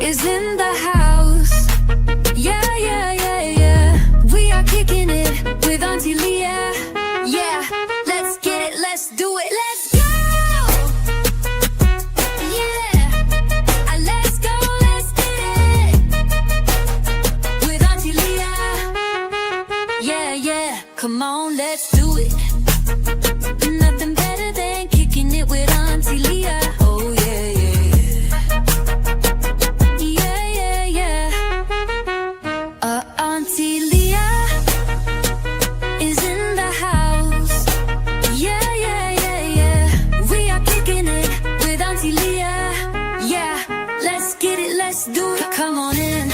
is in the house. Yeah, yeah, yeah, yeah. We are kicking it with Auntie Leah. Yeah, let's get it, let's do it, let's go. Yeah, let's go, let's get it with Auntie Leah. Yeah, yeah, come on, let's do it. Nothing better than kicking it with Auntie Leah. Oh yeah, yeah, yeah, yeah, yeah, yeah. Auntie Leah is in the house. Yeah, yeah, yeah, yeah. We are kicking it with Auntie Leah. Yeah, let's get it, let's do it. Come on in.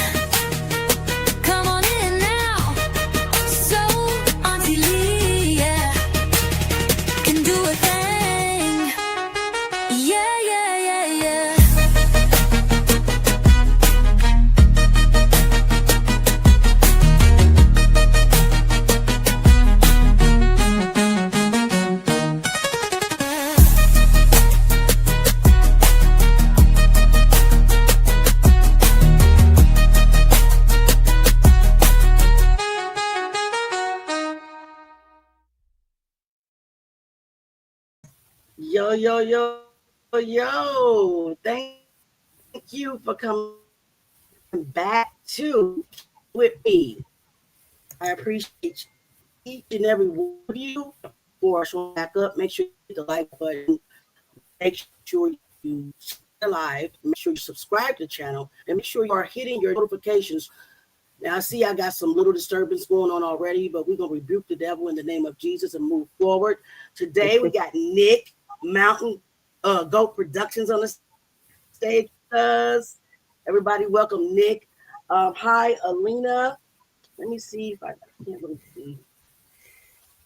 Come on in now. So Auntie Leah can do a thing. Yeah, yeah, yeah, yeah. Yo, yo, yo, yo. Thank you for coming back to with me. I appreciate each and every one of you for showing back up. Make sure you hit the like button. Make sure you stay live. Make sure you subscribe to the channel. And make sure you are hitting your notifications. Now, I see I got some little disturbance going on already, but we're going to rebuke the devil in the name of Jesus and move forward. Today, we got Nick Mountain Goat Productions on the stage with us. Everybody, welcome Nick. Hi, Alina. Let me see if I can't really see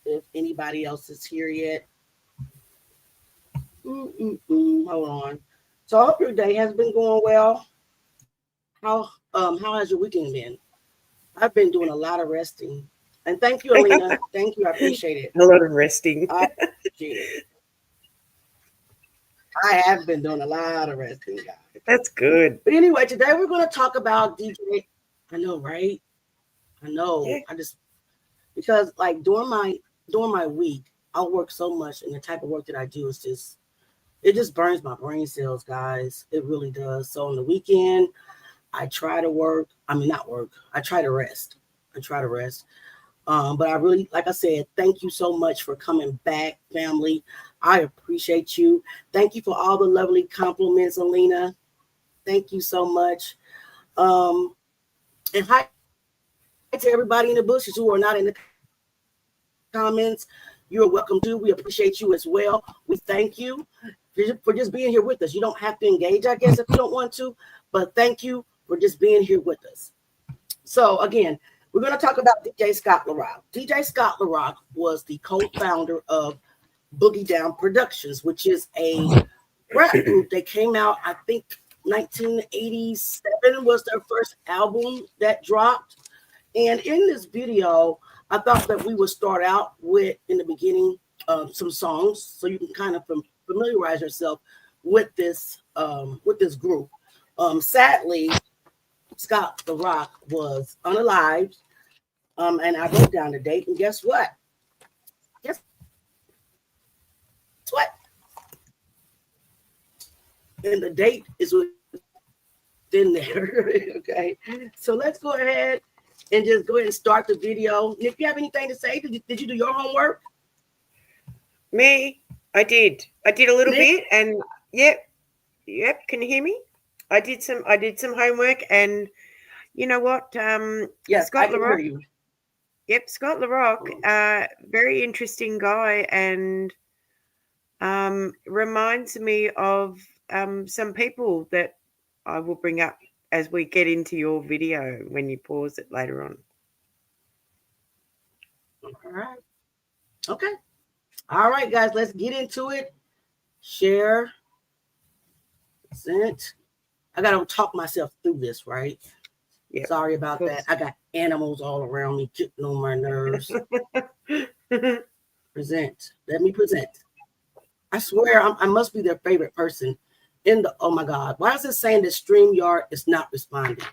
if anybody else is here yet. Hold on. So I hope your day has been going well. How has your weekend been? I've been doing a lot of resting. And thank you, Alina. Thank you. I appreciate it. A lot of resting. I appreciate it. I have been doing a lot of resting, guys. That's good. But anyway, today we're going to talk about DJ. I know, right? I know. Yeah. Because like during my week, I work so much, and the type of work that I do is it just burns my brain cells, guys. It really does. So on the weekend, I try to work. I mean, not work. I try to rest. But I really, like I said, thank you so much for coming back, family. I appreciate you. Thank you for all the lovely compliments, Alina. Thank you so much. And hi to everybody in the bushes who are not in the comments. You're welcome to. We appreciate you as well. We thank you for just being here with us. You don't have to engage, I guess, if you don't want to, but thank you for just being here with us. So again, we're going to talk about DJ Scott LaRock. DJ Scott LaRock was the co-founder of Boogie Down Productions, which is a rap group. They came out, I think, 1987 was their first album that dropped. And in this video, I thought that we would start out with, in the beginning, some songs, so you can kind of familiarize yourself with this group. Sadly, Scott LaRock was unalived, and I wrote down the date, and guess what? And the date is within there. Okay, so let's go ahead and just go ahead and start the video. Nick, you have anything to say? Did you do your homework? Me, I did a little bit, and yep. Can you hear me? I did some homework, and you know what? Yes, Scott I can LaRock. hear you. Yep, Scott LaRock, very interesting guy, and reminds me of some people that I will bring up as we get into your video when you pause it later on. All right. Okay. All right, guys, let's get into it. Share. Sent. I got to talk myself through this, right? Yep, sorry about that. I got animals all around me getting on my nerves. Present. Let me present. I swear I must be their favorite person in the, oh my God, why is it saying that StreamYard is not responding?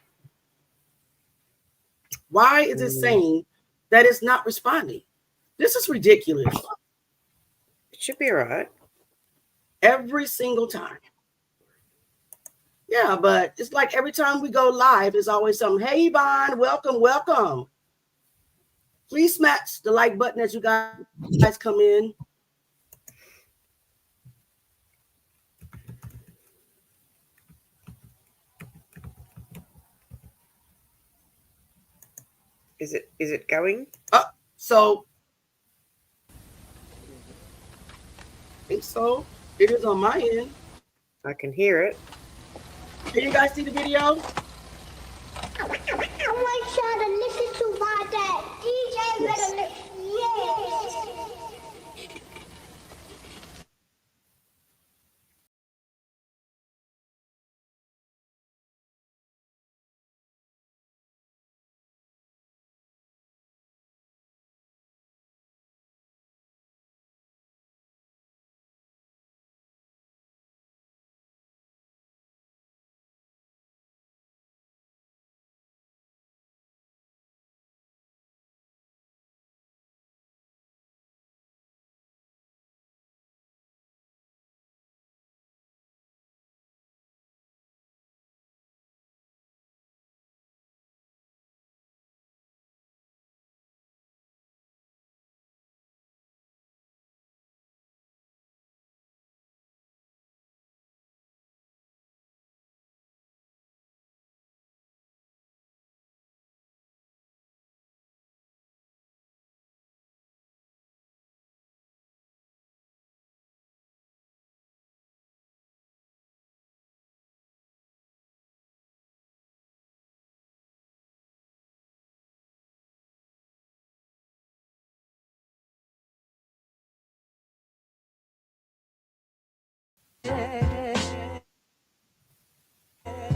Why is it saying that it's not responding? This is ridiculous. It should be all right. Every single time. Yeah, but it's like every time we go live, there's always something. Hey, Yvonne, welcome, welcome. Please smash the like button as you guys come in. Is it going? So I think so. It is on my end. I can hear it. Can you guys see the video? I want y'all to listen to my dad. DJ better listen. Yeah.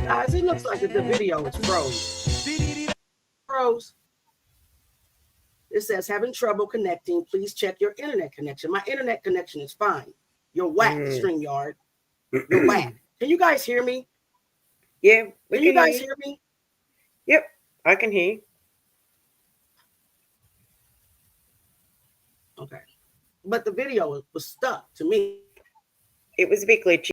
Guys, it looks like that the video is froze. It says having trouble connecting. Please check your internet connection. My internet connection is fine. You're whack, StreamYard. You're whack. Can you guys hear me? Yeah. Can you guys hear me? Yep, I can hear. Okay. But the video was stuck to me. It was a bit glitchy.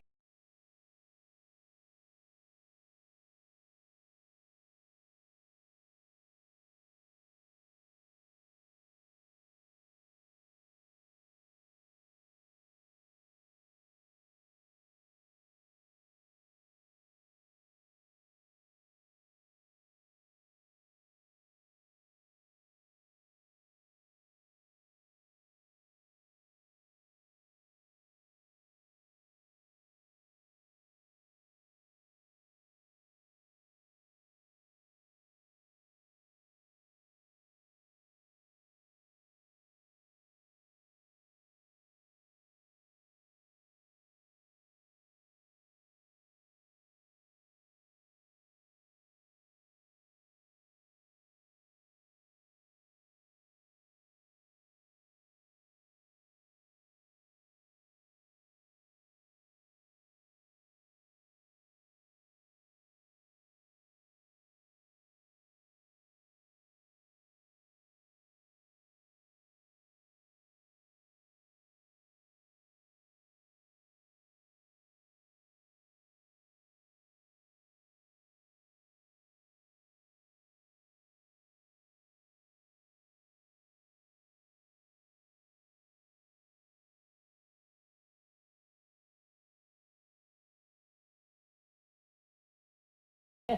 Hey,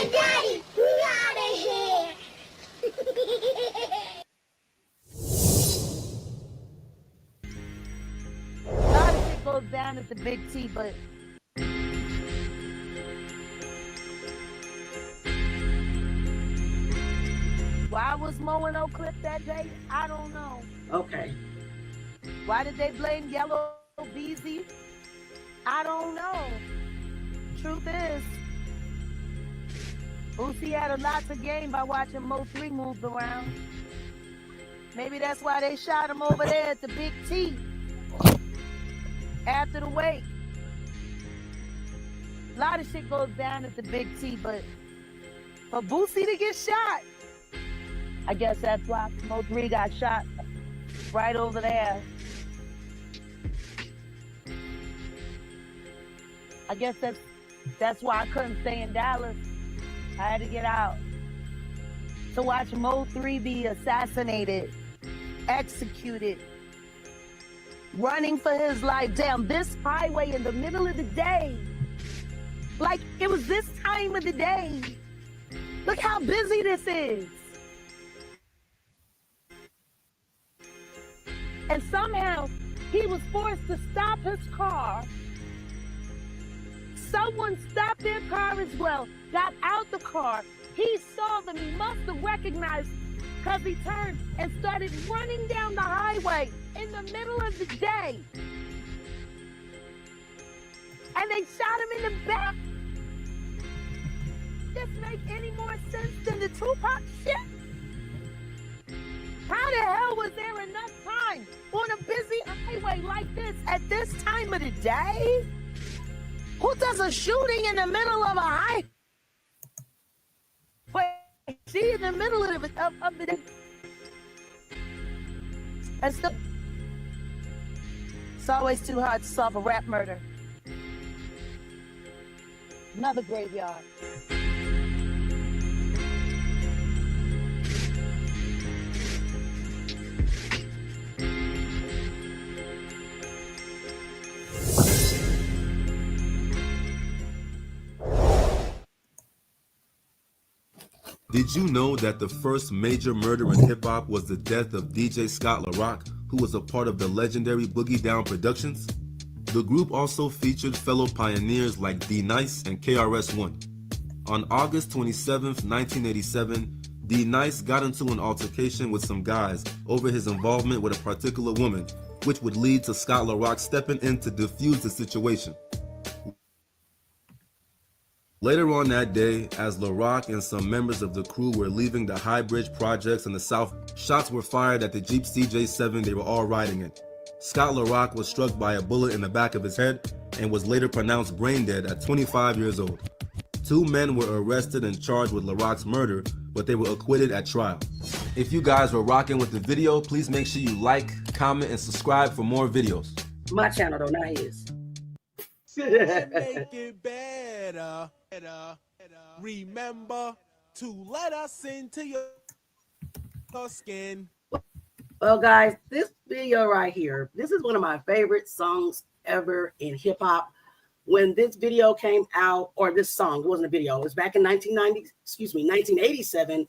Daddy, we out of here. A lot of shit goes down at the Big T, but why was Mo and O clipped that day? I don't know. Okay. Why did they blame Yellow Beezy? I don't know. Truth is, Boosie had a lot to gain by watching Mo 3 move around. Maybe that's why they shot him over there at the Big T. after the wake. A lot of shit goes down at the Big T, but for Boosie to get shot, I guess that's why Mo 3 got shot right over there. I guess that's why I couldn't stay in Dallas. I had to get out to watch Mo 3 be assassinated, executed, running for his life down this highway in the middle of the day. Like, it was this time of the day. Look how busy this is. And somehow he was forced to stop his car. Someone stopped their car as well, got out the car. He saw them, he must have recognized, because he turned and started running down the highway in the middle of the day. And they shot him in the back. This make any more sense than the Tupac shit? How the hell was there enough time on a busy highway like this at this time of the day? Who does a shooting in the middle of a highway? See, in the middle of the day. And still, it's always too hard to solve a rap murder. Another graveyard. Did you know that the first major murder in hip-hop was the death of DJ Scott LaRock, who was a part of the legendary Boogie Down Productions? The group also featured fellow pioneers like demise and KRS-One. On August 27, 1987, demise got into an altercation with some guys over his involvement with a particular woman, which would lead to Scott LaRock stepping in to defuse the situation. Later on that day, as LaRock and some members of the crew were leaving the High Bridge projects in the south, shots were fired at the Jeep CJ7 they were all riding in. Scott LaRock was struck by a bullet in the back of his head and was later pronounced brain dead at 25 years old. 2 men were arrested and charged with LaRock's murder, but they were acquitted at trial. If you guys were rocking with the video, please make sure you like, comment, and subscribe for more videos. My channel though, not his. Make it better. Remember to let us into your skin. Well, guys, this video right here, this is one of my favorite songs ever in hip hop. When this video came out, or this song, it wasn't a video, it was back in 1987,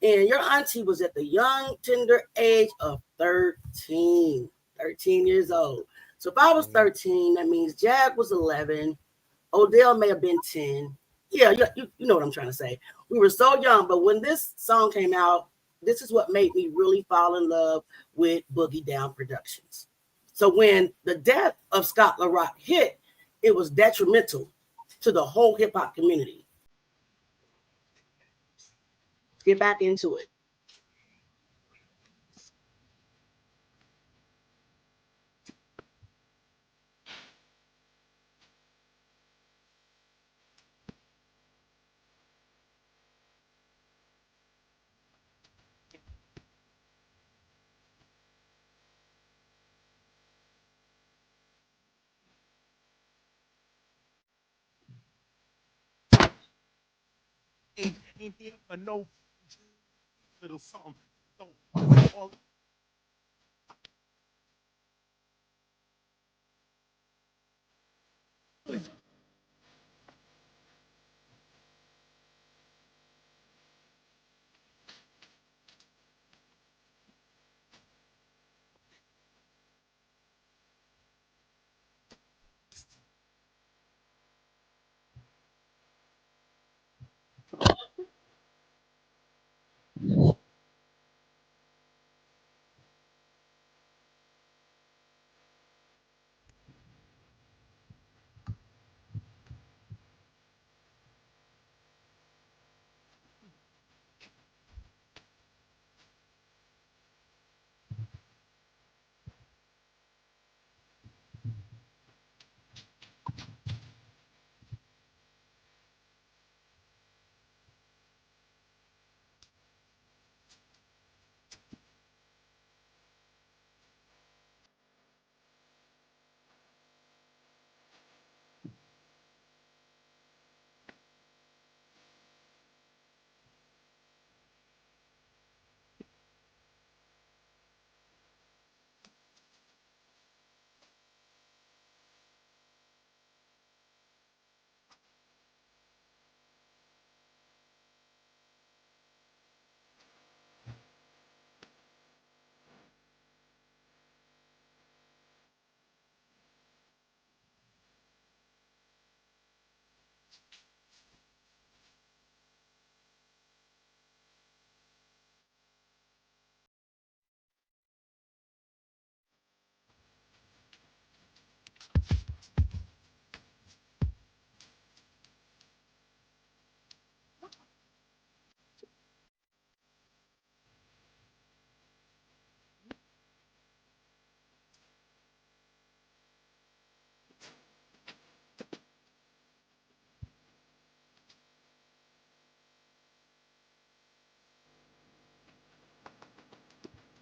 and your auntie was at the young, tender age of 13 years old. So if I was 13, that means Jag was 11, Odell may have been 10. Yeah, you know what I'm trying to say. We were so young, but when this song came out, this is what made me really fall in love with Boogie Down Productions. So when the death of Scott LaRock hit, it was detrimental to the whole hip hop community. Let's get back into it. Ain't here for no little something. Don't all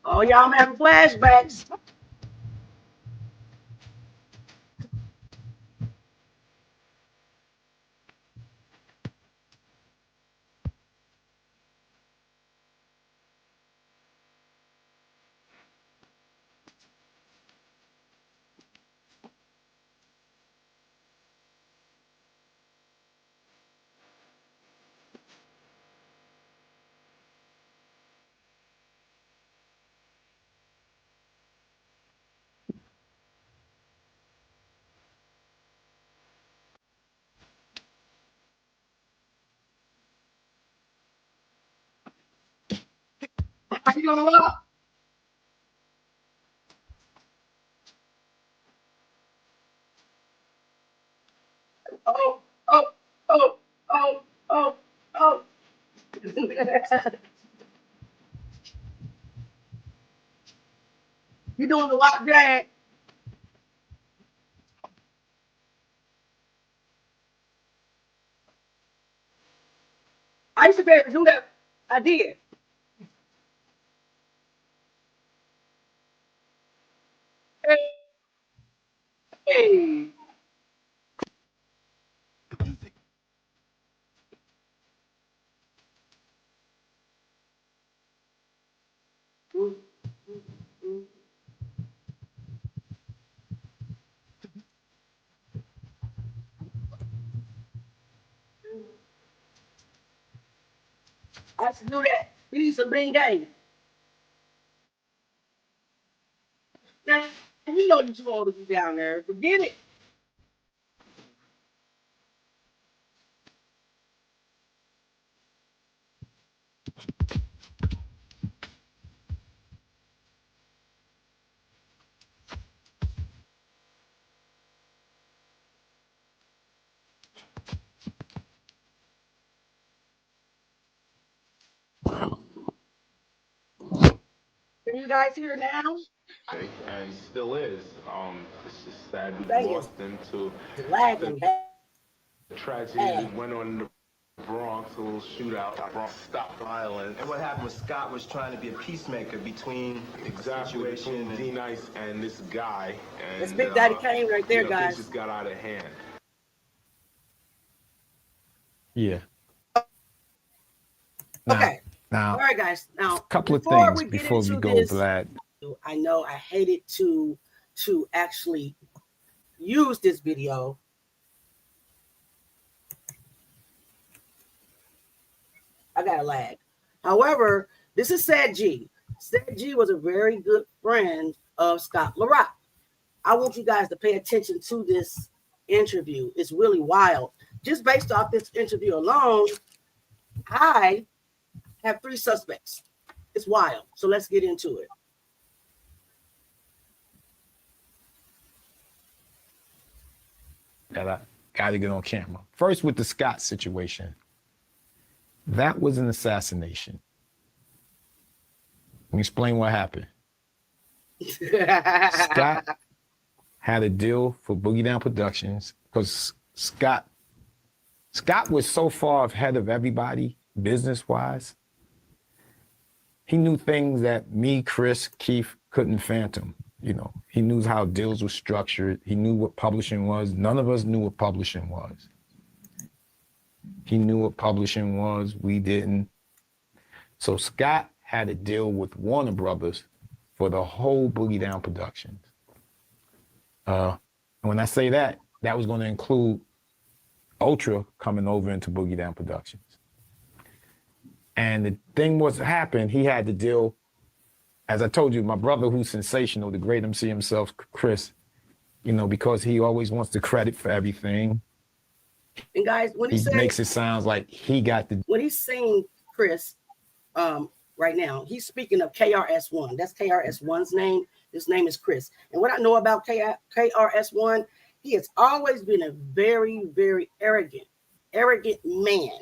Oh, y'all, I'm having flashbacks. How you gonna look? Oh, oh, oh, oh, oh, oh. You doing the lock drag? I used to be able to do that. I did. Hey. I used to do that. You need some bean game. Now, you know that you want to be down there. Forget it. Can you guys hear now? And still is. It's just sad we Thing is lost him to lagging the bad. tragedy that went on in the Bronx, a little shootout. Bronx stop violence. And what happened was Scott was trying to be a peacemaker between Exactly, between and D-Nice and this guy. And, That's Big Daddy Kane right there, you know, guys. things just got out of hand. Yeah. Now, Okay. Now, All right, guys. Now, a couple of before things we get before we into go, this, Vlad. I know I hated to actually use this video. I got a lag. However, this is Sad G. Sad G was a very good friend of Scott LaRock. I want you guys to pay attention to this interview. It's really wild. Just based off this interview alone, I have 3 suspects. It's wild. So let's get into it. That I got to get on camera. First, with the Scott situation. That was an assassination. Let me explain what happened. Scott had a deal for Boogie Down Productions because Scott was so far ahead of everybody business-wise. He knew things that me, Chris, Keith couldn't fathom. You know, he knew how deals were structured. He knew what publishing was. None of us knew what publishing was. He knew what publishing was. We didn't. So Scott had a deal with Warner Brothers for the whole Boogie Down Productions. And when I say that, that was going to include Ultra coming over into Boogie Down Productions. And the thing was happened, he had to deal, as I told you, my brother who's sensational, the great MC himself, Chris, you know, because he always wants the credit for everything. And guys, when he makes it sound like he got the... When he's saying Chris right now, he's speaking of KRS-One. That's KRS-One's name. His name is Chris. And what I know about KRS-One, he has always been a very, very arrogant man.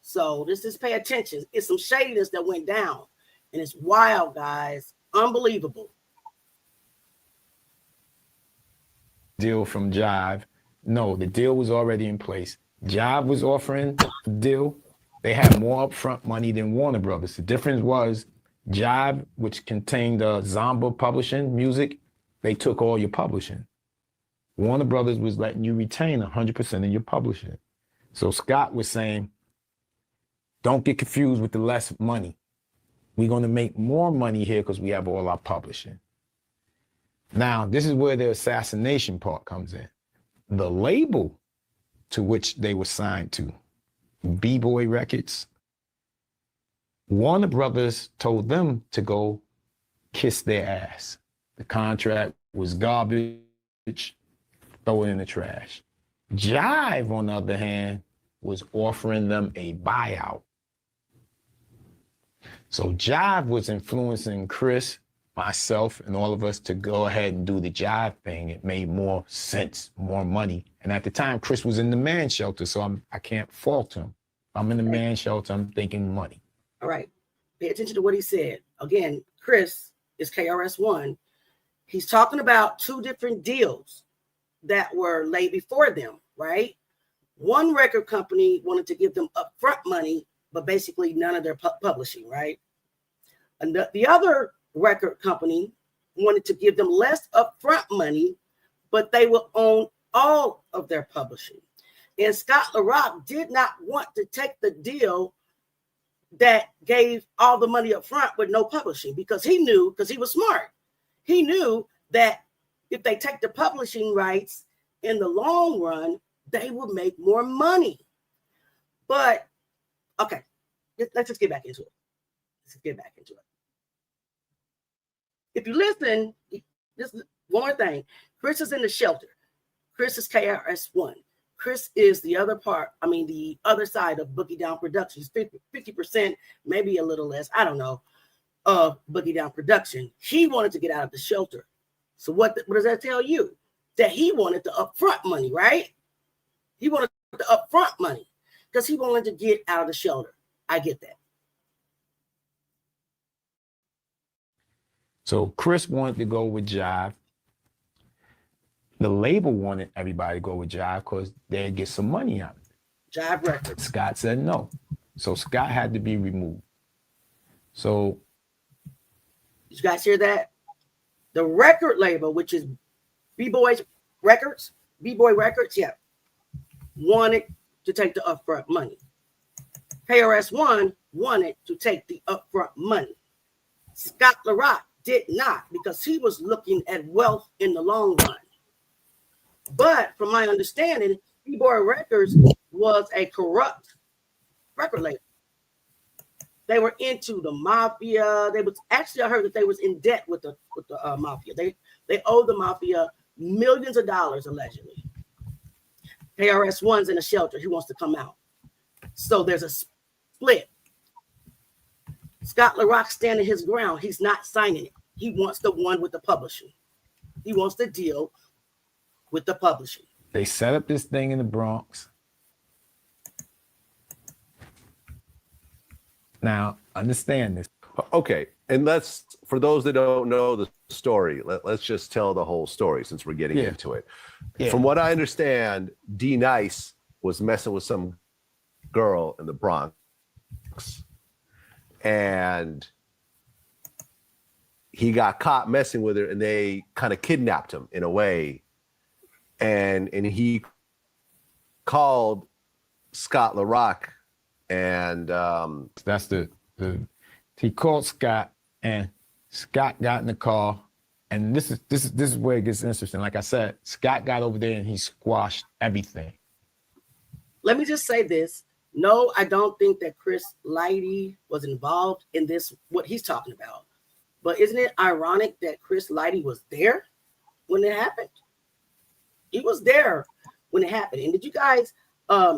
So just pay attention. It's some shadiness that went down. And it's wild, guys. Unbelievable. Deal from Jive. No, the deal was already in place. Jive was offering the deal. They had more upfront money than Warner Brothers. The difference was Jive, which contained Zomba publishing music, they took all your publishing. Warner Brothers was letting you retain 100% of your publishing. So Scott was saying, don't get confused with the less money. We're going to make more money here because we have all our publishing. Now, this is where the assassination part comes in. The label to which they were signed to, B-Boy Records, Warner Brothers told them to go kiss their ass. The contract was garbage, throw it in the trash. Jive, on the other hand, was offering them a buyout. So Jive was influencing Chris, myself, and all of us to go ahead and do the Jive thing. It made more sense, more money. And at the time, Chris was in the man shelter, so I can't fault him. I'm in the man shelter, I'm thinking money. All right. Pay attention to what he said. Again, Chris is KRS-One. He's talking about two different deals that were laid before them, right? One record company wanted to give them upfront money, but basically none of their publishing, right? And the other record company wanted to give them less upfront money, but they will own all of their publishing. And Scott LaRock did not want to take the deal that gave all the money up front with no publishing, because he knew, because he was smart, he knew that if they take the publishing rights in the long run, they will make more money. But okay, let's just get back into it. If you listen, this is one more thing. Chris is in the shelter. Chris is KRS-One. Chris is the other side of Boogie Down Productions, 50%, maybe a little less, I don't know, of Boogie Down Production. He wanted to get out of the shelter. So what does that tell you? That he wanted the upfront money, right? He wanted the upfront money because he wanted to get out of the shelter. I get that. So Chris wanted to go with Jive. The label wanted everybody to go with Jive because they'd get some money out of it. Jive Records. Scott said no. So Scott had to be removed. So did you guys hear that? The record label, which is B-Boy Records, yeah, wanted to take the upfront money. KRS-One wanted to take the upfront money. Scott LaRock did not, because he was looking at wealth in the long run. But from my understanding, B-Boy Records was a corrupt record label. They were into the mafia. They was actually, I heard that they was in debt with the mafia. They owed the mafia millions of dollars allegedly. KRS-One's in a shelter. He wants to come out. So there's a split. Scott LaRock standing his ground. He's not signing it. He wants the one with the publishing. He wants the deal with the publishing. They set up this thing in the Bronx. Now, understand this. Okay, and for those that don't know the story, let's just tell the whole story since we're getting into it. Yeah. From what I understand, demise was messing with some girl in the Bronx, and he got caught messing with her, and they kind of kidnapped him in a way, and he called Scott LaRock, and that's he called Scott, and Scott got in the car, and this is where it gets interesting. Like I said, Scott got over there and he squashed everything. Let me just say this. No, I don't think that Chris Lighty was involved in this, what he's talking about. But isn't it ironic that Chris Lighty was there when it happened? He was there when it happened. And did you guys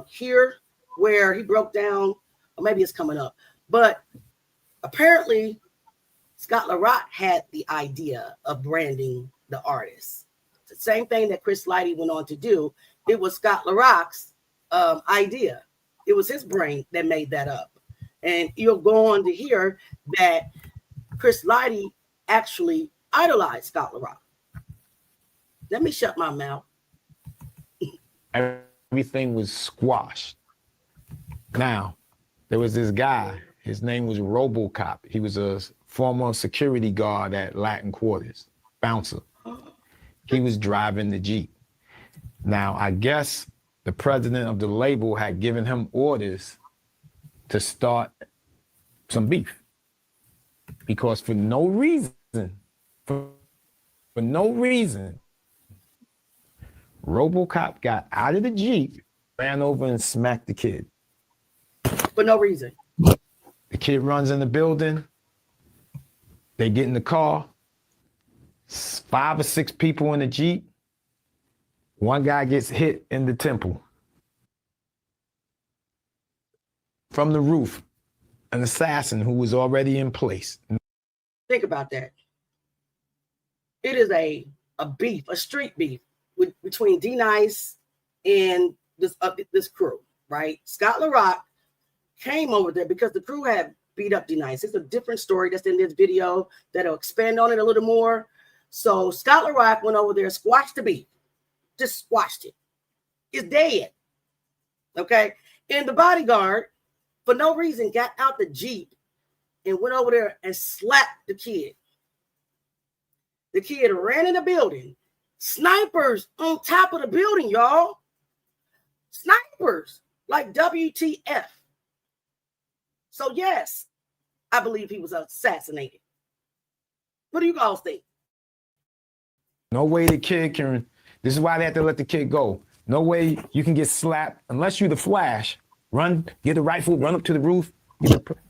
hear where he broke down? Or maybe it's coming up. But apparently, Scott LaRock had the idea of branding the artist. The same thing that Chris Lighty went on to do. It was Scott LaRock's idea. It was his brain that made that up. And you'll go on to hear that Chris Lighty actually idolized Scott LaRock. Let me shut my mouth. Everything was squashed. Now, there was this guy, his name was RoboCop. He was a former security guard at Latin Quarters, bouncer. He was driving the Jeep. Now, I guess the president of the label had given him orders to start some beef. Because for no reason, RoboCop got out of the Jeep, ran over and smacked the kid. For no reason. The kid runs in the building. They get in the car. 5 or 6 people in the Jeep. One guy gets hit in the temple. From the roof, an assassin who was already in place. Think about that. It is a beef, a street beef between demise and this crew, right? Scott LaRock came over there because the crew had beat up demise. It's a different story that's in this video that'll expand on it a little more. So Scott LaRock went over there, squashed the beef, just squashed it. It's dead. Okay. And the bodyguard, for no reason, got out the Jeep and went over there and slapped the kid. The kid ran in the building. Snipers on top of the building, y'all. Snipers, like WTF. So yes, I believe he was assassinated. What do you guys think? No way the kid can, this is why they have to let the kid go. No way you can get slapped unless you're the Flash. Run, get a rifle, run up to the roof,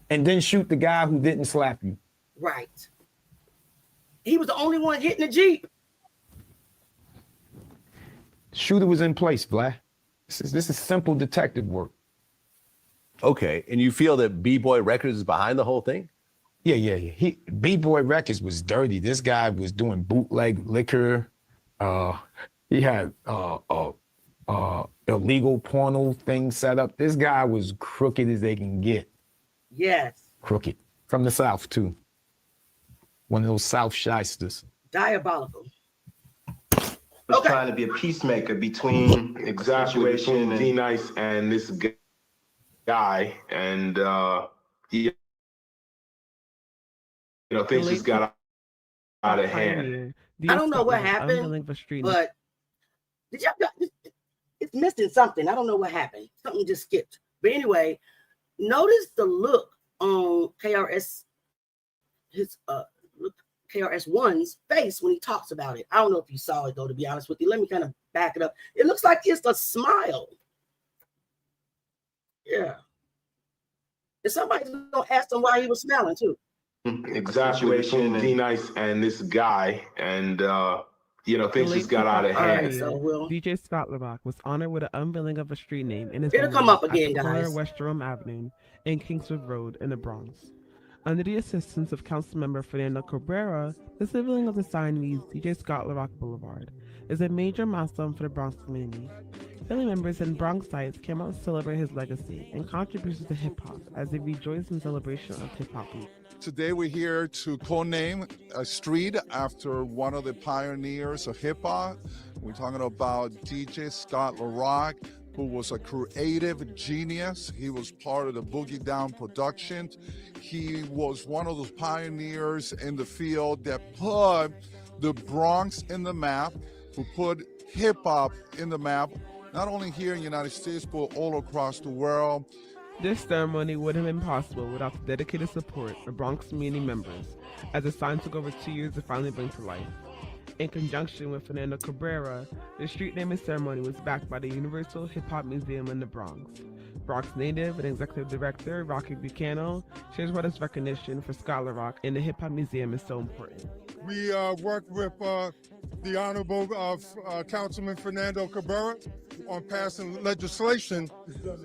and then shoot the guy who didn't slap you. Right. He was the only one hitting the Jeep. Shooter was in place, Vlad. This is simple detective work. Okay, and you feel that B-Boy Records is behind the whole thing? Yeah. B-Boy Records was dirty. This guy was doing bootleg liquor. He had illegal porno things set up. This guy was crooked as they can get. Yes. Crooked. From the South, too. One of those South shysters. Diabolical. Was trying to be a peacemaker between Between D-Nice and this guy, and he, things just got out of hand. I don't know what happened, but did y'all? It's missing something. I don't know what happened. Something just skipped. But anyway, notice the look on KRS-One's face when he talks about it. I don't know if you saw it though, to be honest with you. Let me kind of back it up. It looks like it's a smile. Yeah. And somebody's gonna ask him why he was smiling too. Between D-Nice and this guy, and things just got out of hand. Right, so DJ Scott LaRock was honored with an unveiling of a street name in his It'll come up again, guys. West Jerome Avenue and Kingswood Road in the Bronx. Under the assistance of Councilmember Fernando Cabrera, the unveiling of the sign reads DJ Scott LaRock Boulevard is a major milestone for the Bronx community. Family members and Bronxites came out to celebrate his legacy and contributions to hip-hop as they rejoice in celebration of hip-hop week. Today we're here to co-name a street after one of the pioneers of hip-hop. We're talking about DJ Scott LaRock, who was a creative genius. He was part of the Boogie Down Productions. He was one of those pioneers in the field that put the Bronx in the map, who put hip-hop in the map, not only here in the United States, but all across the world. This ceremony wouldn't have been possible without the dedicated support of Bronx community members, as the sign took over 2 years to finally bring to life. In conjunction with Fernando Cabrera, the street naming ceremony was backed by the Universal Hip Hop Museum in the Bronx. Bronx native and executive director Rocky Buchanan shares why this recognition for Scott LaRock in the Hip Hop Museum is so important. We worked with the Honorable Councilman Fernando Cabrera on passing legislation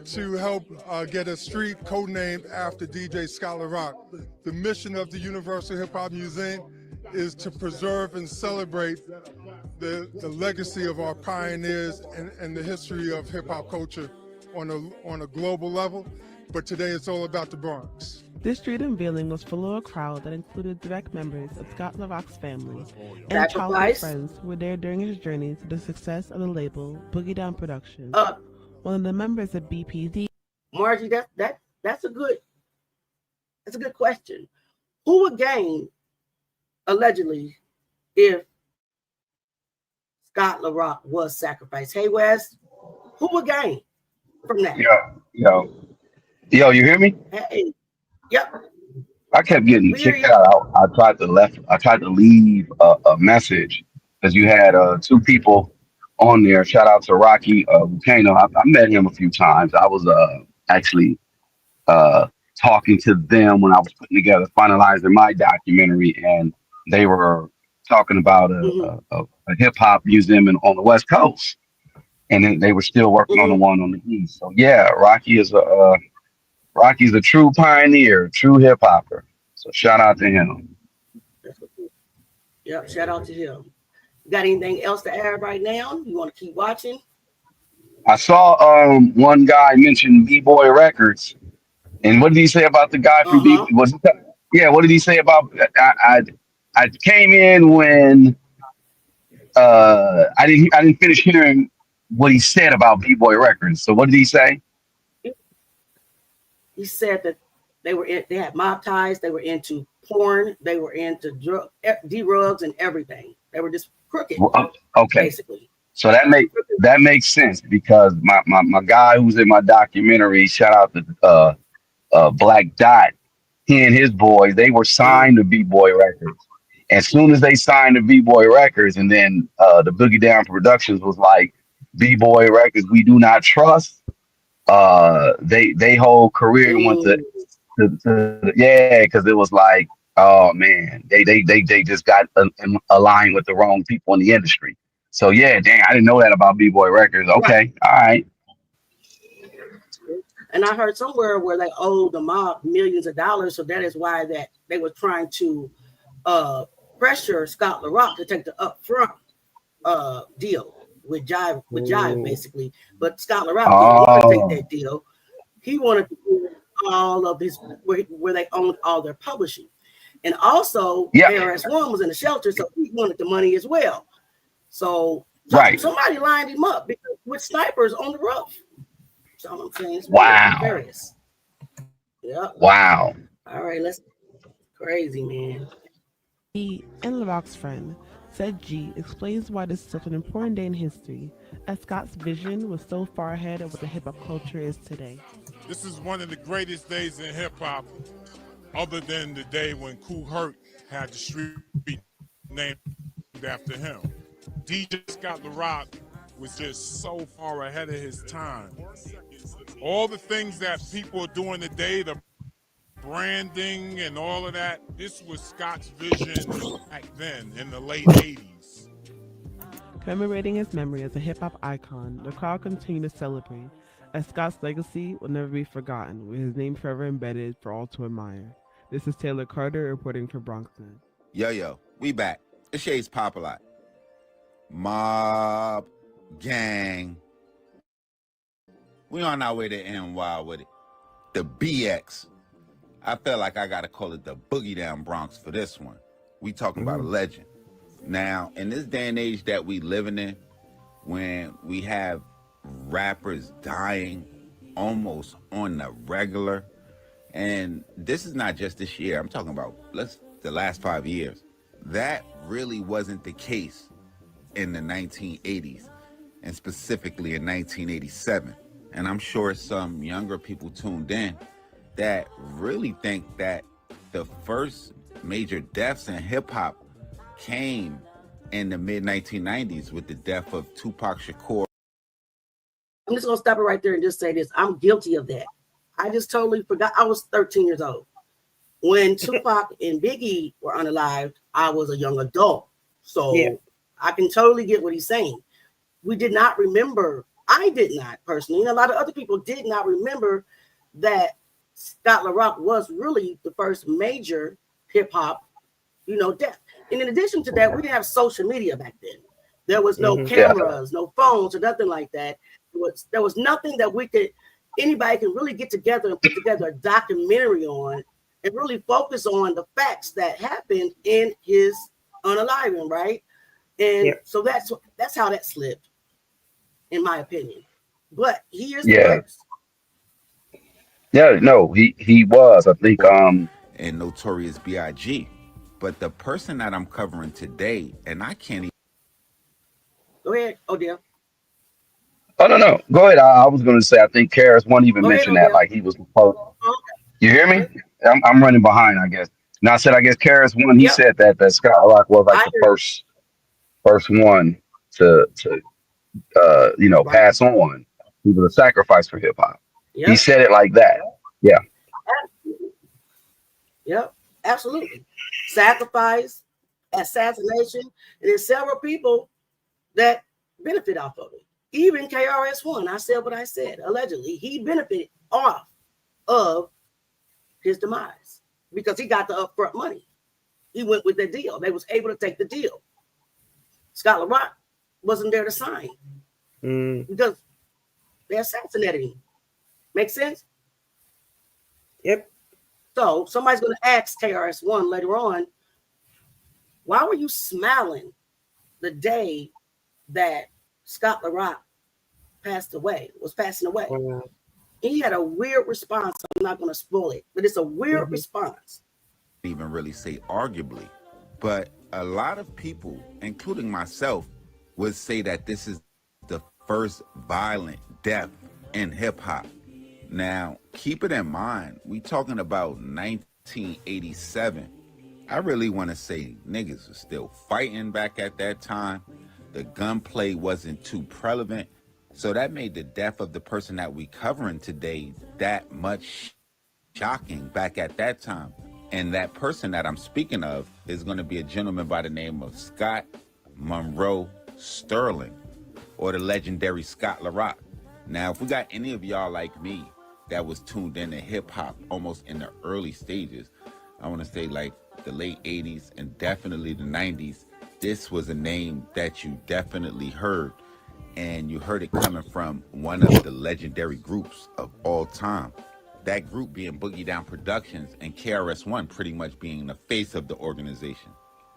to help get a street codenamed after DJ Scott LaRock. The mission of the Universal Hip Hop Museum is to preserve and celebrate the legacy of our pioneers and the history of hip hop culture on a global level. But today it's all about the Bronx. This street unveiling was full of a crowd that included direct members of Scott LaRock's family and childhood friends who were there during his journey to the success of the label Boogie Down Productions. One of the members of BPD. Margie, that's a good question. Who would gain, allegedly, if Scott LaRock was sacrificed? Hey, Wes, who would gain from that? Yo, you hear me? Hey, yep, I kept getting we hear kicked you. out. I tried to leave a message because you had two people on there. Shout out to Rocky Volcano. I met him a few times. I was actually uh, talking to them when I was putting together, finalizing my documentary, and they were talking about a hip hop museum on the West Coast, and then they were still working on the one on the East. So yeah, Rocky's a true pioneer, true hip hopper. So shout out to him. Yep, shout out to him. Got anything else to add right now? You want to keep watching? I saw one guy mention B-Boy Records, and what did he say about the guy from B? Was it? Yeah, what did he say about? I came in when I didn't finish hearing what he said about B-Boy Records. So what did he say? He said that they had mob ties, they were into porn, they were into drugs and everything. They were just crooked. Okay. Basically. So that makes sense because my guy who's in my documentary, shout out to Black Dot, he and his boys, they were signed to B-Boy Records. As soon as they signed to B-Boy Records, and then the Boogie Down Productions was like, B-Boy Records, we do not trust. They whole career went to because it was like, oh man, they just got aligned with the wrong people in the industry. So yeah, dang, I didn't know that about B-Boy Records. Okay, all right. And I heard somewhere where they owed the mob millions of dollars, so that is why that they were trying to pressure Scott LaRock to take the upfront deal with Jive basically. But Scott LaRock didn't want to take that deal. He wanted to do all of his where they owned all their publishing. And also ARS-1 was in the shelter, so he wanted the money as well. So somebody lined him up with snipers on the roof. So I'm saying it's various. Yeah. Wow. All right, crazy, man. He and LaRock's friend said G explains why this is such an important day in history, as Scott's vision was so far ahead of what the hip hop culture is today. This is one of the greatest days in hip hop, other than the day when Kool Herc had the street named after him. DJ Scott LaRock was just so far ahead of his time. All the things that people are doing today, the branding and all of that, this was Scott's vision back then in the late 80s. Commemorating his memory as a hip-hop icon, the crowd continued to celebrate, as Scott's legacy will never be forgotten, with his name forever embedded for all to admire. This is Taylor Carter reporting for BronxNet. Yo, we back. It's Shades Pop-A-Lot. Mob, gang. We on our way to NY with it. The BX. I feel like I gotta call it the Boogie Down Bronx for this one. We talking about a legend. Now, in this day and age that we living in, when we have rappers dying almost on the regular, and this is not just this year, I'm talking about the last 5 years. That really wasn't the case in the 1980s, and specifically in 1987. And I'm sure some younger people tuned in that really think that the first major deaths in hip-hop came in the mid-1990s with the death of Tupac Shakur. I'm just going to stop it right there and just say this. I'm guilty of that. I just totally forgot. I was 13 years old. When Tupac and Biggie were unalived, I was a young adult. So I can totally get what he's saying. We did not remember. I did not personally. And a lot of other people did not remember that Scott LaRock was really the first major hip hop, death. And in addition to that, we didn't have social media back then. There was no cameras, no phones, or nothing like that. There was nothing that anybody can really get together and put together a documentary on and really focus on the facts that happened in his unaliving, right? And so that's how that slipped, in my opinion. But he is the first. Yeah, no, he was. I think and Notorious B.I.G. But the person that I'm covering today, and I can't even. Go ahead, Odell. Oh no. Go ahead. I was gonna say I think Karis one even Go ahead, mentioned that Odell. like he was the first. Oh, You hear me? I'm running behind, I guess. Now I said I guess Karis one he yep, said that Scott Rock was like I the heard. first one to Right. pass on. He was a sacrifice for hip hop. He Yep. said it like that. Yeah. Absolutely. Yep. Absolutely. Sacrifice, assassination, and there's several people that benefit off of it. Even KRS-One, I said what I said. Allegedly, he benefited off of his demise because he got the upfront money. He went with the deal. They was able to take the deal. Scott LaRock wasn't there to sign because they assassinated him. Make sense? Yep. So somebody's going to ask KRS-One later on, why were you smiling the day that Scott LaRock was passing away? Wow. He had a weird response. I'm not going to spoil it, but it's a weird response. Even really say arguably, but a lot of people, including myself, would say that this is the first violent death in hip hop. Now, keep it in mind, we talking about 1987. I really want to say niggas were still fighting back at that time. The gunplay wasn't too prevalent. So that made the death of the person that we covering today that much shocking back at that time. And that person that I'm speaking of is going to be a gentleman by the name of Scott Monroe Sterling, or the legendary Scott LaRock. Now, if we got any of y'all like me that was tuned into hip hop almost in the early stages, I want to say like the late 80s and definitely the 90s, this was a name that you definitely heard. And you heard it coming from one of the legendary groups of all time. That group being Boogie Down Productions and KRS-One pretty much being the face of the organization.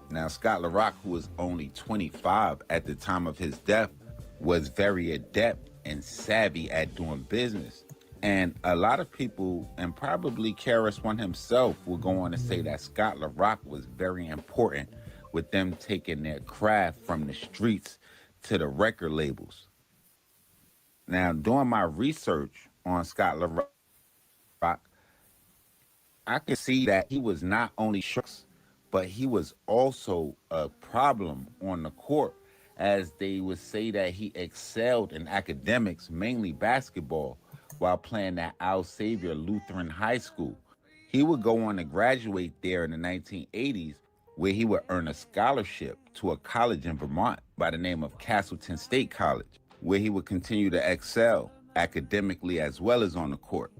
Now, Scott LaRock, who was only 25 at the time of his death, was very adept and savvy at doing business. And a lot of people, and probably KRS-One himself, will go on to say that Scott LaRock was very important with them taking their craft from the streets to the record labels. Now, doing my research on Scott LaRock, I could see that he was not only shucks, but he was also a problem on the court, as they would say that he excelled in academics, mainly basketball, while playing at Al Xavier Lutheran High School. He would go on to graduate there in the 1980s, where he would earn a scholarship to a college in Vermont by the name of Castleton State College, where he would continue to excel academically as well as on the court.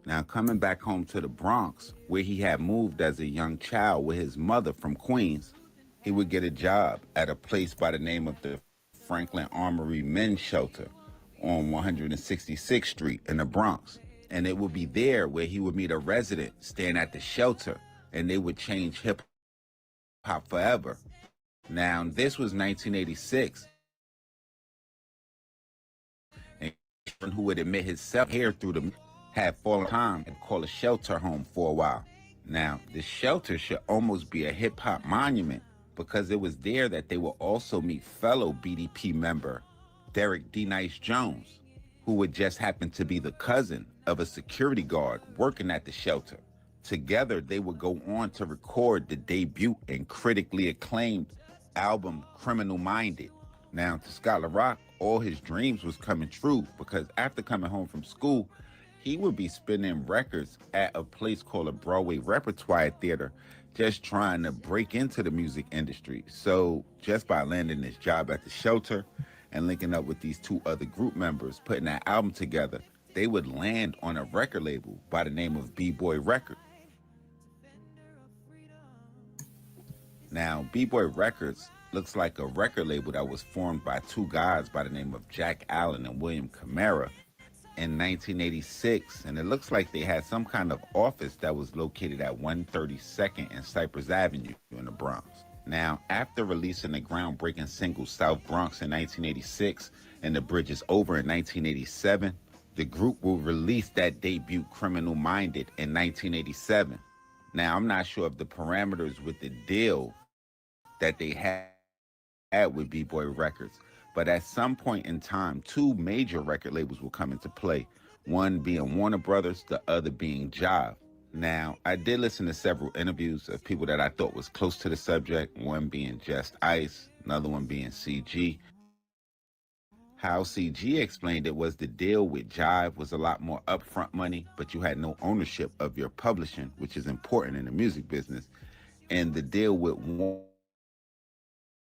Now, coming back home to the Bronx, where he had moved as a young child with his mother from Queens, he would get a job at a place by the name of the Franklin Armory Men's Shelter on 166th Street in the Bronx. And it would be there where he would meet a resident staying at the shelter, and they would change hip hop forever. Now, this was 1986. And who would admit himself here through the had fallen time and called a shelter home for a while. Now, the shelter should almost be a hip hop monument, because it was there that they will also meet fellow BDP member Derek D. Nice Jones, who would just happen to be the cousin of a security guard working at the shelter. Together, they would go on to record the debut and critically acclaimed album Criminal Minded. Now, to Scott LaRock, all his dreams was coming true, because after coming home from school, he would be spinning records at a place called a Broadway Repertoire Theater, just trying to break into the music industry. So just by landing this job at the shelter and linking up with these two other group members, putting that album together, they would land on a record label by the name of B-Boy Records. Now, B-Boy Records looks like a record label that was formed by two guys by the name of Jack Allen and William Camara in 1986, and it looks like they had some kind of office that was located at 132nd and Cypress Avenue in the Bronx. Now, after releasing the groundbreaking single South Bronx in 1986 and The Bridge Is Over in 1987, the group will release that debut Criminal Minded in 1987. Now, I'm not sure of the parameters with the deal that they had with B-Boy Records, but at some point in time, two major record labels will come into play, one being Warner Brothers, the other being Jive. Now, I did listen to several interviews of people that I thought was close to the subject, one being Just Ice, another one being CG. How CG explained it was the deal with Jive was a lot more upfront money, but you had no ownership of your publishing, which is important in the music business. And the deal with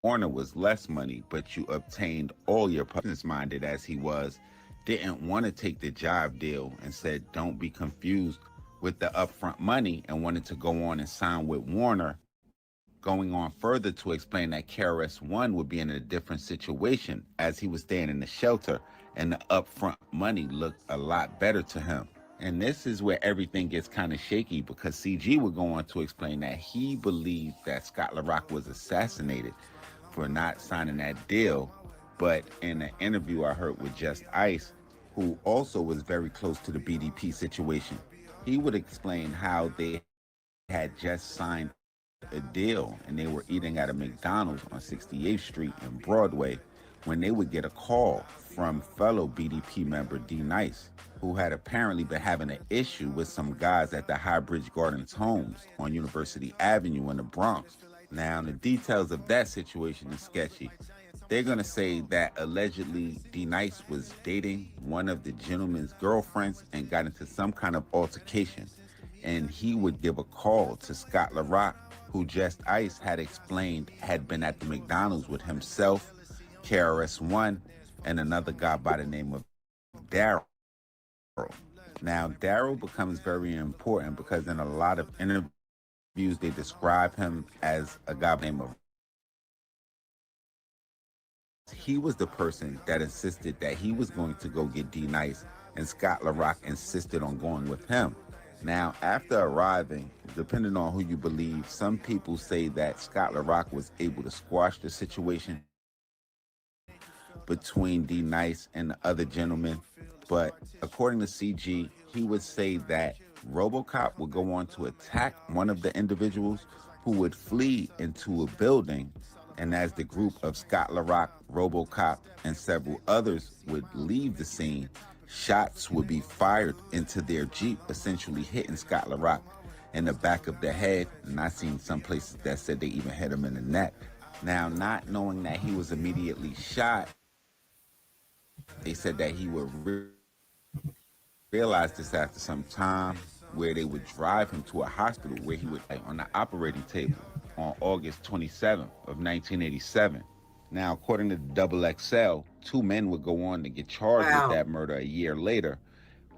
Warner was less money, but you obtained all your business minded as he was, didn't want to take the Jive deal and said, don't be confused with the upfront money, and wanted to go on and sign with Warner, going on further to explain that KRS-One would be in a different situation as he was staying in the shelter and the upfront money looked a lot better to him. And this is where everything gets kind of shaky, because CG would go on to explain that he believed that Scott LaRock was assassinated for not signing that deal. But in an interview I heard with Just Ice, who also was very close to the BDP situation, he would explain how they had just signed a deal and they were eating at a McDonald's on 68th Street and Broadway when they would get a call from fellow BDP member demise, who had apparently been having an issue with some guys at the Highbridge Gardens homes on University Avenue in the Bronx. Now, the details of that situation is sketchy. They're going to say that allegedly demise was dating one of the gentleman's girlfriends and got into some kind of altercation. And he would give a call to Scott LaRock, who Just Ice had explained had been at the McDonald's with himself, KRS-One, and another guy by the name of Daryl. Now, Daryl becomes very important because in a lot of interviews, they describe him as a guy named he was the person that insisted that he was going to go get D-Nice, and Scott LaRock insisted on going with him. Now, after arriving, depending on who you believe, some people say that Scott LaRock was able to squash the situation between D-Nice and the other gentleman. But according to CG, he would say that RoboCop would go on to attack one of the individuals who would flee into a building. And as the group of Scott LaRock, RoboCop, and several others would leave the scene, shots would be fired into their Jeep, essentially hitting Scott LaRock in the back of the head. And I've seen some places that said they even hit him in the neck. Now, not knowing that he was immediately shot, they said that he would realize this after some time, where they would drive him to a hospital where he would lay on the operating table on August 27th of 1987. Now, according to Double XL, two men would go on to get charged with that murder a year later,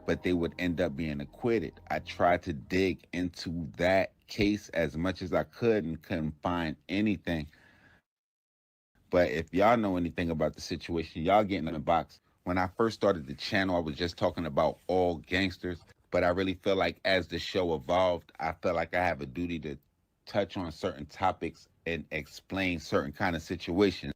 but they would end up being acquitted. I tried to dig into that case as much as I could and couldn't find anything. But if y'all know anything about the situation, y'all get in the box. When I first started the channel, I was just talking about all gangsters, but I really feel like as the show evolved, I felt like I have a duty to touch on certain topics and explain certain kind of situations.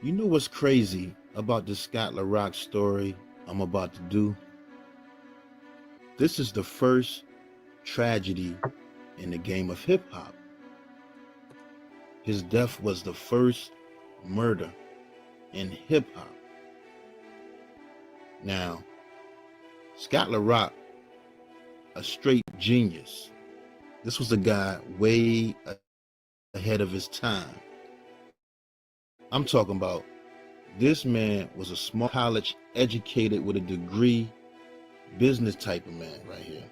You know what's crazy about the Scott LaRock story I'm about to do? This is the first tragedy in the game of hip hop. His death was the first murder in hip hop. Now, Scott LaRock, a straight genius. This was a guy way ahead of his time. I'm talking about this man was a small college educated with a degree, business type of man right here.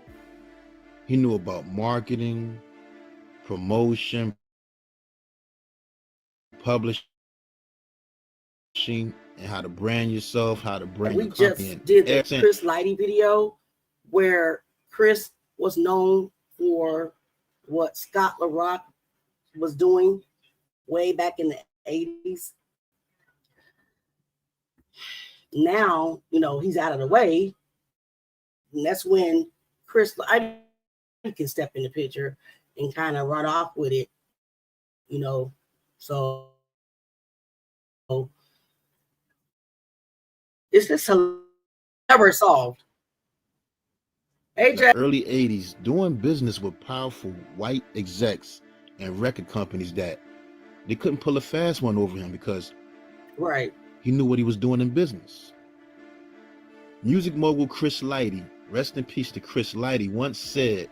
He knew about marketing, promotion, publishing, and how to brand yourself, how to brand your company. We just did the Chris Lighty video where Chris was known for what Scott LaRock was doing way back in the 80s. Now, you know, he's out of the way. And that's when Chris Lighty can step in the picture and kind of run off with it, you know. So it's just never solved. In the early 80s, doing business with powerful white execs and record companies that they couldn't pull a fast one over him because right, he knew what he was doing in business. Music mogul Chris Lighty, rest in peace to Chris Lighty, once said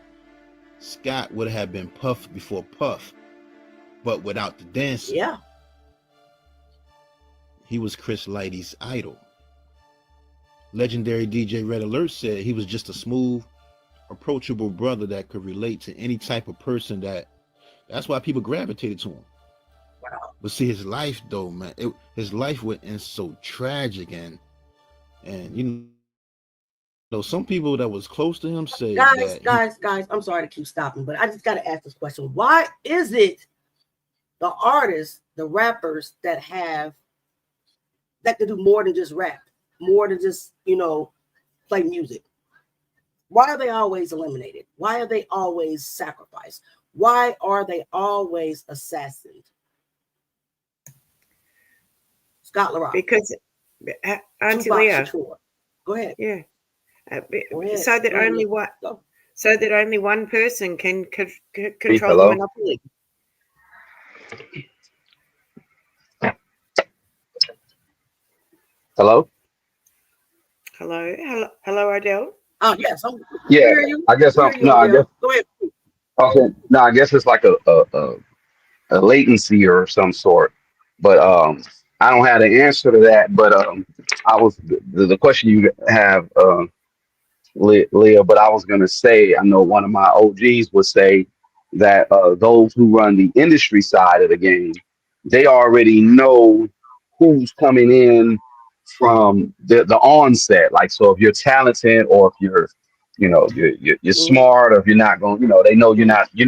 Scott would have been Puff before Puff, but without the dancing. Yeah. He was Chris Lighty's idol. Legendary DJ Red Alert said he was just a smooth, approachable brother that could relate to any type of person. That's why people gravitated to him. Wow. But see, his life though, man, his life went in so tragic, and you know, some people that was close to him said guys, I'm sorry to keep stopping, but I just got to ask this question. Why is it the artists, the rappers that can do more than just rap, more than just, you know, play music? Why are they always eliminated? Why are they always sacrificed? Why are they always assassinated? Scott LaRock. Because Auntie Leah. Go ahead. Yeah. Go ahead. So that only one person can control Hello? the monopoly. Hello? Hello, Adele. Oh yes, Yeah, I guess I'm no, I guess go ahead. okay. No, I guess it's like a latency or some sort. But I don't have the answer to that. But I was the question you have, Leah. But I was gonna say, I know one of my OGs would say that those who run the industry side of the game, they already know who's coming in from the onset. Like, so if you're talented or if you're, you know, you're smart, or if you're not going, you know, they know you're not, they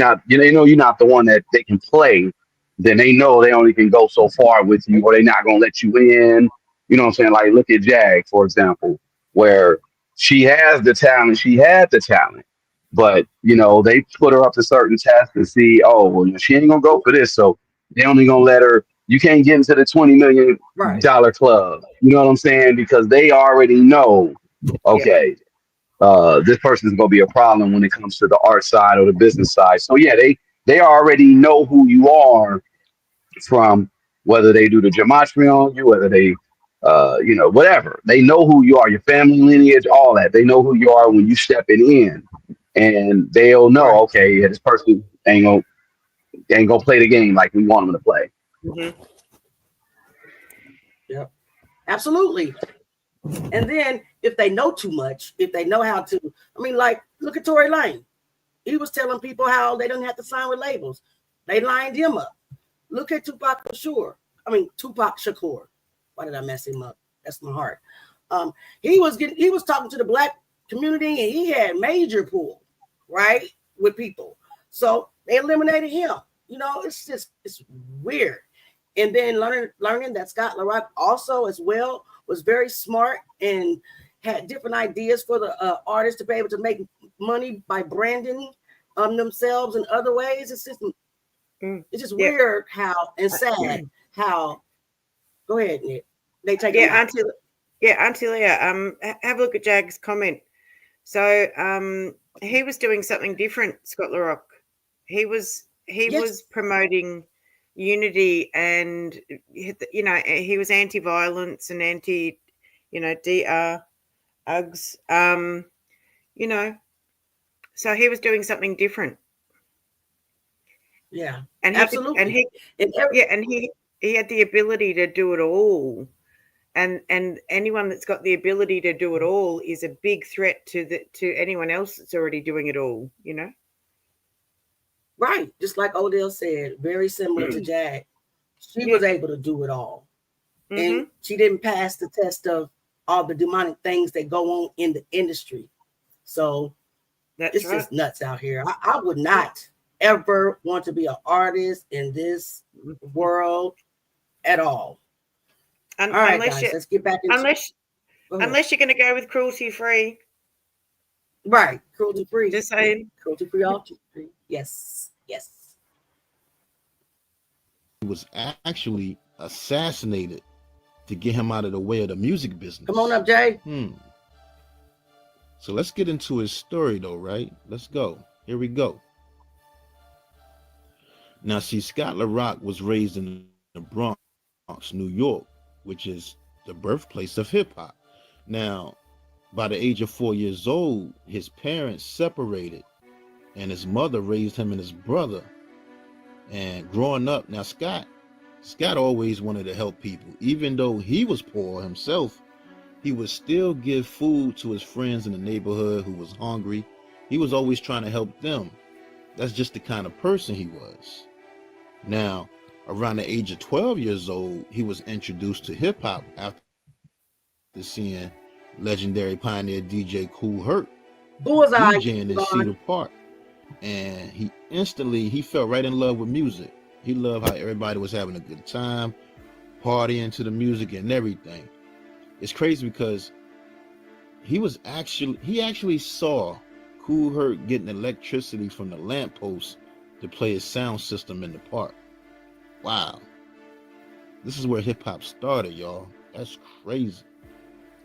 know you're not the one that they can play. Then they know they only can go so far with you, or they're not gonna let you in. You know what I'm saying? Like, look at Jag, for example, where she has the talent, she had the talent, but you know, they put her up to certain tests and see, oh, well, you know, she ain't gonna go for this, so they only gonna let her. You can't get into the $20 million club. You know what I'm saying? Because they already know, okay, this person is gonna be a problem when it comes to the art side or the business side. So yeah, they already know who you are from whether they do the gematria on you, whether they you know, whatever. They know who you are, your family lineage, all that. They know who you are when you stepping in. And they'll know, okay, yeah, this person ain't gonna play the game like we want them to play. Mm-hmm. Yep, absolutely. And then if they know too much, if they know how to, I mean, like, look at Tory Lane. He was telling people how they don't have to sign with labels. They lined him up. Look at Tupac Shakur. Why did I mess him up? That's my heart. He was talking to the black community, and he had major pull, right, with people. So they eliminated him. You know, it's weird. And then learning that Scott LaRock also as well was very smart and had different ideas for the artists to be able to make money by branding themselves in other ways. It's just weird how, and sad how. Go ahead, Nick. They take Auntie Leah. Have a look at Jag's comment. So he was doing something different, Scott LaRock. He was promoting unity, and you know, he was anti-violence and anti, you know, UGS. You know, so he was doing something different. Yeah, and absolutely. He had the ability to do it all. And anyone that's got the ability to do it all is a big threat to anyone else that's already doing it all, you know? Right. Just like Odell said, very similar to Jag. She was able to do it all. Mm-hmm. And she didn't pass the test of all the demonic things that go on in the industry. So it's just nuts out here. I would not ever want to be an artist in this world at all. All right, guys, let's get back into unless you're going to go with cruelty free. Right, Cruelty free. Just saying. Cruelty free, all free. Yes. Yes. He was actually assassinated to get him out of the way of the music business. Come on up, Jay. So let's get into his story though, right? Let's go. Here we go. Now, see, Scott LaRock was raised in the Bronx, New York, which is the birthplace of hip hop. Now, by the age of 4 years old, his parents separated and his mother raised him and his brother. And growing up, now Scott always wanted to help people. Even though he was poor himself, he would still give food to his friends in the neighborhood who was hungry. He was always trying to help them. That's just the kind of person he was. Now, around the age of 12 years old, he was introduced to hip hop after seeing legendary pioneer DJ Kool Herc DJing in Cedar Park. And he fell right in love with music. He loved how everybody was having a good time, partying to the music and everything. It's crazy because he actually saw Kool Herc getting electricity from the lamppost to play his sound system in the park. Wow. This is where hip hop started, y'all. That's crazy.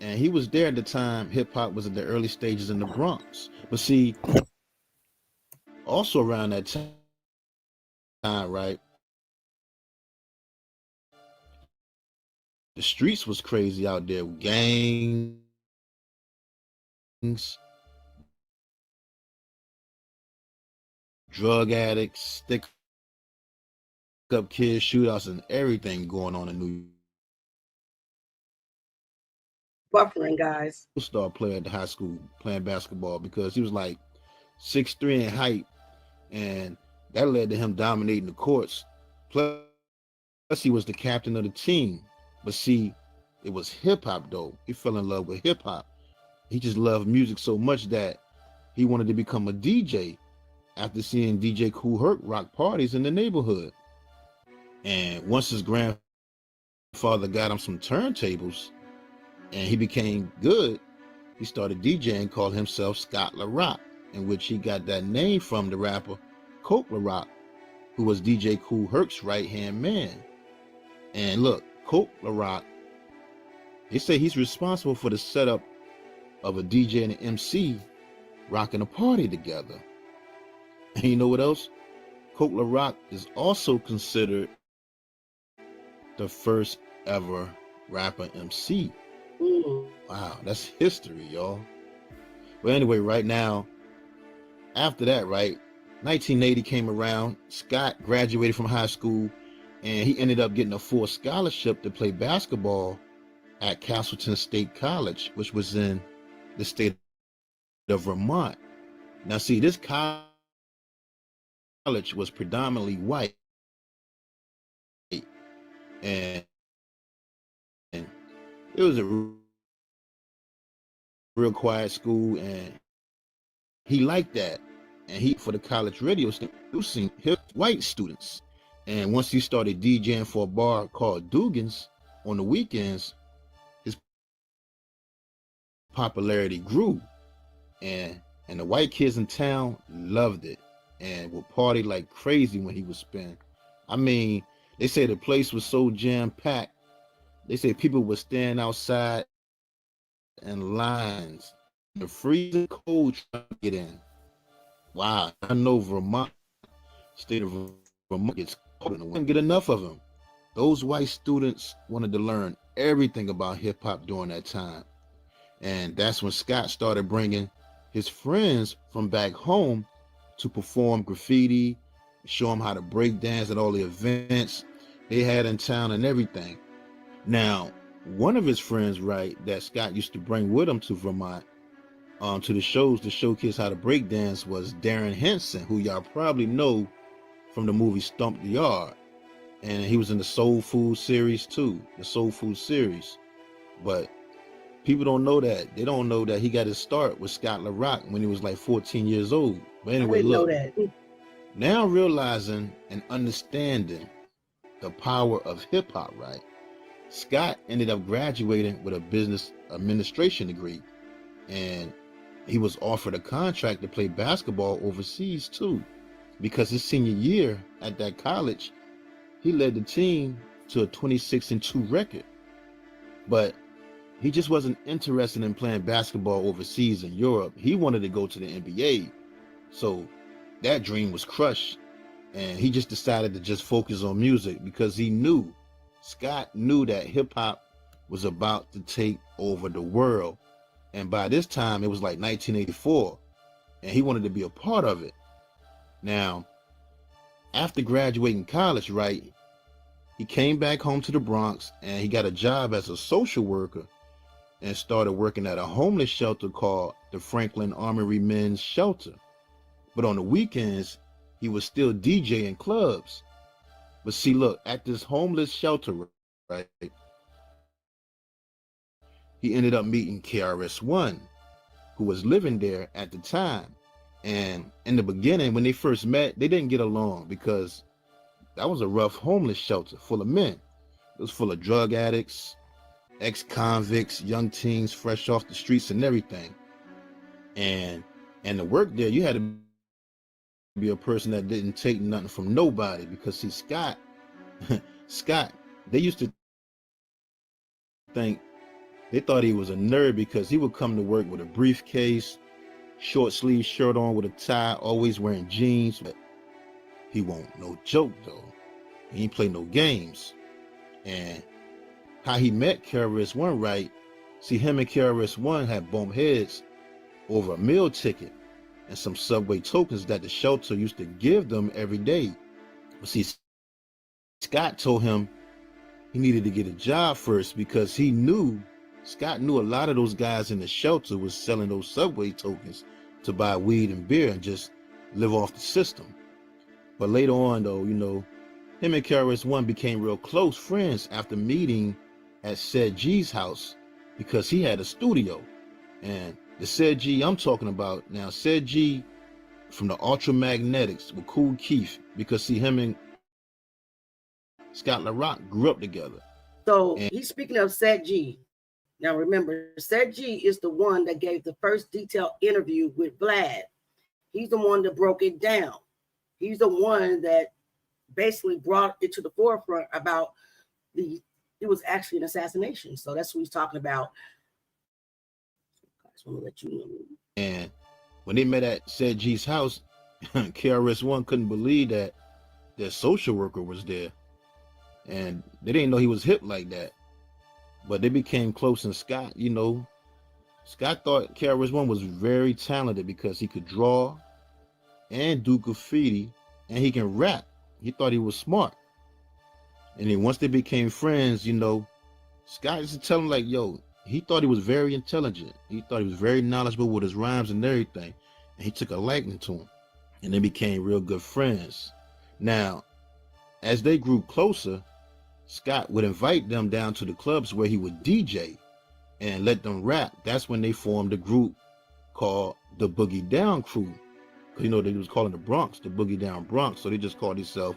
And he was there at the time hip hop was in the early stages in the Bronx. But see, also around that time, right? The streets was crazy out there. Gangs, drug addicts, stick up kids, shootouts, and everything going on in New York. Buffering, guys. Star player at the high school playing basketball because he was like 6'3" in height, and that led to him dominating the courts. Plus, he was the captain of the team. But see, it was hip hop though. He fell in love with hip hop. He just loved music so much that he wanted to become a DJ after seeing DJ Kool Herc rock parties in the neighborhood. And once his grandfather got him some turntables and he became good, he started DJing, called himself Scott LaRock, in which he got that name from the rapper Coke LaRock, who was DJ Kool Herc's right-hand man. And look, Coke LaRock, they say he's responsible for the setup of a DJ and an MC rocking a party together. And you know what else? Coke LaRock is also considered the first ever rapper MC. Wow, that's history, y'all. Well, anyway, right now, after that, right, 1980 came around. Scott graduated from high school, and he ended up getting a full scholarship to play basketball at Castleton State College, which was in the state of Vermont. Now, see, this college was predominantly white, and it was a real quiet school, and he liked that. And he, for the college radio station, producing hip white students. And once he started DJing for a bar called Dugan's on the weekends, his popularity grew. And the white kids in town loved it and would party like crazy when he would spin. I mean, they say the place was so jam-packed. They say people would stand outside in lines, the freezing cold trying to get in. Wow, I know Vermont, state of Vermont gets cold and wouldn't get enough of them. Those white students wanted to learn everything about hip hop during that time. And that's when Scott started bringing his friends from back home to perform graffiti, show them how to break dance at all the events they had in town and everything. Now, one of his friends, right, that Scott used to bring with him to Vermont, to the shows to show kids how to break dance was Darren Henson, who y'all probably know from the movie Stomp the Yard. And he was in the Soul Food series too, the Soul Food series. But people don't know that. They don't know that he got his start with Scott LaRock when he was like 14 years old. But anyway, look, now realizing and understanding the power of hip hop, right? Scott ended up graduating with a business administration degree. And he was offered a contract to play basketball overseas too, because his senior year at that college, he led the team to a 26-2 record. But he just wasn't interested in playing basketball overseas in Europe. He wanted to go to the NBA. So that dream was crushed. And he just decided to just focus on music because Scott knew that hip hop was about to take over the world. And by this time, it was like 1984, and he wanted to be a part of it. Now, after graduating college, right, he came back home to the Bronx and he got a job as a social worker and started working at a homeless shelter called the Franklin Armory Men's Shelter. But on the weekends, he was still DJing clubs. But see, look, at this homeless shelter, right, he ended up meeting KRS-One, who was living there at the time. And in the beginning, when they first met, they didn't get along because that was a rough homeless shelter full of men. It was full of drug addicts, ex-convicts, young teens fresh off the streets and everything. And to work there, you had to be a person that didn't take nothing from nobody, because see, Scott, they used to think, they thought he was a nerd because he would come to work with a briefcase, short sleeve shirt on with a tie, always wearing jeans. But he won't no joke though. He ain't play no games. And how he met KRS-One, right? See, him and KRS-One had bumped heads over a meal ticket and some subway tokens that the shelter used to give them every day. But see, Scott told him he needed to get a job first because Scott knew a lot of those guys in the shelter was selling those subway tokens to buy weed and beer and just live off the system. But later on though, you know, him and KRS-One became real close friends after meeting at Said G's house because he had a studio. And the Said G I'm talking about now, Said G from the Ultramagnetics with Kool Keith, because see, him and Scott LaRock grew up together. So he's speaking of Said G. Now remember, Said G is the one that gave the first detailed interview with Vlad. He's the one that broke it down. He's the one that basically brought it to the forefront about it was actually an assassination. So that's what he's talking about. I just want to let you know. And when they met at Said G's house, KRS-One couldn't believe that their social worker was there. And they didn't know he was hip like that. But they became close, and Scott, you know, Scott thought KRS-One was very talented because he could draw and do graffiti and he can rap. He thought he was smart. And then once they became friends, you know, Scott used to tell him like, yo, he thought he was very intelligent. He thought he was very knowledgeable with his rhymes and everything. And he took a liking to him. And they became real good friends. Now, as they grew closer, Scott would invite them down to the clubs where he would DJ and let them rap. That's when they formed a group called the Boogie Down Crew. Because, you know, they was calling the Bronx the Boogie Down Bronx. So they just called themselves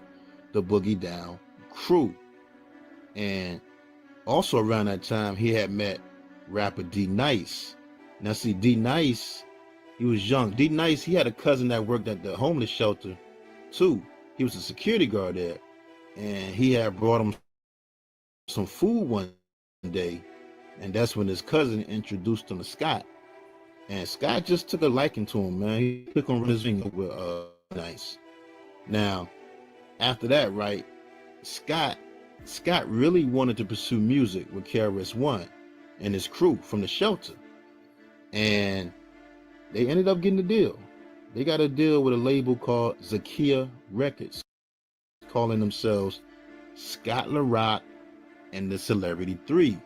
the Boogie Down Crew. And also around that time, he had met rapper D-Nice. Now, see, D-Nice, he was young. D-Nice, he had a cousin that worked at the homeless shelter, too. He was a security guard there. And he had brought him some food one day, and that's when his cousin introduced him to Scott. And Scott just took a liking to him, man. He took him his finger with Nice. Now, after that, right, Scott really wanted to pursue music with KRS-One and his crew from the shelter. And they ended up getting a deal. They got a deal with a label called Zakia Records, calling themselves Scott LaRock and the Celebrity 3,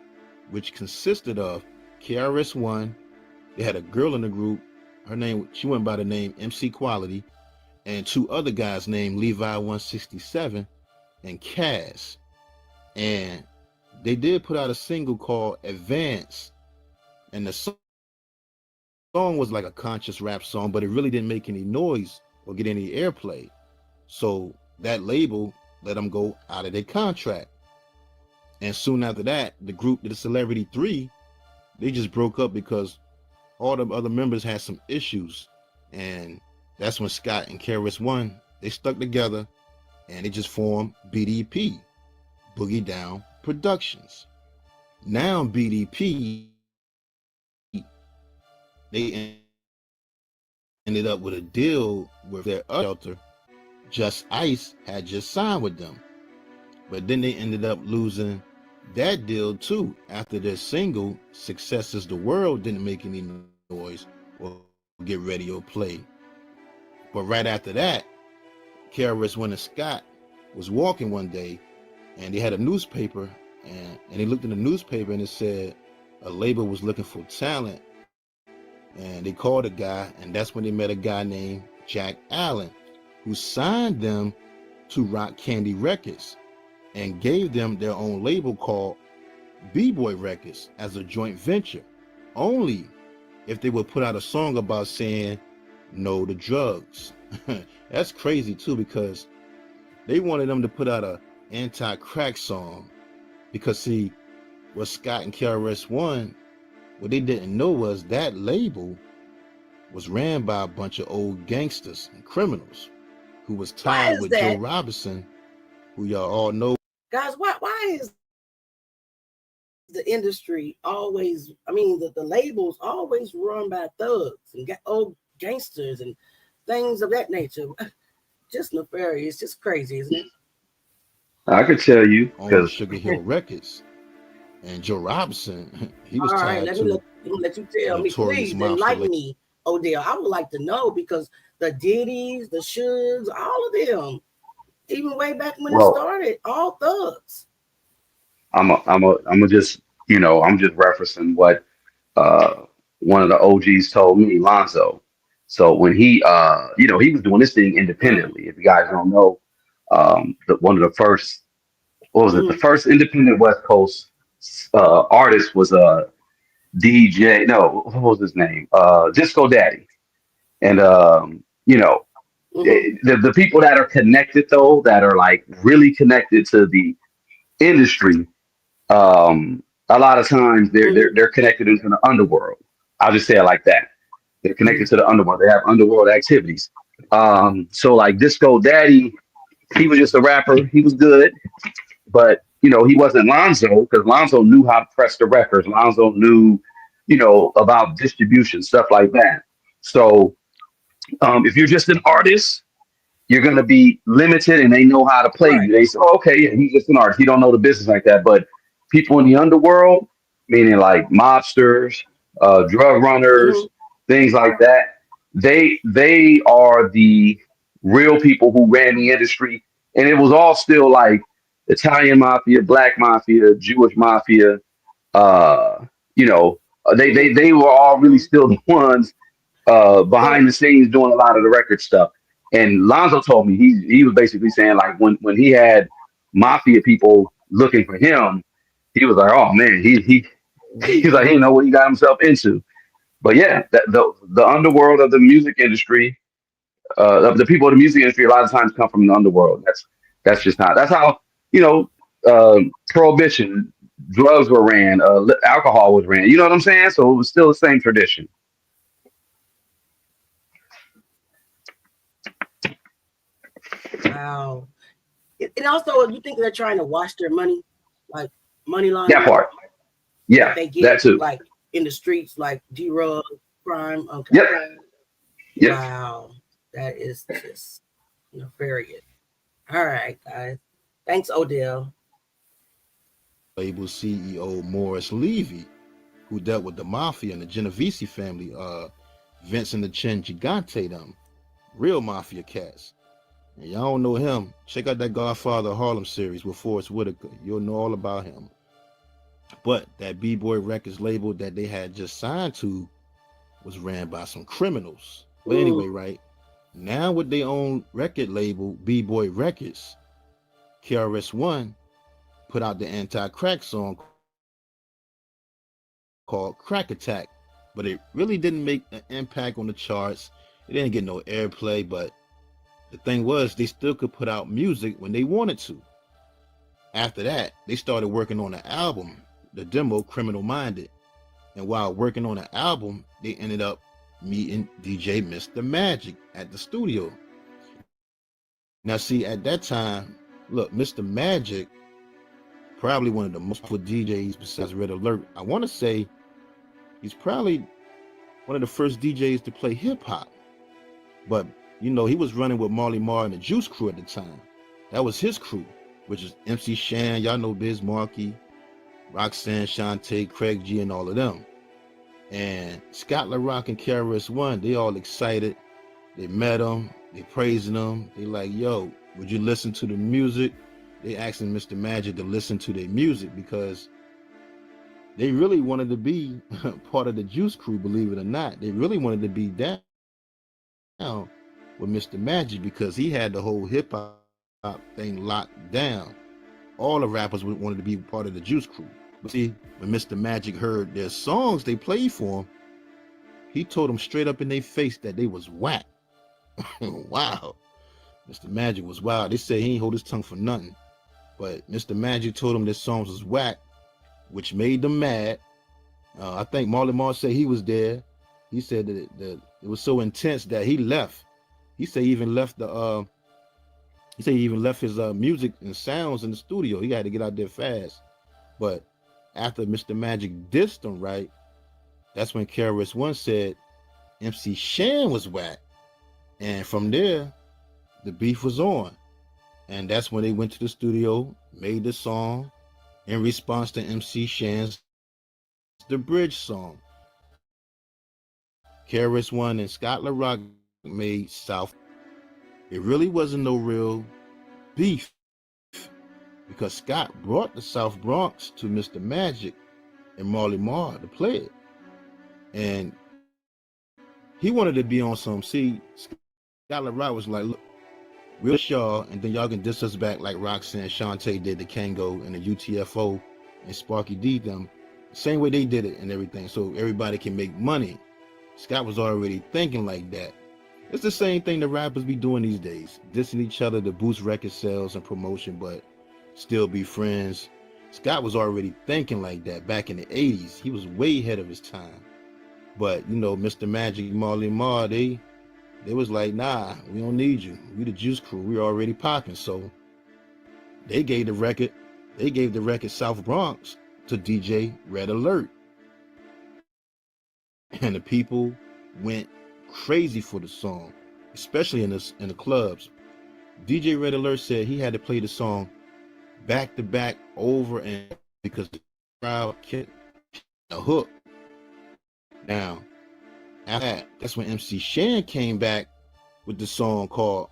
which consisted of KRS-One. They had a girl in the group. She went by the name MC Quality, and two other guys named Levi 167 and Kaz. And they did put out a single called Advance, and the song was like a conscious rap song, but it really didn't make any noise or get any airplay. So that label let them go out of their contract. And soon after that, the group, the Celebrity 3, they just broke up because all the other members had some issues, and that's when Scott and KRS-One, they stuck together and they just formed BDP, Boogie Down Productions. Now BDP, they ended up with a deal with their other shelter. Just Ice had just signed with them, but then they ended up losing that deal too after their single Success Is the World didn't make any noise or get radio play. But right after that, KRS-One and Scott was walking one day and they had a newspaper, and they looked in the newspaper and it said a label was looking for talent, and they called a guy, and that's when they met a guy named Jack Allen, who signed them to Rock Candy Records and gave them their own label called B-Boy Records as a joint venture, only if they would put out a song about saying no to drugs. That's crazy too, because they wanted them to put out a anti-crack song, because see, what Scott and KRS-One, what they didn't know was that label was ran by a bunch of old gangsters and criminals who was tied with Joe Robinson, who y'all all know. Guys, why is the industry always, I mean, the labels always run by thugs and old gangsters and things of that nature? Just nefarious, just crazy, isn't it? I could tell you on because Sugar Hill Records, and Joe Robinson, he was All right, tied let to me let you tell me, Notorious please Mafia enlighten me, Odell. I would like to know, because the Diddy's, the Suges, all of them, even way back when it well, started, all thugs. I'm just, I'm just referencing what one of the OGs told me, Lonzo. So when he, he was doing this thing independently. If you guys don't know, one of the first, what was it? The first independent West Coast artist was DJ. No, what was his name? Disco Daddy. And the people that are connected though, that are like really connected to the industry, a lot of times they're connected into the underworld. I'll just say it like that. They're connected to the underworld. They have underworld activities. So like Disco Daddy, he was just a rapper. He was good, but he wasn't Lonzo, because Lonzo knew how to press the records. Lonzo knew, about distribution, stuff like that. So if you're just an artist, you're going to be limited, and they know how to play you. They say, oh, okay, yeah, he's just an artist. He don't know the business like that. But people in the underworld, meaning like mobsters, drug runners, things like that, they are the real people who ran the industry. And it was all still like Italian mafia, black mafia, Jewish mafia. Uh, they were all really still the ones behind the scenes doing a lot of the record stuff. And Lonzo told me he was basically saying, like, when he had mafia people looking for him, he was like, oh man, he's like, he didn't know what he got himself into. But yeah, the underworld of the music industry, of the people in the music industry, a lot of times come from the underworld. That's just not. That's how prohibition, drugs were ran, alcohol was ran. You know what I'm saying? So it was still the same tradition. Wow. And also, you think they're trying to wash their money, like money laundering? That part. Yeah, they get that too. Like in the streets, like D-Rug, crime. Okay. Yep. Yep. Wow. That is just nefarious. All right, guys. Thanks, Odell. label CEO Morris Levy, who dealt with the mafia and the Genovese family, Vince and the Chin Gigante, them real mafia cats. And y'all don't know him, check out that Godfather Harlem series with Forrest Whitaker. You'll know all about him. But that B-Boy Records label that they had just signed to was ran by some criminals. But anyway, right now with their own record label, B-Boy Records, KRS-One put out the anti-crack song called Crack Attack, but it really didn't make an impact on the charts. It didn't get no airplay, but the thing was, they still could put out music when they wanted to. After that, they started working on the album, the demo Criminal Minded. And while working on the album, they ended up meeting DJ Mr. Magic at the studio. Now, see, at that time, look, Mr. Magic, probably one of the most popular DJs besides Red Alert. I want to say he's probably one of the first DJs to play hip hop. But, you know, he was running with Marley Marl and the Juice Crew at the time. That was his crew, which is MC Shan, y'all know Biz Markie, Roxanne, Shantae, Craig G, and all of them. And Scott LaRock and KRS-One, they all excited. They met him, they praising him. They like, yo, would you listen to the music? They asking Mr. Magic to listen to their music because they really wanted to be part of the Juice Crew, believe it or not. They really wanted to be down with Mr. Magic because he had the whole hip hop thing locked down. All the rappers wanted to be part of the Juice Crew. But see, when Mr. Magic heard their songs they played for him, he told them straight up in their face that they was whack. Wow. Mr. Magic was wild. They say he ain't hold his tongue for nothing. But Mr. Magic told them their songs was whack, which made them mad. I think Marley Marl said he was there. He said that it was so intense that he left. He said he even left his music and sounds in the studio. He had to get out there fast. But after Mr. Magic dissed him, right, that's when KRS-One said MC Shan was whack. And from there, the beef was on. And that's when they went to the studio, made the song in response to MC Shan's The Bridge song. KRS-One and Scott LaRock made South. It really wasn't no real beef because Scott brought the South Bronx to Mr. Magic and Marley Marl to play it. And he wanted to be on some, see, Scott LaRock was like, look, we'll diss y'all, and then y'all can diss us back like Roxanne and Shantae did to Kango and the UTFO and Sparky D them. Same way they did it and everything, so everybody can make money. Scott was already thinking like that. It's the same thing the rappers be doing these days, dissing each other to boost record sales and promotion, but still be friends. Scott was already thinking like that back in the 80s. He was way ahead of his time. But, you know, Mr. Magic, Marley Marl, they was like, nah, we don't need you. We the Juice Crew. We already popping. So they gave the record South Bronx to DJ Red Alert. And the people went crazy for the song, especially in the clubs. DJ Red Alert said he had to play the song back to back over and because the crowd kept a hook. Now, after that, that's when MC Shan came back with the song called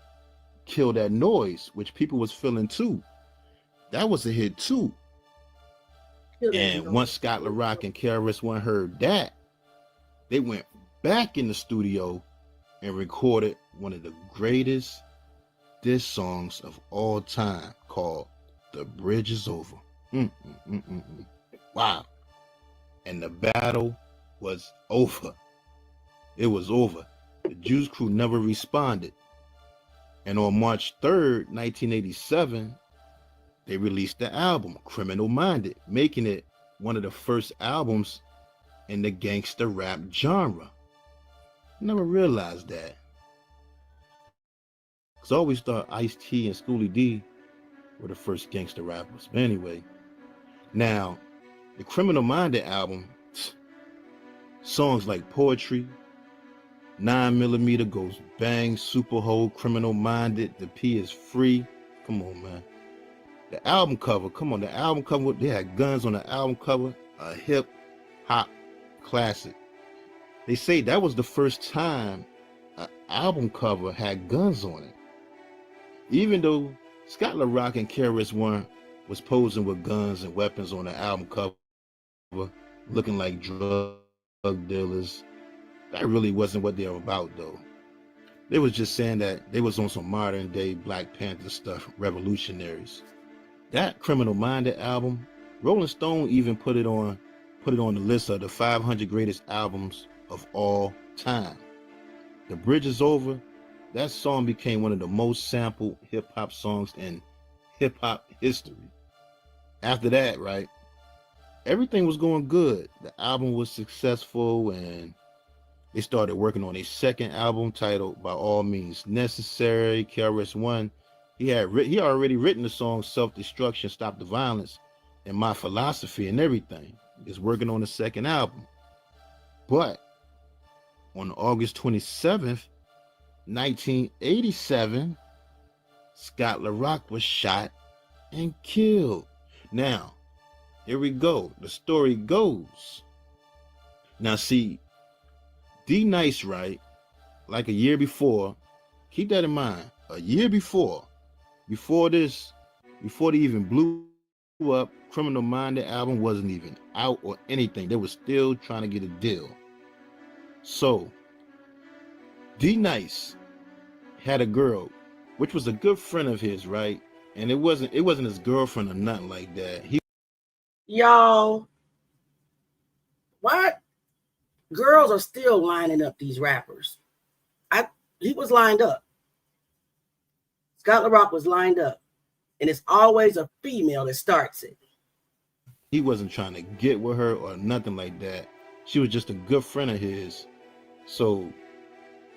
Kill That Noise, which people was feeling too. That was a hit too. And once Scott LaRock and KRS-One heard that, they went back in the studio and recorded one of the greatest diss songs of all time called The Bridge Is Over. Wow. And the battle was over. It was over. The Juice Crew never responded. And on March 3rd, 1987, they released the album Criminal Minded, making it one of the first albums in the gangster rap genre. Never realized that. Because I always thought Ice-T and Schoolie D were the first gangster rappers. But anyway, now, the Criminal Minded album, songs like Poetry, 9mm Goes Bang, Superhold, Criminal Minded, The P Is Free. Come on, man. The album cover, they had guns on the album cover, a hip hop classic. They say that was the first time an album cover had guns on it. Even though Scott LaRock and KRS-One was posing with guns and weapons on the album cover, looking like drug dealers, that really wasn't what they were about though. They was just saying that they was on some modern day Black Panther stuff, revolutionaries. That Criminal Minded album, Rolling Stone even put it on the list of the 500 greatest albums of all time. The Bridge Is Over, that song became one of the most sampled hip hop songs in hip hop history. After that, right, everything was going good. The album was successful, and they started working on a second album titled "By All Means Necessary." KRS-One, he already written the song "Self Destruction, Stop the Violence," and "My Philosophy" and everything. Is working on the second album, but on August 27th, 1987, Scott LaRock was shot and killed. Now, here we go. The story goes. Now, see, D-Nice, right? Like a year before, keep that in mind. A year before they even blew up, Criminal Minded album wasn't even out or anything. They were still trying to get a deal. So, D-Nice had a girl, which was a good friend of his, right? And it wasn't his girlfriend or nothing like that. Y'all, what? Girls are still lining up these rappers. He was lined up. Scott LaRock was lined up. And it's always a female that starts it. He wasn't trying to get with her or nothing like that. She was just a good friend of his. So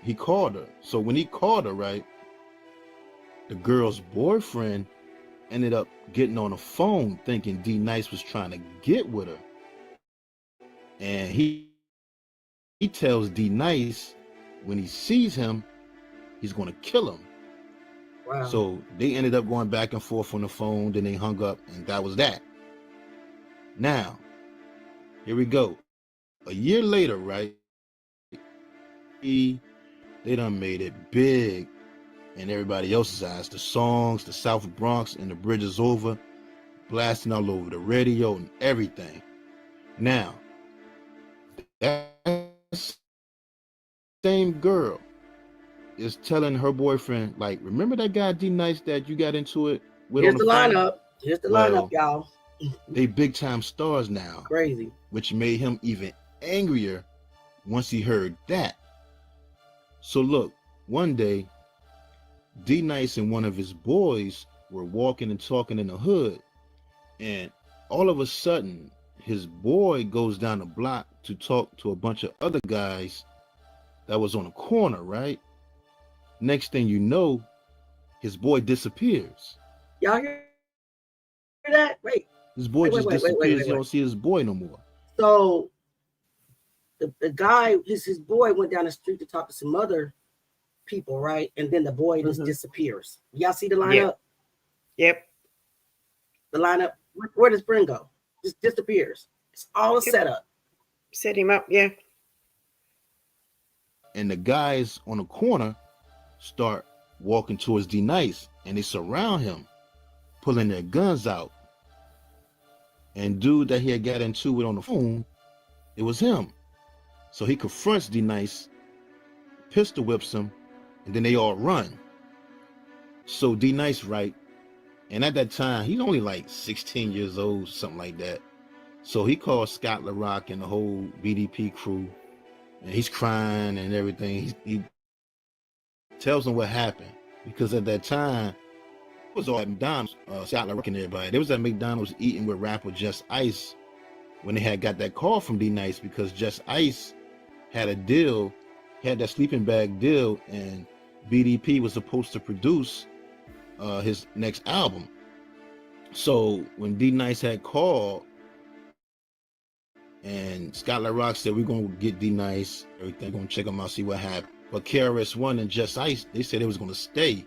he called her. So when he called her, right, the girl's boyfriend ended up getting on the phone thinking D-Nice was trying to get with her. And he tells D-Nice when he sees him, he's going to kill him. Wow. So they ended up going back and forth on the phone. Then they hung up, and that was that. Now, here we go. A year later, right? They done made it big in everybody else's eyes. The songs, the South Bronx, and the Bridge is Over, blasting all over the radio and everything. Now, that same girl is telling her boyfriend, like, remember that guy D-Nice that you got into it with? Here's on the lineup. Here's the lineup, y'all. They big time stars now. Crazy. Which made him even angrier once he heard that. So look, one day, D-Nice and one of his boys were walking and talking in the hood. And all of a sudden, his boy goes down the block to talk to a bunch of other guys that was on a corner, right? Next thing you know, his boy disappears. Y'all hear that? Wait. His boy just disappears. You don't see his boy no more. So the guy, his boy went down the street to talk to some other people, right? And then the boy just disappears. Y'all see the lineup? Yep. The lineup. Where does Bryn go? Just disappears. It's all a setup. Set him up, yeah. And the guys on the corner start walking towards D-Nice, and they surround him, pulling their guns out. And dude that he had got into it on the phone, it was him. So he confronts D-Nice, pistol whips him, and then they all run. So D-Nice, right? And at that time, he's only like 16 years old, something like that. So he calls Scott LaRock and the whole BDP crew, and he's crying and everything. He tells them what happened, because at that time, it was all at McDonald's, Scott LaRock and everybody. They was at McDonald's eating with rapper Just Ice when they had got that call from D-Nice, because Just Ice had a deal, had that sleeping bag deal, and BDP was supposed to produce his next album. So when D-Nice had called, and Scott LaRock said, we're going to get D-Nice, everything, going to check him out, see what happened. But KRS-One and Just Ice, they said they was going to stay.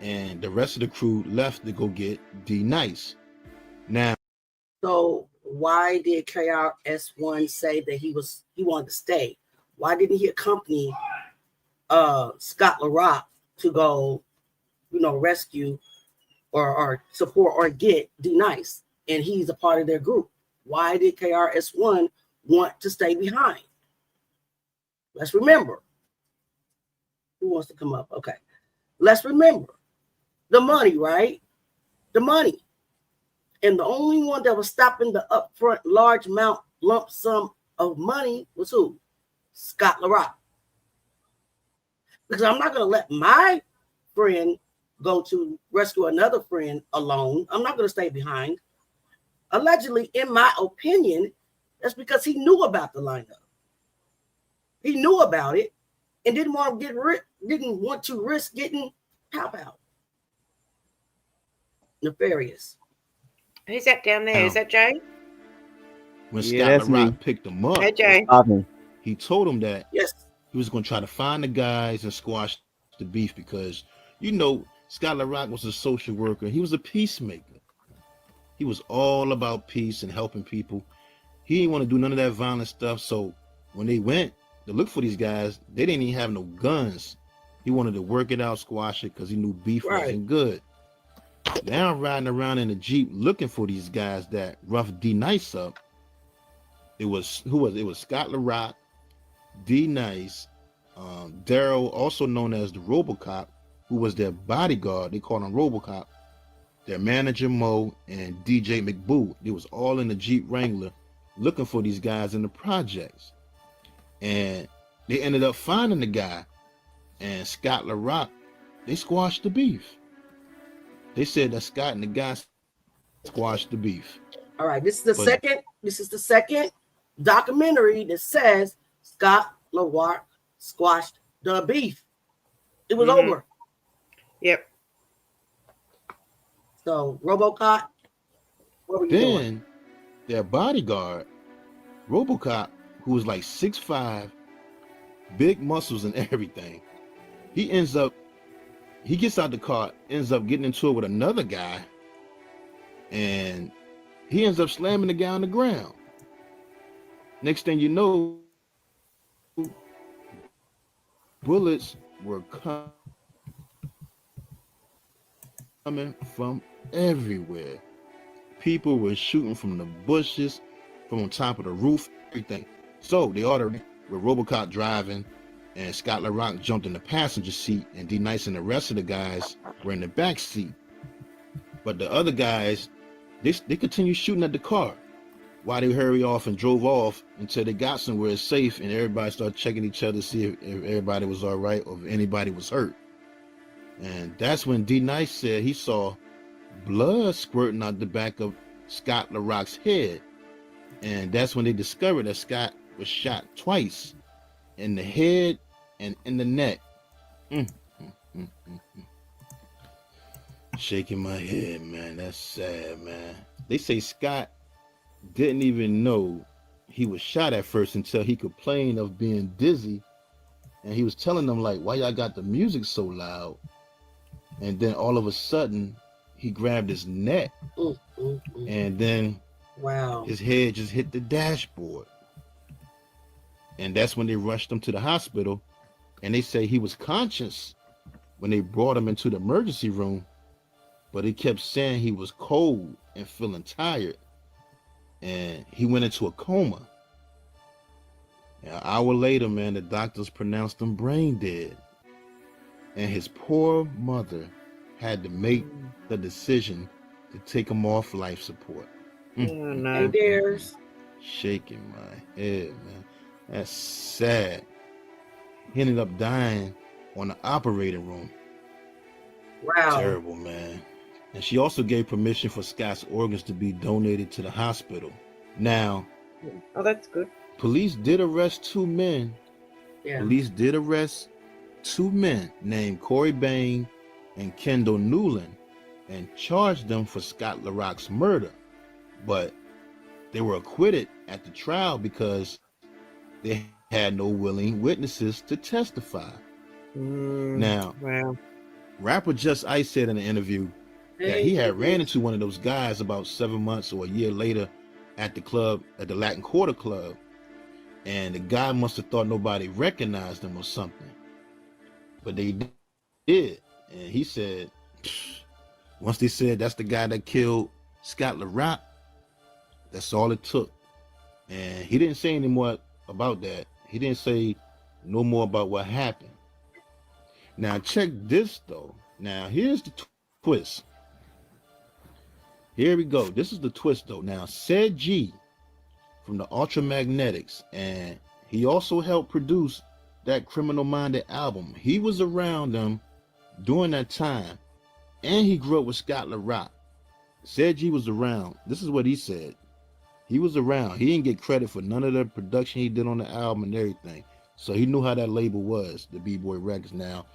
And the rest of the crew left to go get D-Nice. Now, so why did KRS-One say that he wanted to stay? Why didn't he accompany Scott LaRock to go, rescue or support or get D-Nice? And he's a part of their group. Why did KRS-One want to stay behind? Let's remember. Who wants to come up? Okay. Let's remember the money, right? The money. And the only one that was stopping the upfront large amount lump sum of money was who? Scott LaRock. Because I'm not going to let my friend go to rescue another friend alone. I'm not going to stay behind. allegedly, in my opinion, that's because he knew about the lineup. He knew about it and didn't want to risk getting out. Nefarious. Who's that down there? Is that Jay? When Yeah, Scott LaRock picked him up, Hey, Jay. he told him that yes, he was going to try to find the guys and squash the beef because, Scott LaRock was a social worker. He was a peacemaker. He was all about peace and helping people. He didn't want to do none of that violent stuff. So when they went to look for these guys, they didn't even have no guns. He wanted to work it out, squash it, because he knew beef wasn't good. Now I'm riding around in a Jeep looking for these guys that roughed D-Nice up. It was Scott LaRock, D-Nice, Daryl, also known as the RoboCop, who was their bodyguard. They called him RoboCop. Their manager Mo and DJ McBoo. They was all in the Jeep Wrangler looking for these guys in the projects. And they ended up finding the guy. And Scott LaRock, they squashed the beef. They said that Scott and the guy squashed the beef. All right, this is the second documentary that says Scott LaRock squashed the beef. It was over. Yep. So RoboCop, what were you doing? Their bodyguard, RoboCop, who was like 6'5", big muscles and everything, he gets out the car, ends up getting into it with another guy, and he ends up slamming the guy on the ground. Next thing you know, bullets were coming from everywhere. People were shooting from the bushes, from on top of the roof, everything. So they ordered with RoboCop driving, and Scott LaRock jumped in the passenger seat, and D-Nice and the rest of the guys were in the back seat. But the other guys, they continued shooting at the car while they hurried off and drove off until they got somewhere safe, and everybody started checking each other to see if everybody was all right or if anybody was hurt. And that's when D-Nice said he saw blood squirting out the back of Scott LaRock's head. And that's when they discovered that Scott was shot twice, in the head and in the neck. Shaking my head, man. That's sad, man. They say Scott didn't even know he was shot at first until he complained of being dizzy. And he was telling them, like, why y'all got the music so loud? And then all of a sudden, he grabbed his neck. And then his head just hit the dashboard. And that's when they rushed him to the hospital. And they say he was conscious when they brought him into the emergency room. But he kept saying he was cold and feeling tired. And he went into a coma. And an hour later, man, the doctors pronounced him brain dead. And his poor mother had to make the decision to take him off life support. Oh, no. Hey, there's shaking my head, man. That's sad. He ended up dying on the operating room. Wow. Terrible, man. And she also gave permission for Scott's organs to be donated to the hospital. Now, that's good. Police did arrest two men. Yeah. Police did arrest two men named Corey Bain and Kendall Newland and charged them for Scott LaRock's murder. But they were acquitted at the trial because they had no willing witnesses to testify. Now, rapper Just Ice said in an interview that he had ran into one of those guys about 7 months or a year later at the club, at the Latin Quarter Club, and the guy must have thought nobody recognized him or something. But they did. And he said, once they said that's the guy that killed Scott LaRock, that's all it took. And he didn't say any more about that. He didn't say no more about what happened. Now check this though. Now here's the twist. Here we go. This is the twist though. Now said G from the Ultramagnetics, and he also helped produce that Criminal Minded album. He was around them during that time, and he grew up with Scott LaRock. Said G was around. This is what he said. He was around. He didn't get credit for none of the production he did on the album and everything. So he knew how that label was, the B-Boy Records. Now,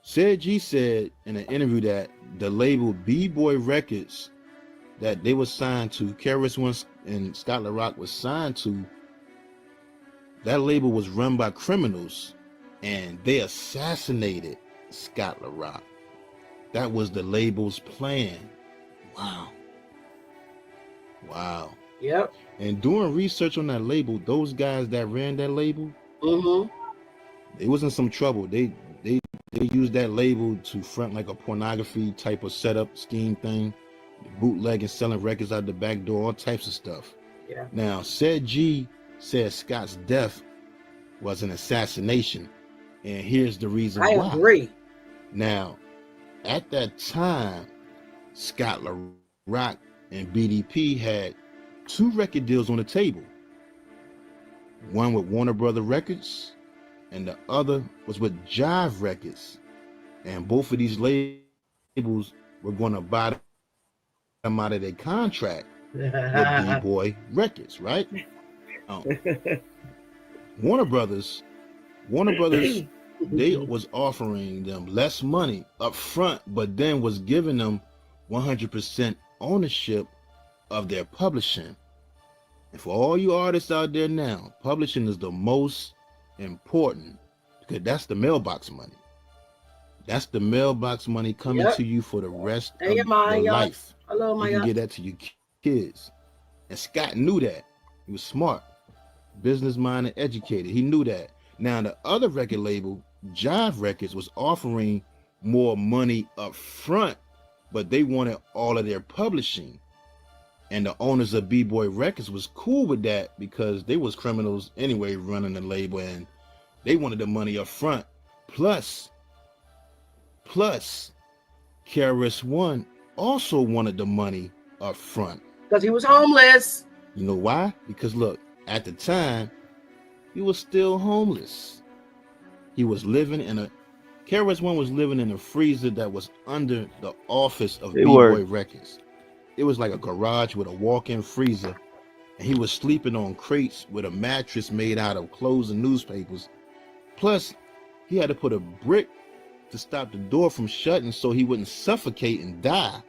Said G said in an interview that the label B-Boy Records that they were signed to, KRS-One and Scott LaRock was signed to, that label was run by criminals and they assassinated Scott LaRock. That was the label's plan. Wow. Wow. Yep. And doing research on that label, those guys that ran that label, they was in some trouble. They used that label to front like a pornography type of setup scheme thing, bootleg and selling records out the back door, all types of stuff. Yeah. Now, Said G said Scott's death was an assassination, and here's the reason why. I agree. Now, at that time, Scott LaRock and BDP had 2 record deals on the table. One with Warner Brother Records, and the other was with Jive Records. And both of these labels were going to buy them out of their contract with B-Boy Records, right? Warner Brothers, they was offering them less money up front, but then was giving them 100% ownership of their publishing. And for all you artists out there now, publishing is the most important because that's the mailbox money. That's the mailbox money coming to you for the rest of your life. Hello, you can get that to your kids. And Scott knew that. He was smart, business minded, educated. He knew that. Now the other record label, Jive Records, was offering more money up front, but they wanted all of their publishing. And the owners of B-Boy Records was cool with that because they was criminals anyway running the label, and they wanted the money up front. Plus, KRS-One also wanted the money up front. Because he was homeless. You know why? Because look, at the time, he was still homeless. He was living in KRS-One was living in a freezer that was under the office of B-Boy Records. It was like a garage with a walk-in freezer, and he was sleeping on crates with a mattress made out of clothes and newspapers. Plus, he had to put a brick to stop the door from shutting so he wouldn't suffocate and die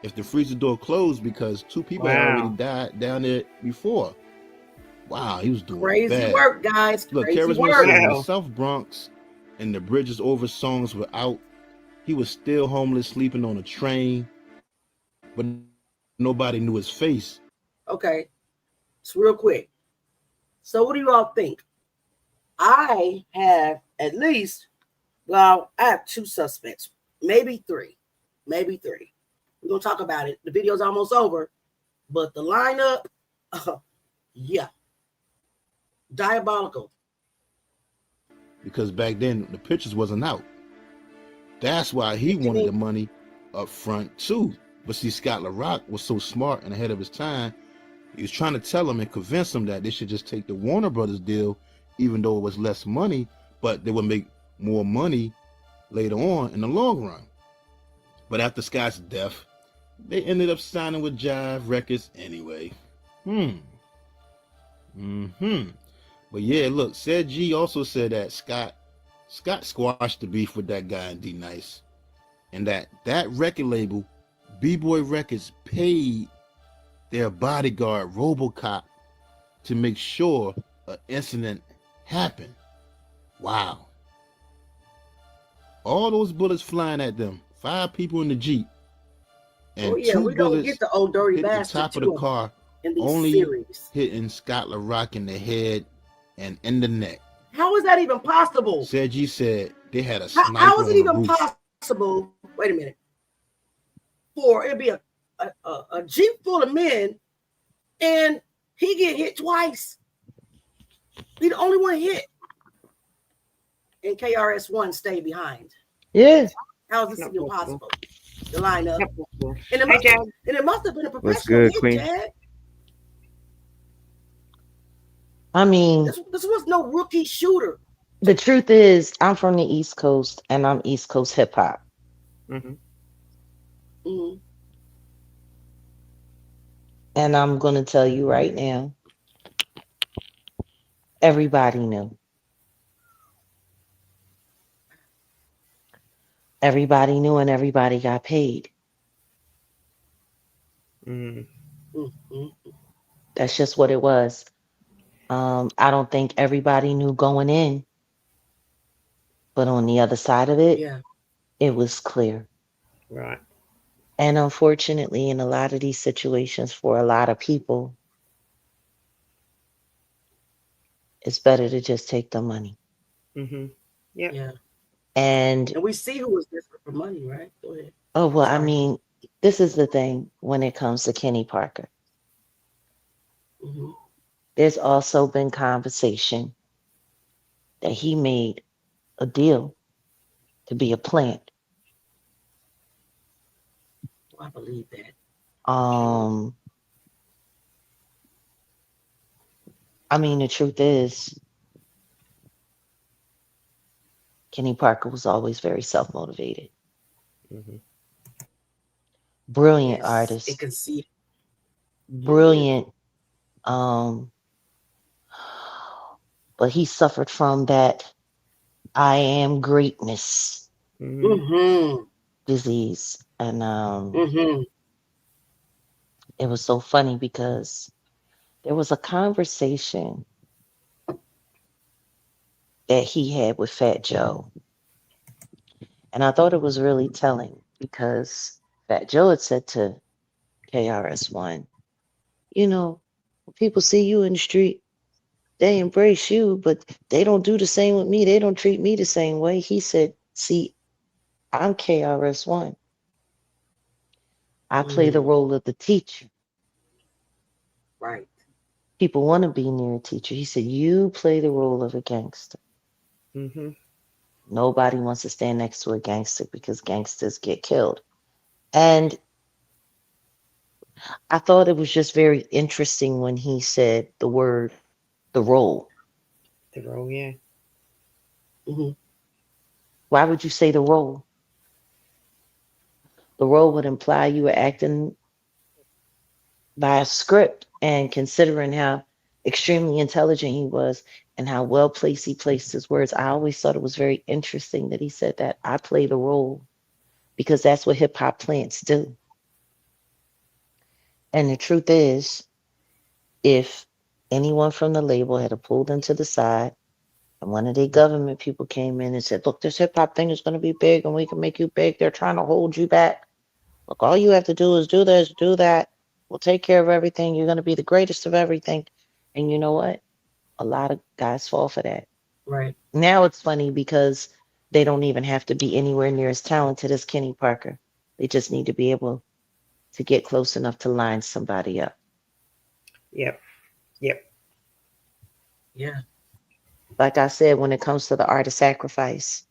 if the freezer door closed, because 2 people had already died down there before. Wow, he was doing crazy bad work, guys. Look, Crazy KRS-One work. said when the South Bronx and the Bridges Over songs were out, he was still homeless, sleeping on a train, but nobody knew his face. Okay, it's real quick. So what do you all think? I have at least, well, I have 2 suspects, maybe 3. We're going to talk about it. The video's almost over, but the lineup, yeah, diabolical. Because back then, the pictures wasn't out. That's why he wanted the money up front, too. But see, Scott LaRock was so smart and ahead of his time, he was trying to tell him and convince him that they should just take the Warner Brothers deal, even though it was less money, but they would make more money later on in the long run. But after Scott's death, they ended up signing with Jive Records anyway. But yeah, look, Said G also said that Scott squashed the beef with that guy in D-Nice, and that record label, B-Boy Records, paid their bodyguard RoboCop to make sure an incident happened. Wow. All those bullets flying at them, 5 people in the Jeep, and 2 bullets get the old dirty hit the bastard top of the car, in these only series. hitting Scott LaRock in the head and in the neck. How is that even possible? Said G said they had a sniper How is it on the even roof. possible? Wait a minute. For it'd be a Jeep full of men, and he get hit twice. He the only one hit, and KRS-One stay behind. Yeah. How is this even possible? The lineup, and it must have been a What's professional good, hit, Queen? Chad. I mean, This was no rookie shooter. the truth is, I'm from the East Coast and I'm East Coast hip hop. Mm-hmm. And I'm going to tell you right now, everybody knew. Everybody knew and everybody got paid. Mm. That's just what it was. I don't think everybody knew going in, but on the other side of it, Yeah. it was clear. Right. And unfortunately, in a lot of these situations, for a lot of people, it's better to just take the money. Mm-hmm. Yep. Yeah. And And we see who was desperate for money, right? Go ahead. oh, well, I Sorry. mean, this is the thing when it comes to Kenny Parker. Hmm. There's also been conversation that he made a deal to be a plant. I believe that. Um, I mean, the truth is, Kenny Parker was always very self motivated, Mm-hmm. brilliant Yes. It artist, can see. Mm-hmm. brilliant. Um, but he suffered from that I am greatness Mm-hmm. Mm-hmm. disease. And Mm-hmm. it was so funny because there was a conversation that he had with Fat Joe. And I thought it was really telling because Fat Joe had said to KRS-One, you know, when people see you in the street, they embrace you, but they don't do the same with me. They don't treat me the same way. He said, see, I'm KRS-One. I play the Mm. role of the teacher. Right. People want to be near a teacher. He said, you play the role of a gangster. Mm-hmm. Nobody wants to stand next to a gangster because gangsters get killed. And I thought it was just very interesting when he said the word, the role. The role, yeah. Mm-hmm. Why would you say the role? The role would imply you were acting by a script, and considering how extremely intelligent he was and how well placed he placed his words, I always thought it was very interesting that he said that I play the role because that's what hip hop plants do. And the truth is, if anyone from the label had pulled him to the side and one of the government people came in and said, look, this hip hop thing is going to be big and we can make you big, they're trying to hold you back. Look, all you have to do is do this, do that. We'll take care of everything. You're going to be the greatest of everything. And you know what? A lot of guys fall for that. Right. Now it's funny because they don't even have to be anywhere near as talented as Kenny Parker. They just need to be able to get close enough to line somebody up. Yep. Yep. Yeah. Like I said, when it comes to the art of sacrifice,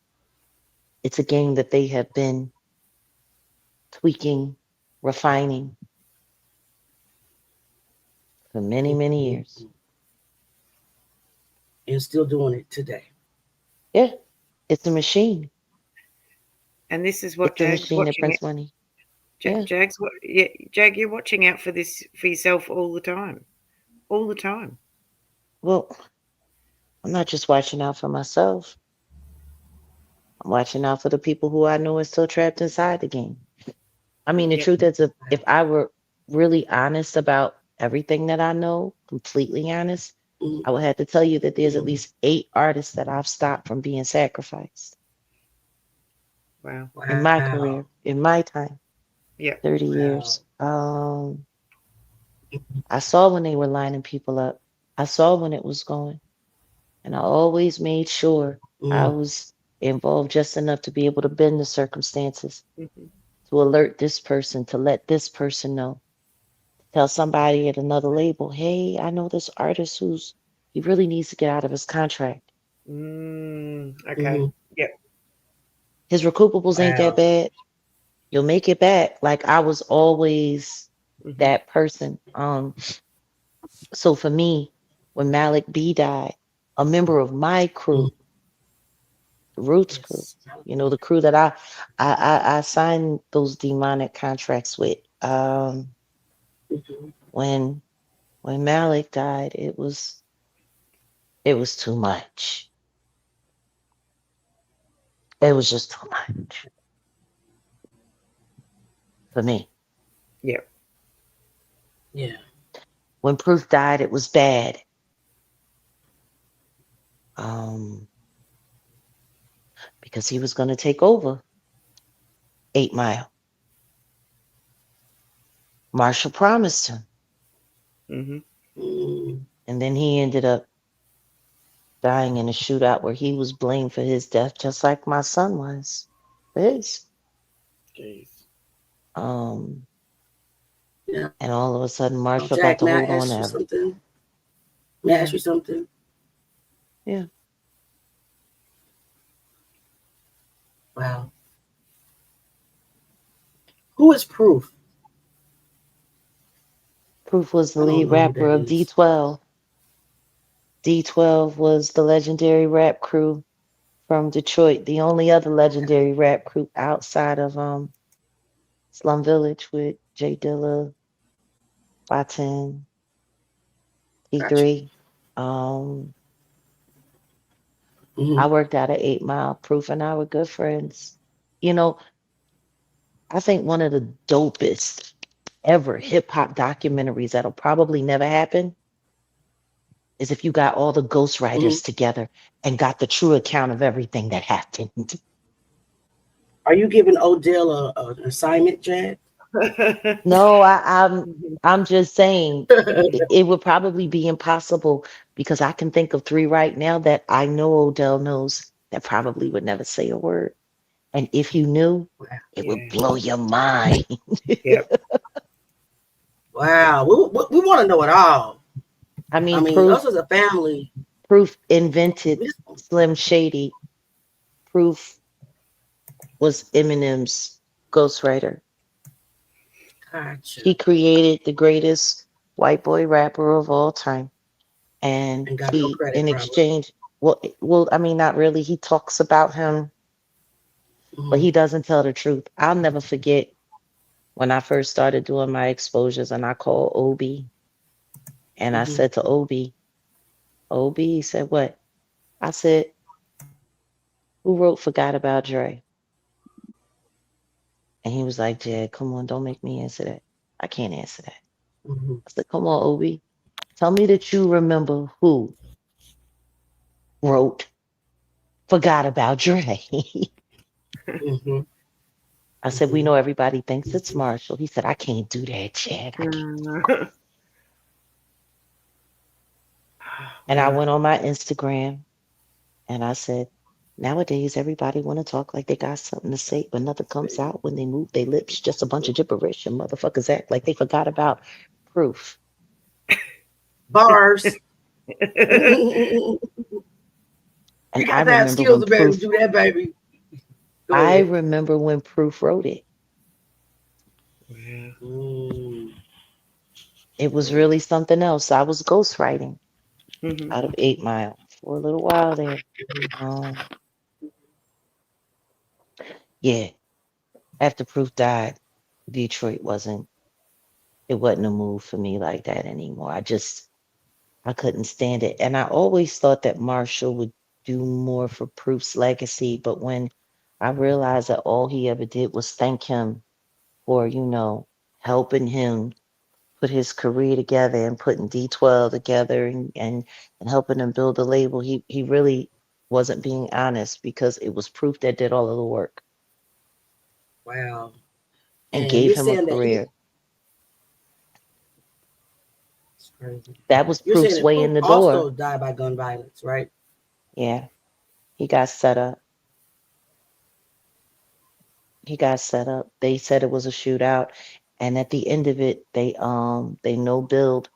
it's a game that they have been tweaking, refining for many, many Mm-hmm. years. And still doing it today. Yeah, it's a machine. And this is what It's a Jag's machine that watching it. prints money. Yeah. Jag's what? Yeah, Jag, you're watching out for this for yourself all the time, all the time. Well, I'm not just watching out for myself. I'm watching out for the people who I know are still trapped inside the game. I mean, the Yep. truth is, if I were really honest about everything that I know, completely honest, I would have to tell you that there's at least 8 artists that I've stopped from being sacrificed Wow. in my Wow. career, in my time, Yep. 30 Wow. years. I saw when they were lining people up. I saw when it was going. And I always made sure I Mm. was involved just enough to be able to bend the circumstances, Mm-hmm. to alert this person, to let this person know, tell somebody at another label, hey, I know this artist he really needs to get out of his contract. Okay. Mm-hmm. Yep. His recoupables ain't that Wow. bad. You'll make it back. Like I was always Mm-hmm. that person. So for me, when Malik B died, a member of my Mm. crew, the Roots crew, Yes. the crew that I signed those demonic contracts with. Mm-hmm. when Malik died, it was too much. It was just too much for me. Yeah. Yeah. When Proof died, it was bad. Um, because he was going to take over 8 Mile. Marshall promised him, Mm-hmm. and then he ended up dying in a shootout where he was blamed for his death, just like my son was for his. Jeez. Um, Yeah. and all of a sudden, Marshall got Jack, to may I hold on to ask you everything. something? May I ask you something? Yeah. Wow. Who is Proof? Proof was the I don't lead know who rapper that of is. D12. D12 was the legendary rap crew from Detroit, the only other legendary rap crew outside of Slum Village with Jay Dilla, 510, Gotcha. T3. Um, Mm-hmm. I worked out at 8 Mile. Proof and I were good friends. You know, I think one of the dopest ever hip hop documentaries that'll probably never happen is if you got all the Mm-hmm. ghostwriters together and got the true account of everything that happened. Are you giving Odell an assignment, Jack? No, I'm just saying it would probably be impossible because I can think of three right now that I know Odell knows that probably would never say a word. And if you knew, it would blow your mind. Yep. Wow. We want to know it all. I I mean, mean, us as a family. Proof invented Slim Shady. Proof was Eminem's ghostwriter. Gotcha. He created the greatest white boy rapper of all time. And And got no he, credit, in probably. exchange, well, I mean, not really. He talks about him, but Mm-hmm. he doesn't tell the truth. I'll never forget when I first started doing my exposures and I called Obi and I Mm-hmm. said to Obi, he said, what? I said, who wrote Forgot About Dre? And he was like, Jed, come on, don't make me answer that. I can't answer that. Mm-hmm. I said, come on, Obi. Tell me that you remember who wrote Forgot About Dre. Mm-hmm. I said, we know everybody thinks it's Marshall. He said, I can't do that, Chad. I can't. And I went on my Instagram and I said, nowadays everybody want to talk like they got something to say, but nothing comes out when they move their lips. Just a bunch of gibberish, and motherfuckers act like they forgot about Proof. Bars. And You I got to have remember skills when to be able to Proof, do that, baby. Go I ahead. remember when Proof wrote it. Mm. It was really something else. I was ghostwriting Mm-hmm. out of 8 Mile for a little while there. Um, yeah, after Proof died, Detroit wasn't a move for me like that anymore. I couldn't stand it. And I always thought that Marshall would do more for Proof's legacy, but when I realized that all he ever did was thank him for, helping him put his career together and putting D12 together and helping him build a label, he really wasn't being honest because it was Proof that did all of the work Wow. and And gave you're him a saying that career. it's crazy. That was You're saying Proof's that way Proof in the door. also died by gun violence, right? Yeah, he got set up. He got set up. They said it was a shootout, and at the end of it, they no billed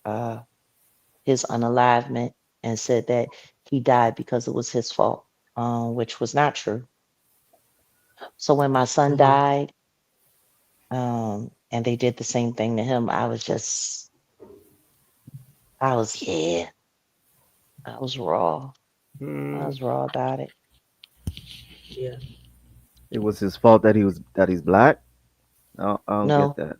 uh his unalivement and said that he died because it was his fault, which was not true. So when my son Mm-hmm. died, and they did the same thing to him, yeah, I was raw. I was raw about it. Yeah. It was his fault that he's black. I don't get No, that.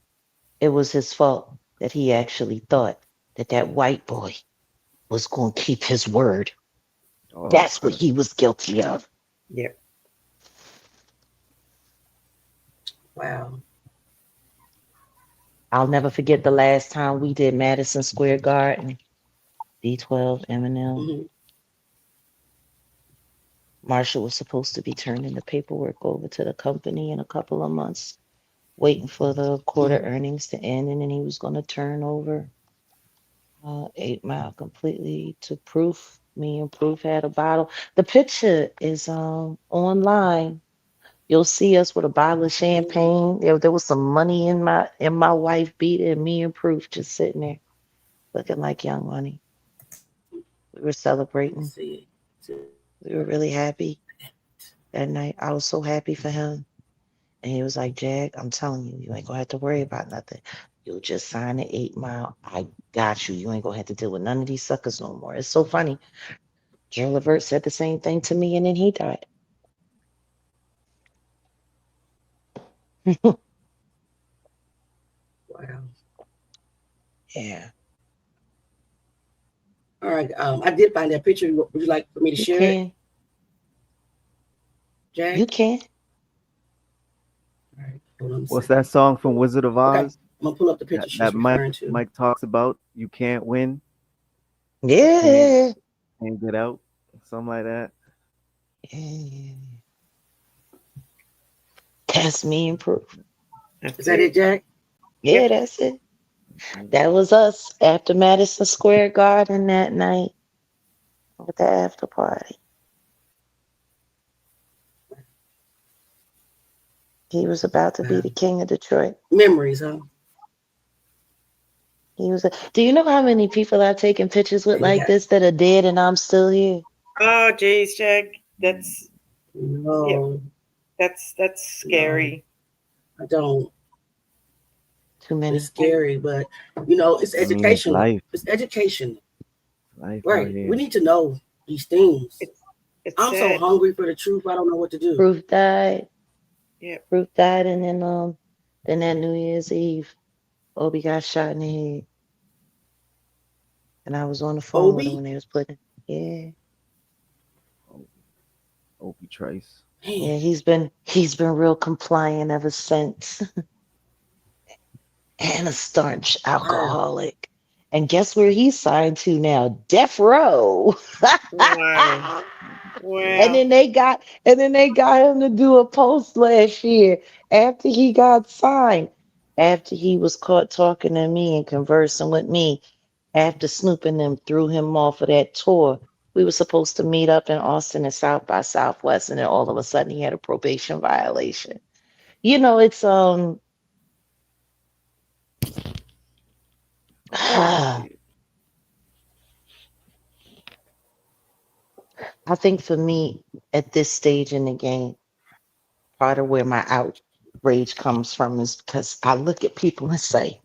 it was his fault that he actually thought that that white boy was going to keep his word. That's what he was guilty of. Yep. Wow. I'll never forget the last time we did Madison Square Garden, D12, Eminem. Mm-hmm. Marshall was supposed to be turning the paperwork over to the company in a couple of months, waiting for the quarter earnings to end, and then he was going to turn over 8 Mile completely to Proof. Me and Proof had a bottle. The picture is online. You'll see us with a bottle of champagne. There was some money in my wife beater, and me and Proof just sitting there looking like young money. We were celebrating. See. We were really happy that night. I was so happy for him. And he was like, Jag, I'm telling you, you ain't gonna have to worry about nothing. You'll just sign the 8 Mile. I got you. You ain't gonna have to deal with none of these suckers no more. It's so funny. Gerald Levert said the same thing to me, and then he died. Wow. Yeah. All right. I did find that picture. Would you like for me to You share can. it? Jack? You can. All right. Hold on a What's second. that song from Wizard of Okay. Oz? I'm gonna pull up the picture That she's referring to. Mike talks about. You can't win. Yeah. Can't get out. Something like that. Yeah. That's me and Proof. Is that it, Jack? Yeah, that's it. That was us after Madison Square Garden that night with the after party. He was about to be the king of Detroit. Memories, huh? He was. Do you know how many people I've taken pictures with like this that are dead and I'm still here? Oh, geez, Jag. That's No. That's scary. I don't. Too many. It's scary, but it's I mean, it's educational. life. It's education. Life Right. out here. We need to know these things. It's I'm so sad. hungry for the truth. I don't know what to do. Proof died. Yeah. Proof died, and then that New Year's Eve, Obi got shot in the head. And I was on the phone with him when they was putting. Yeah. Opie Trice. Yeah, he's been real compliant ever since. And a staunch alcoholic. And guess where he's signed to now? Death Row. Wow. And then they got him to do a post last year after he got signed. After he was caught talking to me and conversing with me, after Snoop and them threw him off of that tour. We were supposed to meet up in Austin at South by Southwest, and then all of a sudden he had a probation violation. It's I think for me at this stage in the game, part of where my outrage comes from is because I look at people and say,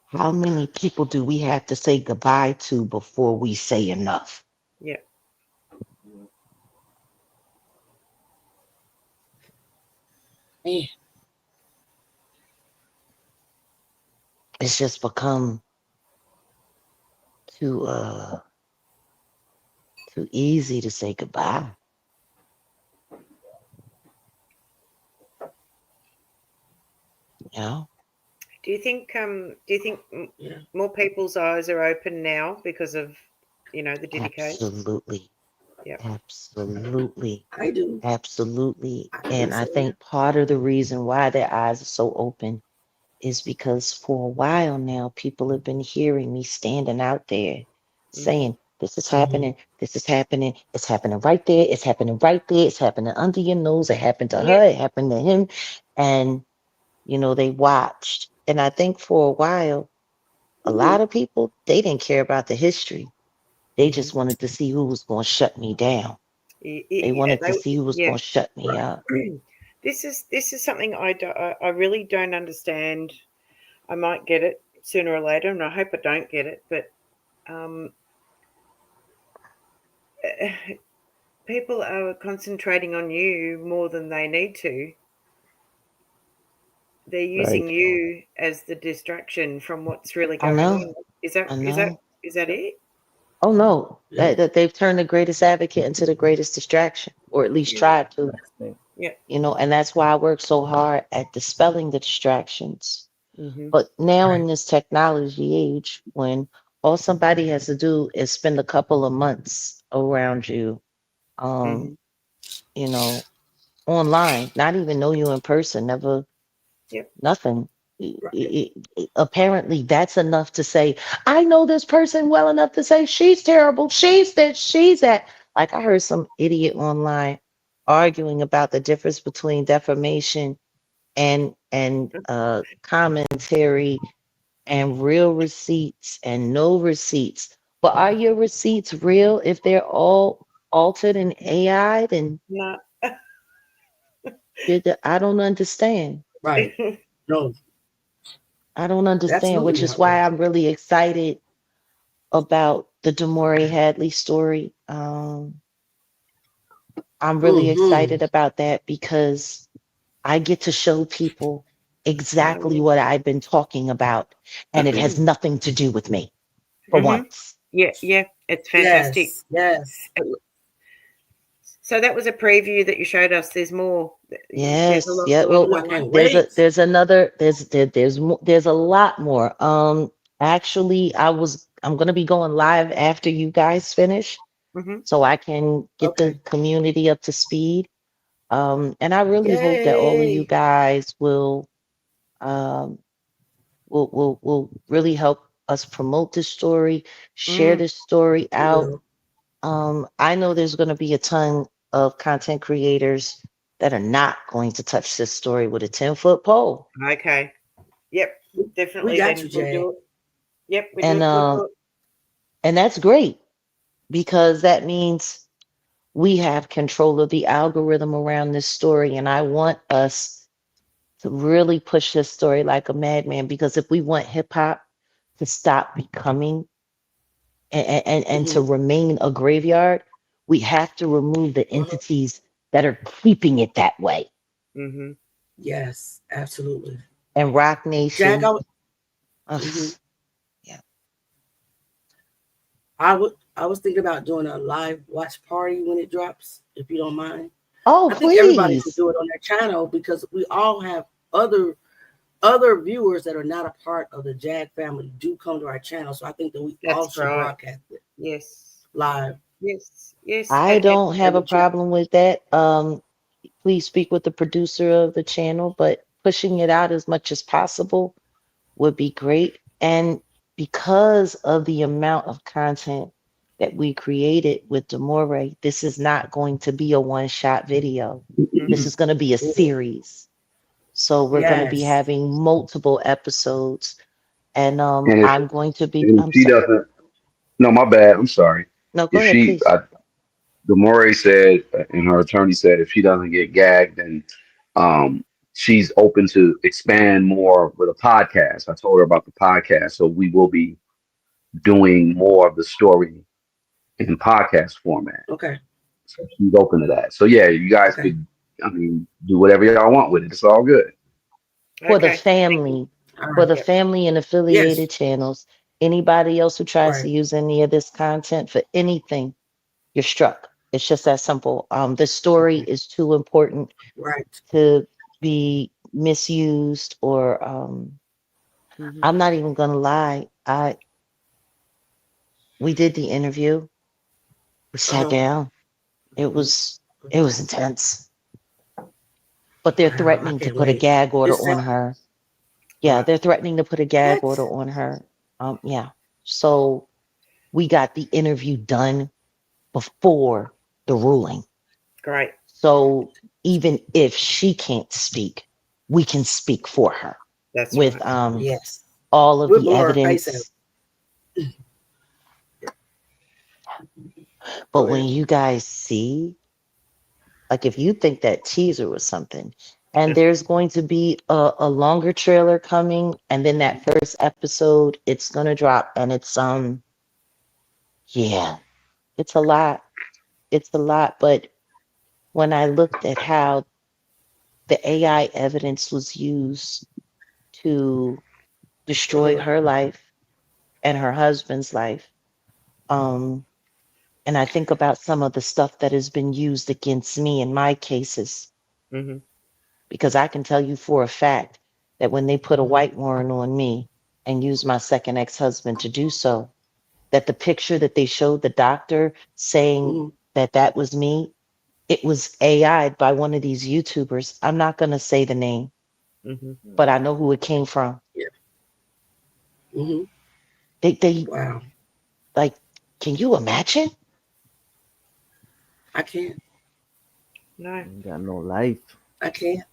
how many people do we have to say goodbye to before we say enough? Yeah. Man. It's just become too easy to say goodbye. Yeah. Do you think more people's eyes are open now because of the Diddy case? Absolutely. Yeah. Absolutely. I do. Absolutely. And I think part of the reason why their eyes are so open is because for a while now, people have been hearing me standing out there saying, this is happening, this is happening, it's happening right there, it's happening right there, it's happening under your nose, it happened to her, it happened to him. And, they watched. And I think for a while, a lot of people, they didn't care about the history. They just wanted to see who was going to shut me down. They wanted to see who was going to shut me up. This is something I really don't understand. I might get it sooner or later, and I hope I don't get it. But people are concentrating on you more than they need to. they're using you as the distraction from what's really I going know. on. Is that I is that know. is that it? Oh no, Yeah. that they've turned the greatest advocate into the greatest distraction, or at least Yeah. tried to. Yeah. You know, and that's why I work so hard at dispelling the distractions. Mm-hmm. But now in this technology age, when all somebody has to do is spend a couple of months around you, Mm-hmm. you know, online, not even know you in person, never, Yep. nothing. Apparently, that's enough to say, I know this person well enough to say she's terrible, she's this, she's that. Like I heard some idiot online arguing about the difference between defamation and commentary and real receipts and no receipts. But are your receipts real if they're all altered and AI? Then No. I don't understand. Right. No, I don't understand, absolutely which is not real. why I'm really excited about the Demore Hadley story. I'm really Mm-hmm. excited about that because I get to show people exactly Mm-hmm. what I've been talking about, and it has nothing to do with me for once. Yeah, yeah, it's fantastic. Yes. Yes. So that was a preview that you showed us. There's more. There's Yes, yeah. a lot Well, more. I can't there's wait. there's a lot more. Actually, I'm gonna be going live after you guys finish, Mm-hmm. so I can get the Okay. community up to speed. And I really hope that all of you Yay. guys um will really help us promote this story, share Mm. this story We out. will. I know there's going to be a ton of content creators that are not going to touch this story with a 10-foot pole. Okay. Yep. We Definitely. got you, Then we'll Jay. do it. Yep. We do And it. We'll do it. and that's great because that means we have control of the algorithm around this story. And I want us to really push this story like a madman because if we want hip hop to stop becoming and to Mm-hmm. remain a graveyard, we have to remove the entities that are keeping it that way. Mm-hmm. Yes, absolutely. And Rock Jack, Nation, mhm. yeah. I was thinking about doing a live watch party when it drops, if you don't mind. Oh, I think everybody should please. do it on their channel because we all have other viewers that are not a part of the Jag family do come to our channel. So I think that we all That's should right. broadcast it Yes. live. Yes. Yes. I don't have And a with you. problem with that. Please speak with the producer of the channel, but pushing it out as much as possible would be great. And because of the amount of content that we created with Demore, this is not going to be a one-shot video. This is going to be a series. So we're going to be Yes. having multiple episodes. And And I'm going to be, if I'm she sorry. doesn't, no, my bad. I'm sorry. No, go If ahead, she, please. Demore said, and her attorney said, if she doesn't get gagged, then she's open to expand more with a podcast. I told her about the podcast, so we will be doing more of the story in podcast format. Okay. So she's open to that. So yeah, you guys Okay. could, I mean, do whatever y'all want with it. It's all good. For the Okay. family, All for right. the Yep. family and Yes. affiliated channels, anybody else who tries to Right. use any of this content for anything, you're struck. It's just that simple. The story is too important Right. to be misused or Mm-hmm. I'm not even gonna lie. We did the interview. We sat Uh-huh. down. It was intense. But they're Wow. I threatening to can't put a wait. gag order It's on her. Yeah, Right. they're threatening to put a gag what? order on her. Yeah. So we got the interview done before the ruling. Great. So even if she can't speak, we can speak for her That's with right. Yes. all of With the more face out. evidence. But Go when ahead. you guys see, like if you think that teaser was something, and there's going to be a longer trailer coming, and then that first episode, it's gonna drop, and it's yeah, it's a lot. It's a lot. But when I looked at how the AI evidence was used to destroy her life and her husband's life. And I think about some of the stuff that has been used against me in my cases, Mm-hmm. because I can tell you for a fact that when they put a white warrant on me and used my second ex-husband to do so, that the picture that they showed the doctor saying that that was me, it was AI'd by one of these YouTubers. I'm not going to say the name, Mm-hmm. but I know who it came from. Yeah. Mm-hmm. They Wow. like, can you imagine? I can't. No. Ain't got no life. I can't.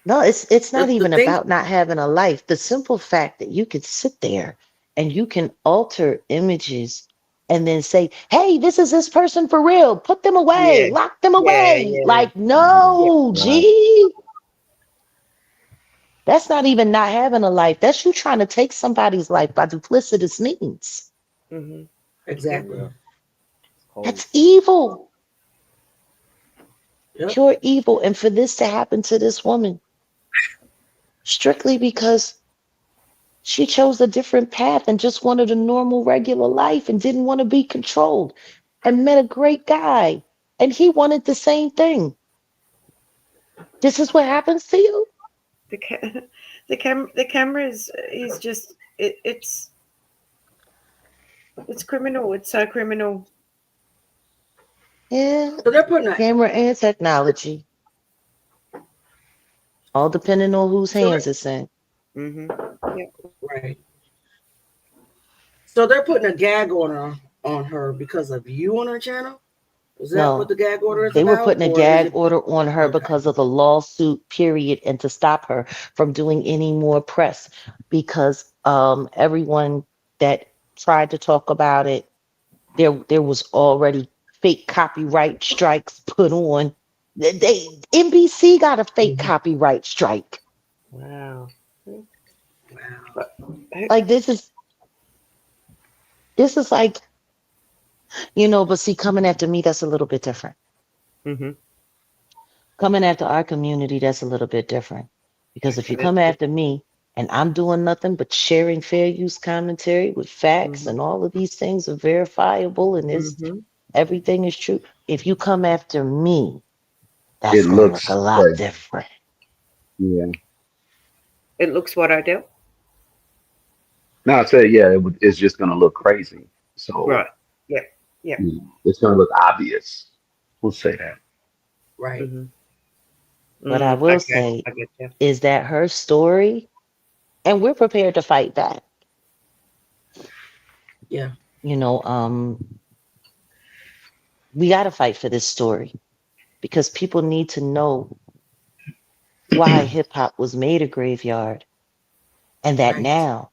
No, it's not The even thing. about not having a life. The simple fact that you could sit there and you can alter images and then say, hey, this is this person for real. Put them away, Yeah. lock them Yeah. away. Yeah. Like, Yeah. no, Right. gee. That's not even not having a life. That's you trying to take somebody's life by duplicitous means. Mm-hmm. Exactly. Yeah. Cold. That's evil, Yep. pure evil. And for this to happen to this woman, strictly because she chose a different path and just wanted a normal, regular life and didn't want to be controlled, and met a great guy. And he wanted the same thing. This is what happens to you? The camera is just it's criminal. It's so criminal. Yeah. So they're putting a, Camera and technology. All depending on whose so hands it's in. Mm-hmm. Yeah. right. So they're putting a gag order on her because of you on her channel? Is that what No. the gag order is They were about? putting a Or is gag it order on her okay? because of the lawsuit, period, and to stop her from doing any more press because everyone that tried to talk about it, there was already fake copyright strikes put on. NBC got a fake copyright strike. Wow. Wow. Like this is like, but see, coming after me, that's a little bit different. Mm-hmm. Coming after our community, that's a little bit different. Because if you Okay. come after me and I'm doing nothing but sharing fair use commentary with facts and all of these things are verifiable and Mm-hmm. everything is true. If you come after me, It that's gonna look a looks lot crazy. different. Yeah. It looks what I do. No, I said, yeah, it's just gonna look crazy. So Right. Yeah. Yeah. it's gonna look obvious. We'll say that. Right. Mm-hmm. What I will Okay. say I get you. is that her story, and we're prepared to fight back. Yeah. We got to fight for this story because people need to know why hip hop was made a graveyard and that Right. now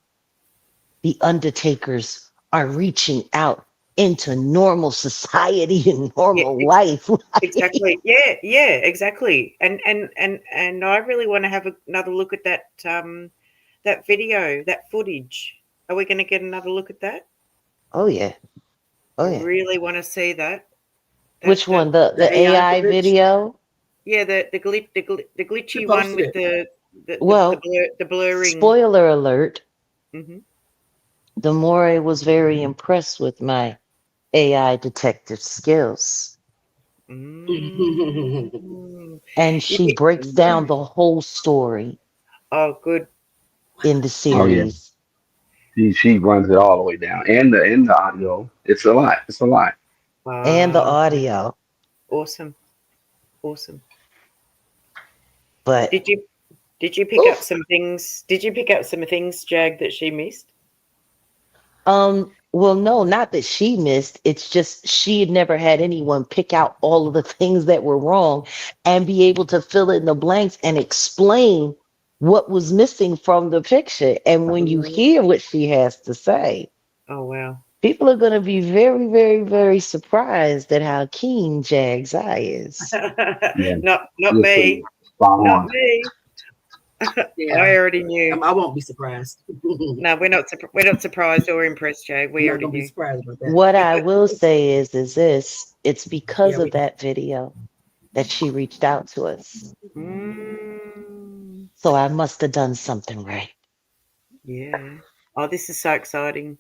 the undertakers are reaching out into normal society and Yeah. normal life. Exactly. Yeah. Yeah. Exactly. And I really want to have another look at that that video, that footage. Are we going to get another look at that? Oh yeah. I Oh yeah. really want to see that. Which That one? The The AI AI footage. video? yeah, the She glitchy one posted with it. Well, the blurring. spoiler alert, Mm-hmm. the More was very impressed with my AI detective skills. Mm. And she Yeah. breaks down the whole story Oh, good. in the Oh yeah. series. She runs it all the way down. And the audio. It's a lot. It's a lot. And the Wow. audio. Awesome. Awesome. But Did you pick up oof, some things? Did you pick up some things, Jag, that she missed? well, no, not that she missed. It's just she had never had anyone pick out all of the things that were wrong and be able to fill in the blanks and explain what was missing from the picture. And when you hear what she has to say, Oh wow. people are going to be very, very, very surprised at how keen Jag's eye is. Yeah. Not Literally, me. spot Not on. me. Yeah. I already knew. I won't be surprised. No, we're not surprised or impressed, Jag. I'm We not already gonna be knew. surprised about that. What I will say is this, it's Yeah, because of that video that she reached out to us. Mm, So I must have done something right. yeah. Oh, this is so exciting.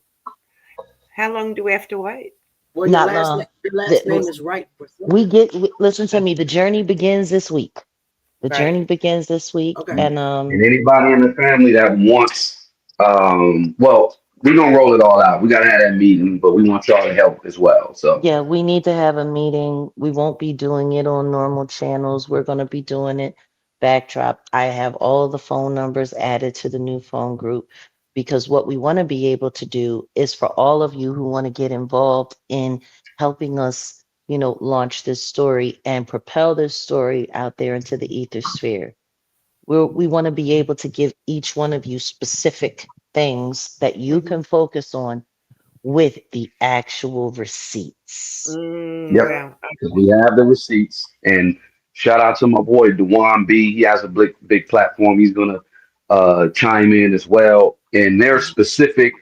How long do we have to wait? Well, Not long. your last name The- is Wright. listen to me. The journey begins this week. The Right. journey begins this week, Okay. and And anybody in the family that wants, well, we're gonna roll it all out. We gotta have that meeting, but we want y'all to help as well. So yeah, we need to have a meeting. We won't be doing it on normal channels. We're going to be doing it backdrop. I have all the phone numbers added to the new phone group because what we want to be able to do is for all of you who want to get involved in helping us, launch this story and propel this story out there into the ether sphere. We want to be able to give each one of you specific things that you can focus on with the actual receipts. yep, Wow. because we have the receipts. And shout out to my boy Dewan B. He has a big platform. He's gonna chime in as well. And there's specific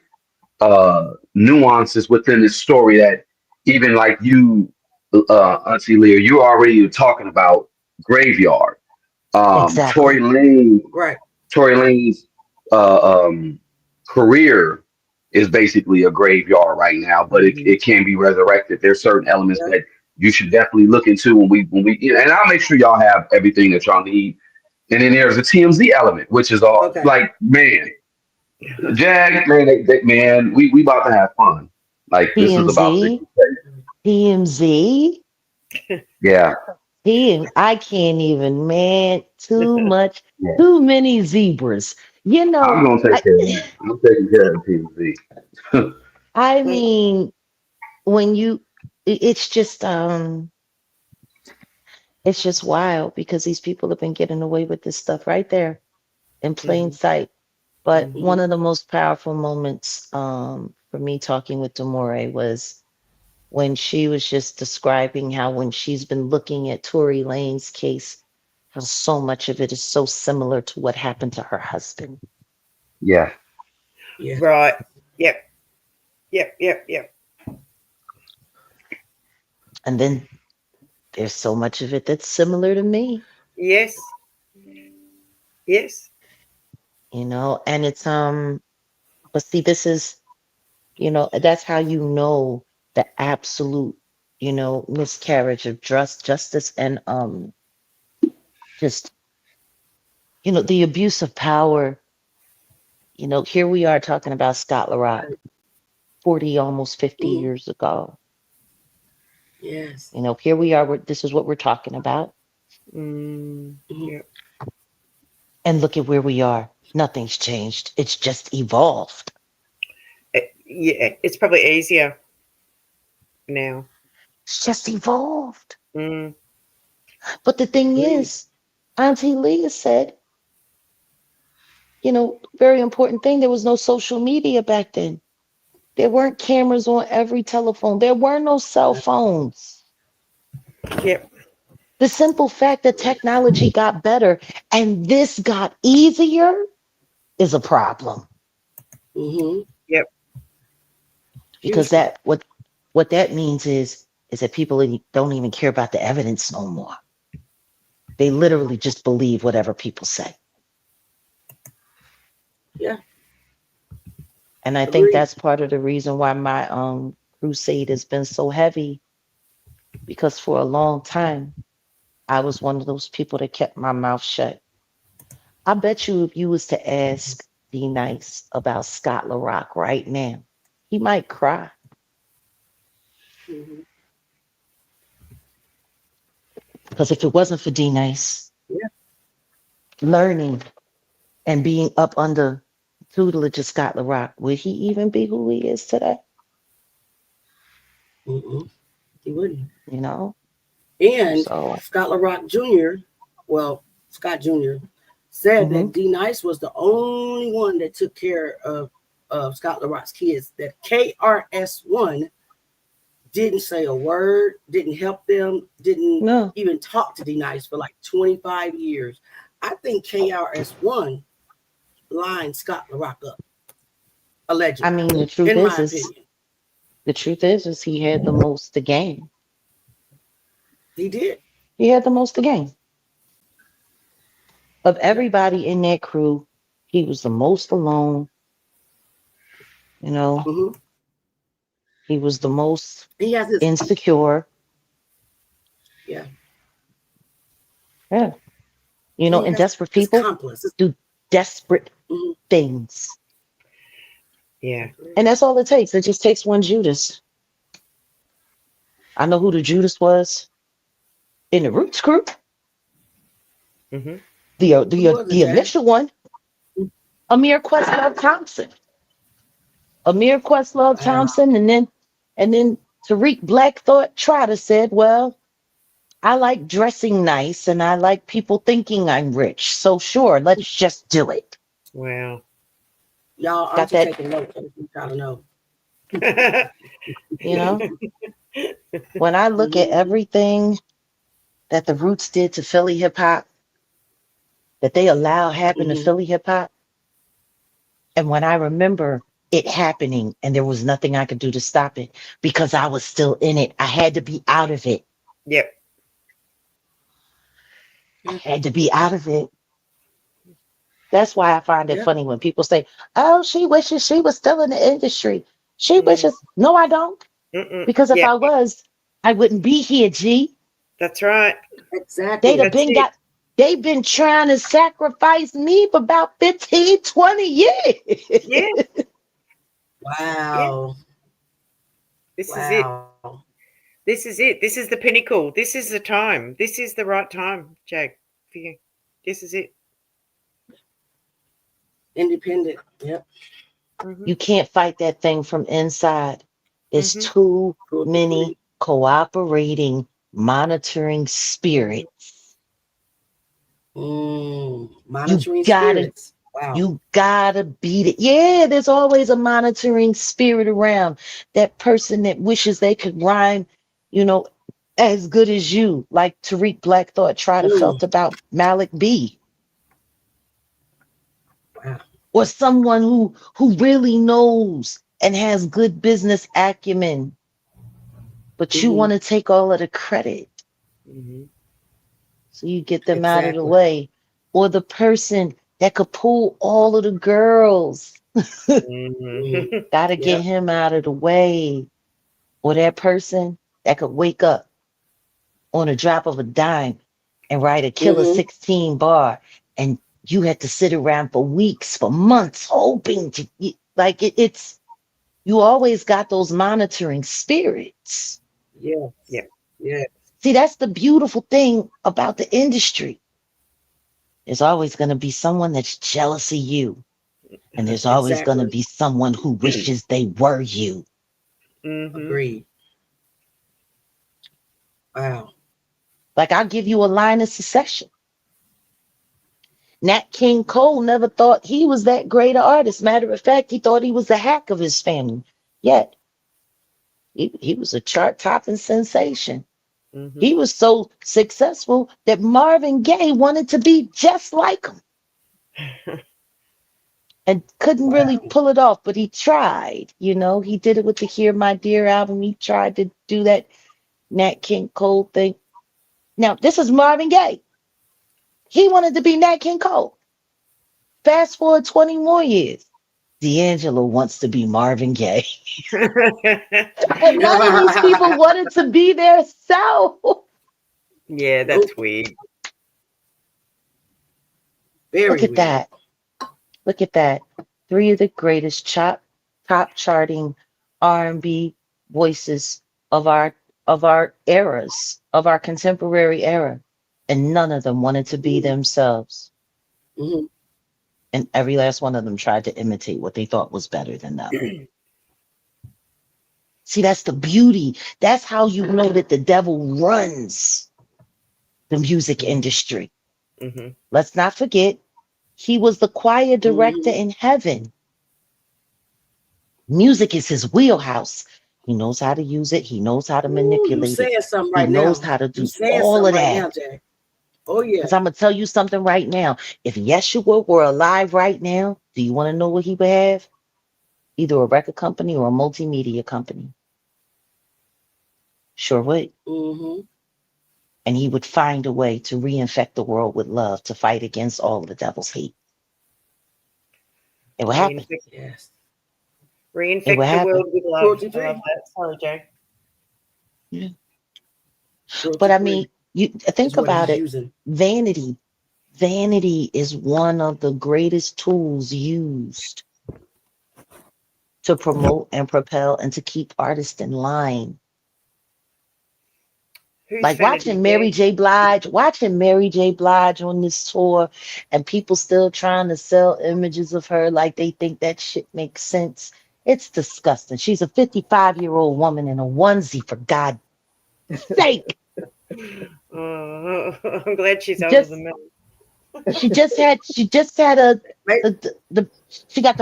nuances within this story that even like you, Auntie Leah, you already were talking about graveyard. Exactly. Right. Tory Lane's career is basically a graveyard right now, but it can be resurrected. There's certain elements that you should definitely look into when we and I'll make sure y'all have everything that y'all need. And then there's a TMZ element, which is all like, man, Jag, man, man, we about to have fun. Like this is about to TMZ, TMZ, yeah. I can't even, man, Yeah. too many zebras. I'm gonna take care of it. I'm taking care of TMZ. I mean, when it's just wild because these people have been getting away with this stuff right there in plain sight. But one of the most powerful moments for me talking with Demore was when she was just describing how when she's been looking at Tory Lane's case, how so much of it is so similar to what happened to her husband. Yeah. Right. Yep. Yep. And then there's so much of it that's similar to me. Yes. Yes. And it's but see, this is, that's how the absolute, miscarriage of justice and just, the abuse of power. Here we are talking about Scott LaRock 40, almost 50 years ago. Yes. Here we are, this is what we're talking about. Yep. And look at where we are. Nothing's changed. It's just evolved. Yeah, it's probably easier now. It's just evolved. Mm. But the thing is, Auntie Leah said, very important thing, there was no social media back then. There weren't cameras on every telephone. There were no cell phones. Yep. The simple fact that technology got better and this got easier is a problem. Yep. Because what that means is that people don't even care about the evidence no more. They literally just believe whatever people say. Yeah. And I think that's part of the reason why my crusade has been so heavy, because for a long time, I was one of those people that kept my mouth shut. I bet you if you was to ask D Nice about Scott LaRock right now, he might cry. Because if it wasn't for D Nice learning and being up under tutelage of Scott LaRock, would he even be who he is today? He wouldn't. And Scott LaRock Jr., Scott Jr. said that D Nice was the only one that took care of Scott LaRock's kids, that KRS-One didn't say a word, didn't help them, didn't even talk to D Nice for like 25 years. I think KRS-One lined Scott LaRock up. Allegedly. I mean, the truth is he had the most to gain. He did. He had the most to gain. Of everybody in that crew, he was the most alone. You know, he was the most He has his insecure. Yeah. Yeah. You know, He and has desperate his people accomplice. do desperate things. Yeah. And that's all it takes. It just takes one Judas. I know who the Judas was in the Roots crew. Mm-hmm. The initial one, Amir Questlove Thompson. Amir Questlove Thompson, and then Tariq Black Thought Trotter said, well, I like dressing nice and I like people thinking I'm rich. So sure, let's just do it. Wow. Y'all, I'm Got just that, taking notes. You gotta know. you know? When I look at everything that the Roots did to Philly hip hop, that they allow happen to Philly hip hop, and when I remember it happening and there was nothing I could do to stop it because I was still in it, I had to be out of it. Yep. I had to be out of it. That's why I find it funny when people say, oh, she wishes she was still in the industry. She wishes. No, I don't. Because if I was, I wouldn't be here, G. That's right. Exactly. They've been trying to sacrifice me for about 15, 20 years. Yeah. Wow. Yeah. This is it. This is it. This is the pinnacle. This is the time. This is the right time, Jag, for you. This is it. Independent. Yep. You can't fight that thing from inside. It's too many cooperating, monitoring spirits. Monitoring spirits. Wow. You gotta beat it. Yeah, there's always a monitoring spirit around. That person that wishes they could rhyme, you know, as good as you, like Tariq Black Thought Trotter felt about Malik B. Wow. Or someone who really knows and has good business acumen, but you want to take all of the credit. So you get them out of the way. Or the person that could pull all of the girls. Gotta get him out of the way. Or that person that could wake up on a drop of a dime and write a killer 16 bar, and you had to sit around for weeks, for months, hoping to like it's you always got those monitoring spirits. Yeah. Yeah. Yeah. See, that's the beautiful thing about the industry. There's always going to be someone that's jealous of you. And there's always going to be someone who wishes they were you. Agreed. Wow. Like, I'll give you a line of succession. Nat King Cole never thought he was that great an artist. Matter of fact, he thought he was the hack of his family. Yet, he was a chart-topping sensation. He was so successful that Marvin Gaye wanted to be just like him. And couldn't really pull it off, but he tried. You know, he did it with the Hear My Dear album. He tried to do that Nat King Cole thing. Now, this is Marvin Gaye. He wanted to be Nat King Cole. Fast forward 20 more years. D'Angelo wants to be Marvin Gaye. And none of these people wanted to be their self. Yeah, that's weird. Look at that. Look at that. 3 of the greatest top charting R&B voices of our eras, of our contemporary era. And none of them wanted to be themselves. And every last one of them tried to imitate what they thought was better than them. See, that's the beauty. That's how you know that the devil runs the music industry. Let's not forget, he was the choir director in heaven. Music is his wheelhouse. He knows how to use it. He knows how to manipulate it. He knows how to do all of that. Oh, yeah. Because I'm going to tell you something right now. If Yeshua were alive right now, do you want to know what he would have? Either a record company or a multimedia company. Sure would. And and he would find a way to reinfect the world with love to fight against all of the devil's hate. It would happen. Yes. It would Reinfect the happen. world with love. Cruelty I free. love that. Sorry, Jay. Yeah. Cruelty But I free mean, you is think what about he's it. using. Vanity is one of the greatest tools used to promote and propel and to keep artists in line. Who's Like vanity? watching Mary J. Blige on this tour, and people still trying to sell images of her like they think that shit makes sense. It's disgusting. She's a 55-year-old woman in a onesie, for God's sake. Oh, I'm glad she's older Just than me. she just had she got the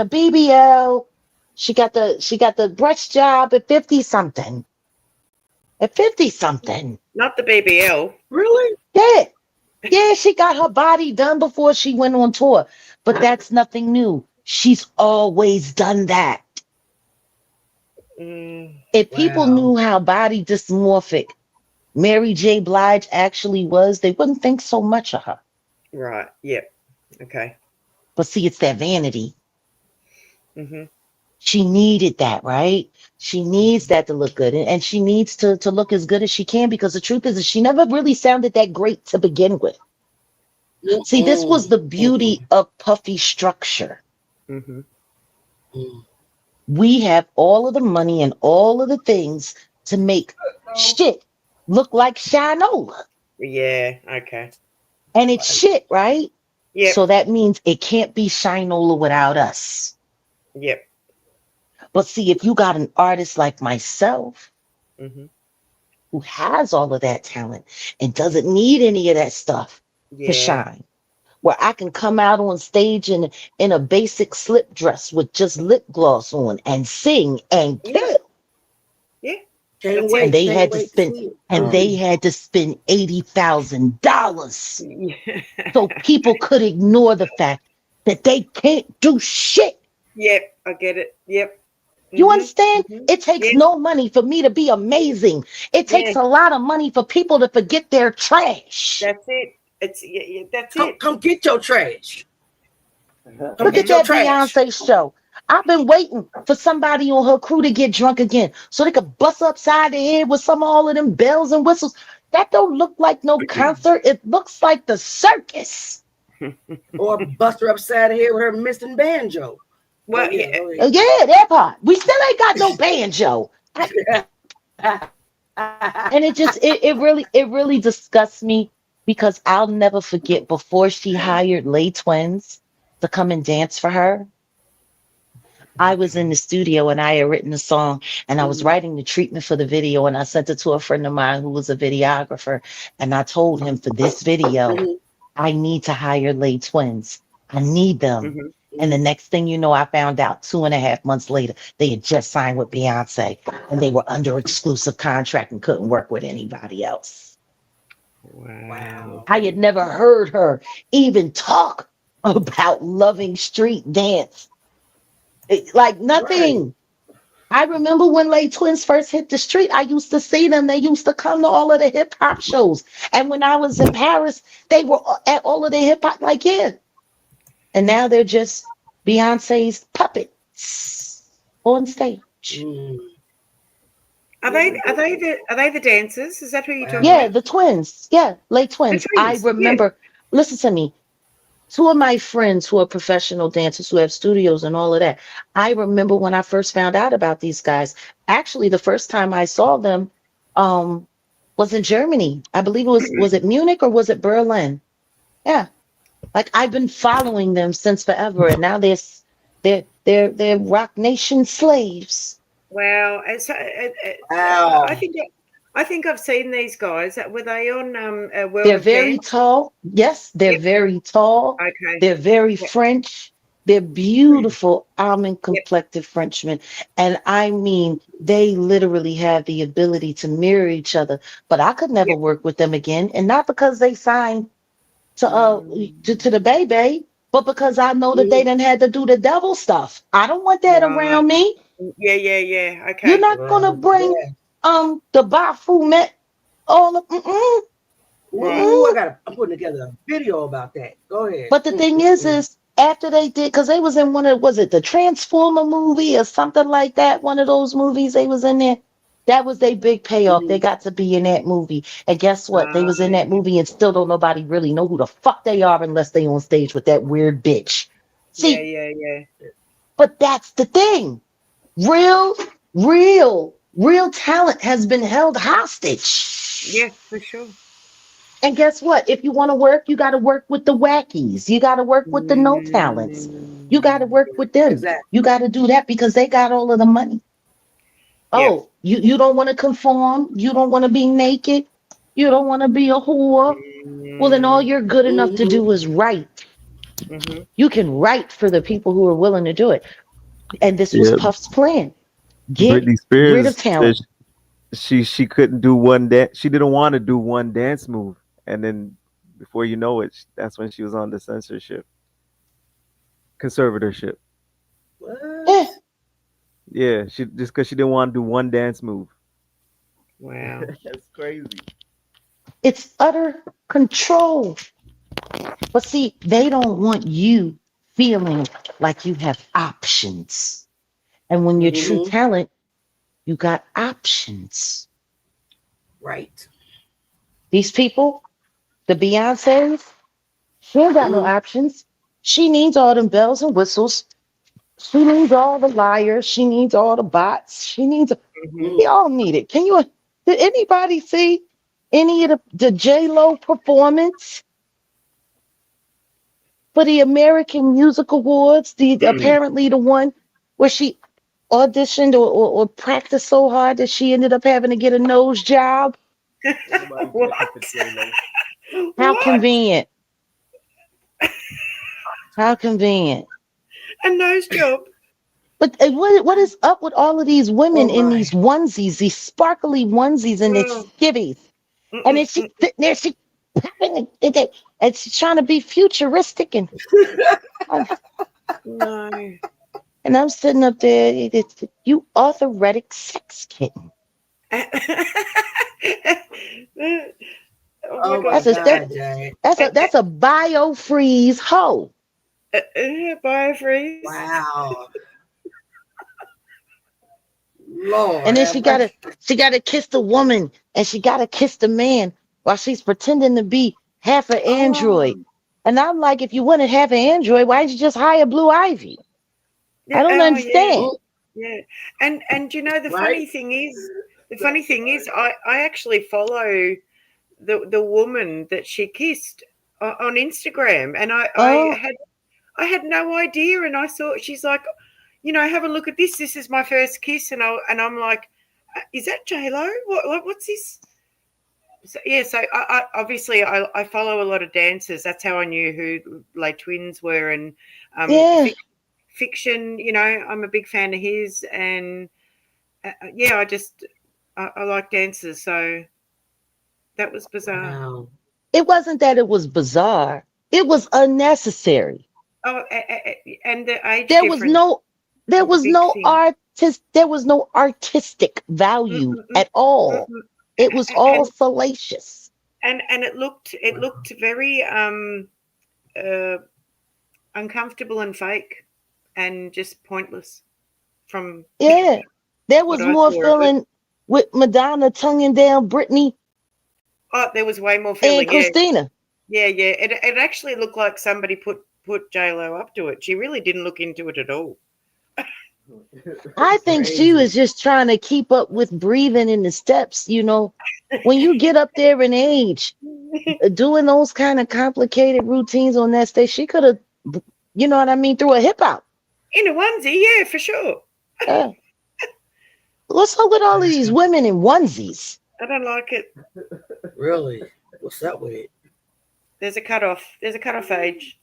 BBL. She got the breast job at 50 something. At 50 something. Not the BBL. Really? Yeah. Yeah, she got her body done before she went on tour. But that's nothing new. She's always done that. If people knew how body dysmorphic Mary J. Blige actually was, they wouldn't think so much of her. Right. Yep. Okay. But see, it's that vanity. Mm-hmm. She needed that, right? She needs that to look good. And she needs to look as good as she can, because the truth is that she never really sounded that great to begin with. See, this was the beauty of puffy structure. Mm-hmm. We have all of the money and all of the things to make shit look like Shinola. Yeah. Okay. And it's shit, right? Yep. So that means it can't be Shinola without us. Yep. But see, if you got an artist like myself, Mm-hmm. who has all of that talent and doesn't need any of that stuff to shine, where I can come out on stage in a basic slip dress with just lip gloss on and sing and kill. Yeah. And they had to spend $80,000 so people could ignore the fact that they can't do shit. Yep. I get it. Yep. You understand? It takes no money for me to be amazing. It takes a lot of money for people to forget their trash. That's it. That's it. Come get your trash. Look at that Beyonce show. I've been waiting for somebody on her crew to get drunk again so they could bust upside the head with some of all of them bells and whistles. That don't look like no concert. It looks like the circus. Or bust her upside the head with her missing banjo. Well, yeah, that part. We still ain't got no banjo. And it really disgusts me, because I'll never forget, before she hired Lay Twins to come and dance for her, I was in the studio and I had written a song, and I was writing the treatment for the video, and I sent it to a friend of mine who was a videographer, and I told him, for this video, I need to hire Lay Twins. I need them. And the next thing you know, I found out 2.5 months later, they had just signed with Beyonce, and they were under exclusive contract and couldn't work with anybody else. Wow. I had never heard her even talk about loving street dance. Like nothing. I remember when Lay Twins first hit the street, I used to see them. They used to come to all of the hip hop shows. And when I was in Paris, they were at all of the hip hop, like, yeah. And now they're just Beyonce's puppets on stage. Are they the dancers? Is that who you're talking Yeah, about? the twins. Yeah, Lay Twins. I remember, listen to me. Two of my friends who are professional dancers who have studios and all of that. I remember when I first found out about these guys. Actually, the first time I saw them was in Germany. I believe it was it Munich or was it Berlin? Yeah. Like, I've been following them since forever, and now they're Rock Nation slaves. Wow. So, I think I've seen these guys. Were they on World They're of very Dance? tall. Yes, they're very tall. Okay. They're very French. They're beautiful almond complected Frenchmen. And I mean, they literally have the ability to mirror each other. But I could never work with them again. And not because they signed to the baby, but because I know that they didn't have to do the devil stuff. I don't want that around me. Yeah. Okay. You're not gonna bring the Baphomet all of Ooh, I'm putting together a video about that. Go ahead. But the thing is after they did, because they was in one of, was it the Transformer movie or something like that? One of those movies they was in there. That was their big payoff. They got to be in that movie. And guess what? They was in that movie and still don't nobody really know who the fuck they are unless they on stage with that weird bitch. See, Yeah. but that's the thing. Real talent has been held hostage. Yeah, for sure. And guess what? If you want to work, you got to work with the wackies. You got to work with the no talents. You got to work with them. Exactly. You got to do that because they got all of the money. Oh, you don't want to conform. You don't want to be naked. You don't want to be a whore. Well, then all you're good enough to do is write. You can write for the people who are willing to do it. And this was Yeah. Puff's plan. Get Britney rid of Spears talent. said she couldn't do one dance. She didn't want to do one dance move, and then before you know it, that's when she was on the censorship, conservatorship. What? Yeah, she just because she didn't want to do one dance move. Wow, that's crazy. It's utter control. But see, they don't want you feeling like you have options. And when you're true talent, you got options. Right. These people, the Beyoncé's, she ain't got no options. She needs all them bells and whistles. She needs all the liars. She needs all the bots. She needs, we all need it. Did anybody see any of the J-Lo performance for the American Music Awards? Apparently the one where she auditioned or practiced so hard that she ended up having to get a nose job. What? How What? convenient. How convenient. A nose job. But what is up with all of these women in these onesies, these sparkly onesies and their skivvies? And then she sitting there, and she's trying to be futuristic and No. and I'm sitting up there, you arthritic sex kitten. Oh my That's God, that's a biofreeze hoe. Biofreeze. Wow. Lord. And then she gotta kiss the woman and she gotta kiss the man while she's pretending to be half an android. And I'm like, if you wanted half an android, why did you just hire Blue Ivy? I don't understand. Yeah. And you know the funny thing is I actually follow the woman that she kissed on Instagram, and I had no idea, and I saw she's like, you know, have a look at this. This is my first kiss, and I'm like, is that J-Lo? What's this? So, yeah, so I obviously I follow a lot of dancers. That's how I knew who like Twins were, and Fiction. You know, I'm a big fan of his, and yeah, I like dancers, so that was bizarre. Wow. It wasn't that it was bizarre. It was unnecessary. Oh, and the age There was difference. there was big no thing. there was no artistic value at all. It was all salacious. And it looked very uncomfortable and fake and just pointless from Yeah. There was what I more saw of it. feeling with Madonna tonguing down Britney Oh, there was way more feeling. and Christina. Yeah. It actually looked like somebody put J-Lo up to it. She really didn't look into it at all. I think she was just trying to keep up with breathing in the steps. You know, when you get up there in age, doing those kind of complicated routines on that stage, she could have, you know what I mean, threw a hip out. In a onesie, yeah, for sure. What's up with all of these women in onesies? I don't like it. Really? What's up with it? There's a cutoff. There's a cutoff age.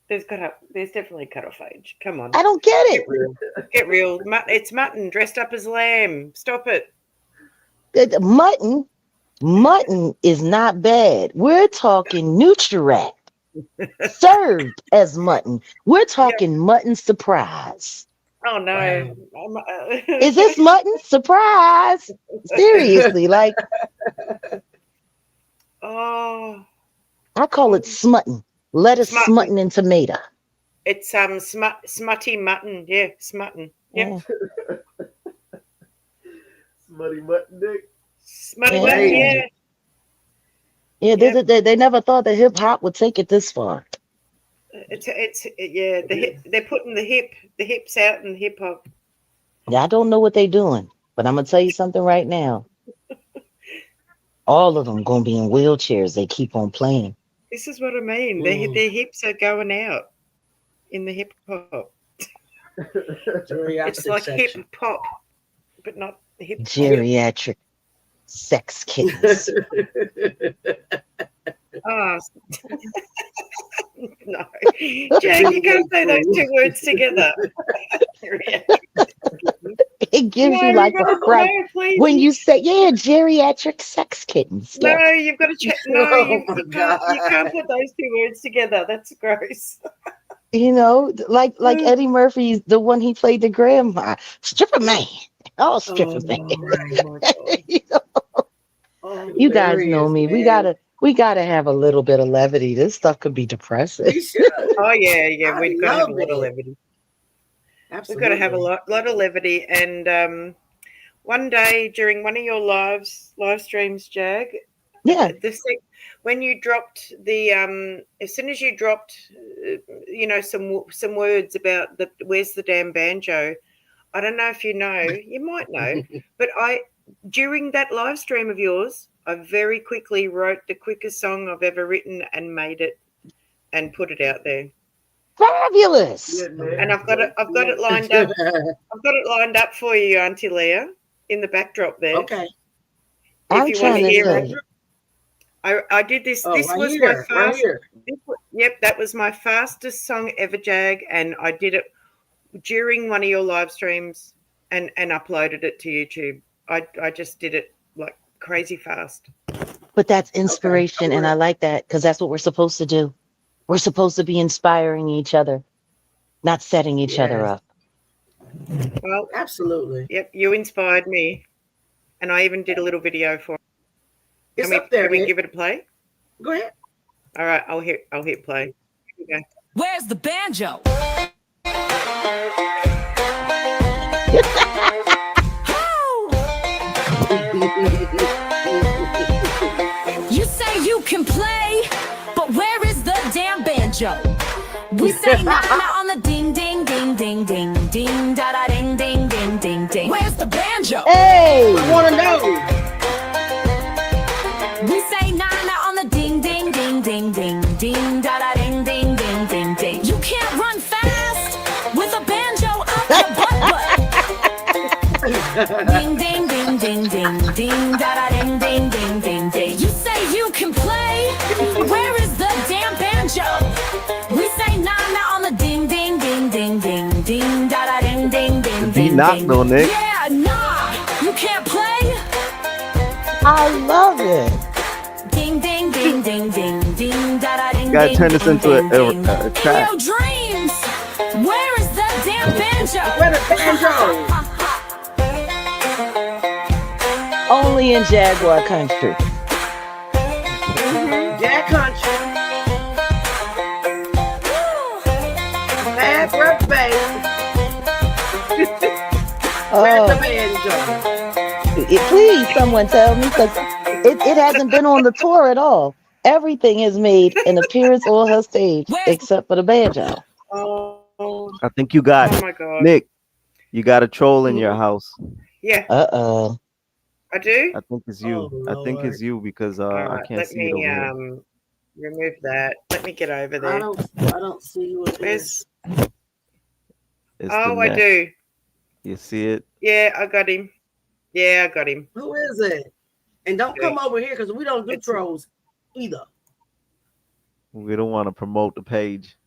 There's definitely a cutoff age. Come on. I don't get it. Get real. It's mutton dressed up as lamb. Stop it. Mutton is not bad. We're talking Nutrirat served as mutton. We're talking mutton surprise. Oh no. Is this mutton surprise? Seriously, like Oh, I call it smutton. Lettuce, smutton, and tomato. it's smutty mutton. Yeah, smutton. Yep. Smutty mutton dick. Smutty mutton. Yeah. Yeah, they never thought that hip hop would take it this far. Yeah. They're putting the hips out in hip hop. Yeah, I don't know what they're doing, but I'm gonna tell you something right now. All of them gonna be in wheelchairs. They keep on playing. This is what I mean. Their hips are going out in the hip hop. It's like hip hop, but not hip hop. Geriatric sex kittens. Oh, no. Jack, you can't say those two words together. It gives you like a fright when you say, yeah, geriatric sex kittens. No, Yeah. you've got to check. No, you can't put those two words together. That's gross. You know, like Eddie Murphy's, the one he played the grandma. Stripper man. Oh, stripper man. You know? You guys know me. Man. We gotta have a little bit of levity. This stuff could be depressing. We should. Oh yeah, we've got to have a love lot of it. levity. Absolutely. We've got to have a lot of levity. And one day during one of your live streams, Jag, yeah, when you dropped the as soon as you dropped, some words about where's the damn banjo. I don't know if you know, you might know, but during that live stream of yours, I very quickly wrote the quickest song I've ever written and made it and put it out there. Fabulous. And I've got it lined up. I've got it lined up for you, Auntie Leah, in the backdrop there. Okay. I'm If you want to trying to hear tell it. you. I did this. Oh, This right was here, my right fast. here. Yep, that was my fastest song ever, Jag, and I did it during one of your live streams and uploaded it to YouTube. I just did it like crazy fast. But that's inspiration, and I like that because that's what we're supposed to do. We're supposed to be inspiring each other, not setting each other up. Well, absolutely. Yep, you inspired me, and I even did a little video for it. It's up there. Can we Nick. give it a play? Go ahead. All right, I'll hit play. Here we go. Where's the banjo? You say you can play, but where is the damn banjo? We say na na on the ding ding ding ding ding ding da da ding ding ding ding ding. Where's the banjo? Hey, I want to know. We say na na on the ding ding ding ding ding ding da da ding ding ding ding ding. You can't run fast with a banjo up your butt. Ding ding ding ding ding ding da da ding ding ding ding ding. You say you can play, where is the damn banjo? We say na na on the ding ding ding ding ding ding da da ding ding ding He ding. knocked on Nick. Yeah, nah, you can't play. I love it. Ding ding ding ding ding ding da da ding. Gotta turn this into a track. In your dreams, where is the damn banjo? Where the banjo? Only in Jaguar country. Jag country. Bad work, babe. Where's the banjo? Please, someone tell me, because it hasn't been on the tour at all. Everything has made an appearance on her stage except for the banjo. Oh, I think you got Oh my God. Nick. You got a troll in your house. yeah, Uh-oh. I do. I think it's you. Oh, I think it's you because All I right, can't let see it me over here. remove that. Let me get over I there. don't see you up there. Where's? It's Oh, the I net. do. You see it? Yeah, I got him. Yeah, I got him. Who is it? And don't come over here because we don't do trolls either. We don't want to promote the page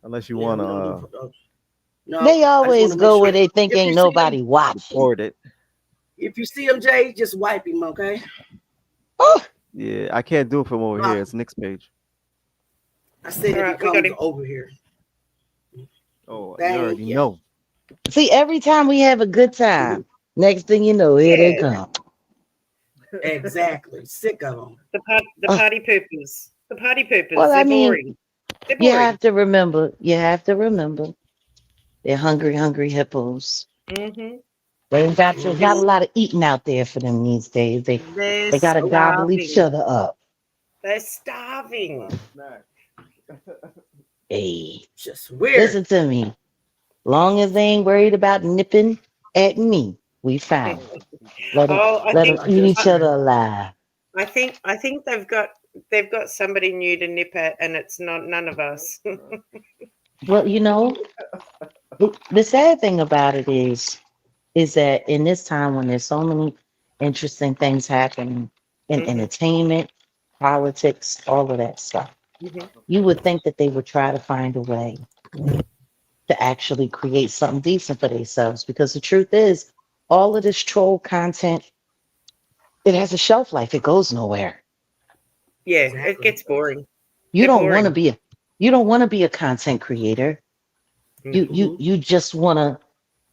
unless you Yeah, want we don't to do No, They I always just wanna go make where sure- they think if you ain't see nobody him- watching. record it. If you see him, Jay, just wipe him, okay? Yeah, I can't do it from over here. It's Nick's page. I said All right, if we he got comes him. over here. Oh, Thank you already you. know. See, every time we have a good time, next thing you know, here they come. Exactly. Sick of them. The Oh, party poopers. The party poopers. well, I They're mean, boring. They're you boring. have to remember. You have to remember. They're hungry, hungry hippos. Mm-hmm. They got a lot of eating out there for them these days. They're They got to gobble each starving. other up. They're starving. Hey, Just weird. listen to me. Long as they ain't worried about nipping at me, we fine. Oh, Let them eat each other alive. I think they've got somebody new to nip at, and it's not none of us. Well, the sad thing about it is that in this time when there's so many interesting things happening in Mhm. entertainment, politics, all of that stuff, Mhm. you would think that they would try to find a way to actually create something decent for themselves. Because the truth is, all of this troll content, it has a shelf life. It goes nowhere. Yeah, it gets boring. You They're don't want to boring. be a you don't want to be a content creator. You just want to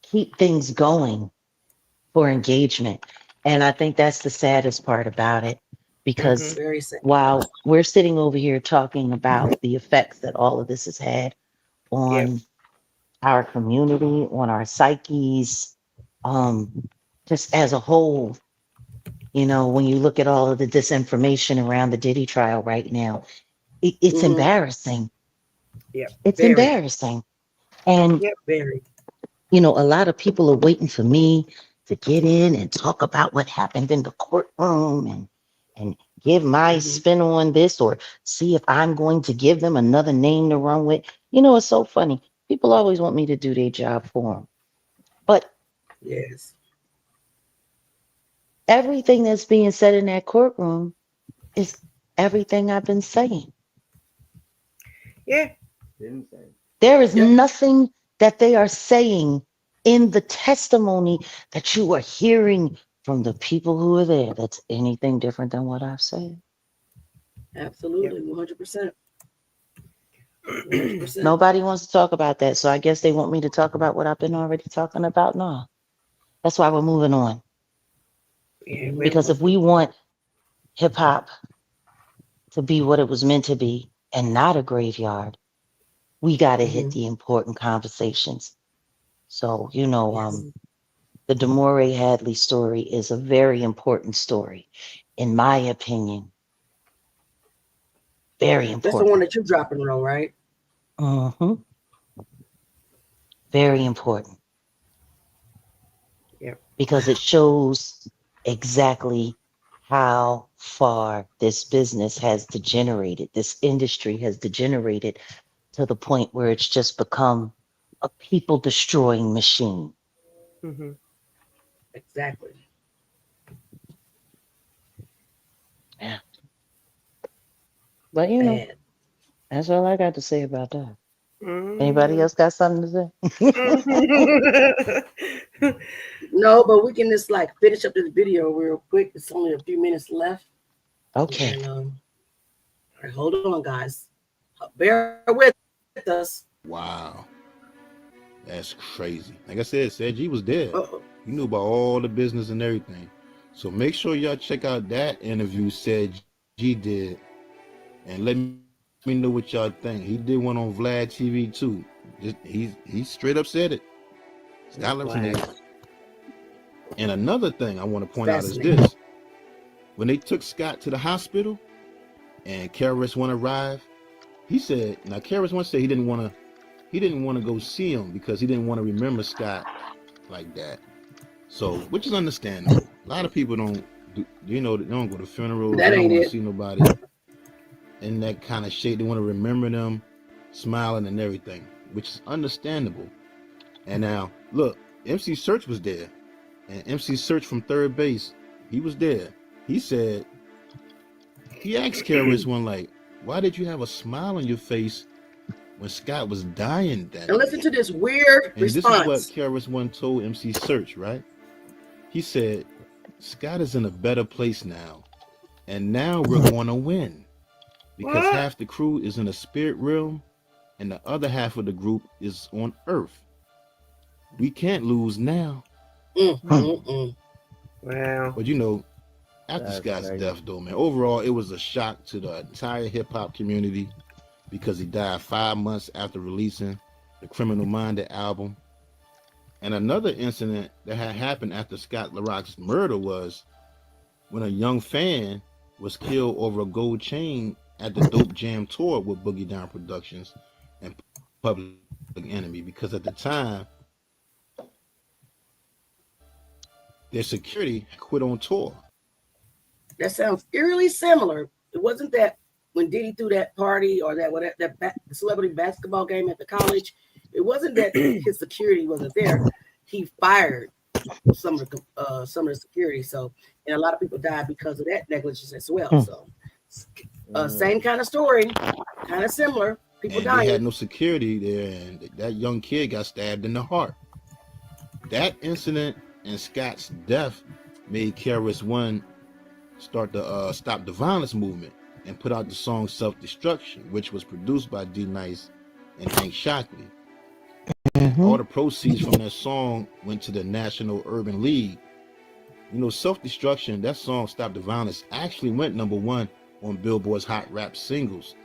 keep things going for engagement. And I think that's the saddest part about it. Because Very sad. while we're sitting over here talking about the effects that all of this has had Yep. on our community, on our psyches, just as a whole, when you look at all of the disinformation around the Diddy trial right now, it's embarrassing. Yep. It's Very. embarrassing. And Yep. Very. a lot of people are waiting for me to get in and talk about what happened in the courtroom and give my spin on this or see if I'm going to give them another name to run with. It's so funny. People always want me to do their job for them. But Yes. everything that's being said in that courtroom is everything I've been saying. Yeah. There is nothing that they are saying in the testimony that you are hearing from the people who are there that's anything different than what I've said. Absolutely. 100%. 100%. Nobody wants to talk about that. So I guess they want me to talk about what I've been already talking about. No. That's why we're moving on. Yeah, Because if we want hip hop to be what it was meant to be and not a graveyard, we got to hit the important conversations. So, the Demore Hadley story is a very important story, in my opinion. Very That's the one important. that you're dropping on, right? Mm-hmm. Very important. Yep. Because it shows exactly how far this business has degenerated. This industry has degenerated to the point where it's just become a people destroying machine. Mm-hmm. Exactly. Yeah. But that's all I got to say about that. Anybody else got something to say? No, but we can just finish up this video real quick. It's only a few minutes left. Okay. And, all right, hold on, guys. Bear with us. Wow. That's crazy. Like I said, G was dead. Uh-oh. He knew about all the business and everything. So make sure y'all check out that interview G did. And let me know what y'all think. He did one on Vlad TV too. He straight up said it. Scott Larson did. And another thing I want to point out is this. When they took Scott to the hospital and KRS-One arrived, he said, now KRS-One said he didn't want to go see him because he didn't want to remember Scott like that. So, which is understandable. A lot of people don't they don't go to funerals. They don't want to see nobody in that kind of shape. They want to remember them smiling and everything, which is understandable. And now, look, MC Search was there. And MC Search from Third Base, he was there. He said, he asked KRS-One, why did you have a smile on your face when Scott was dying that And listen to this weird and response. This is what KRS-One told MC Search, right? He said, Scott is in a better place now. And now we're going to win. Because half the crew is in the spirit realm and the other half of the group is on Earth. We can't lose now. Wow. But After That's Scott's crazy. death, though, man, overall, it was a shock to the entire hip hop community because he died 5 months after releasing the Criminal Minded album. And another incident that had happened after Scott LaRock's murder was when a young fan was killed over a gold chain at the Dope Jam tour with Boogie Down Productions and Public Enemy, because at the time their security quit on tour. That sounds eerily similar. It wasn't that when Diddy threw that party or that celebrity basketball game at the college. It wasn't that his security wasn't there. He fired some of the security. So, and a lot of people died because of that negligence as well. So, same kind of story, kind of similar. People And dying. they had no security there, and that young kid got stabbed in the heart. That incident and Scott's death made KRS-One start the Stop the Violence movement and put out the song Self-Destruction, which was produced by D-Nice and Hank Shockley. All the proceeds from that song went to the National Urban League. You know, Self-Destruction, that song Stop the Violence, actually went #1 on Billboard's Hot Rap Singles.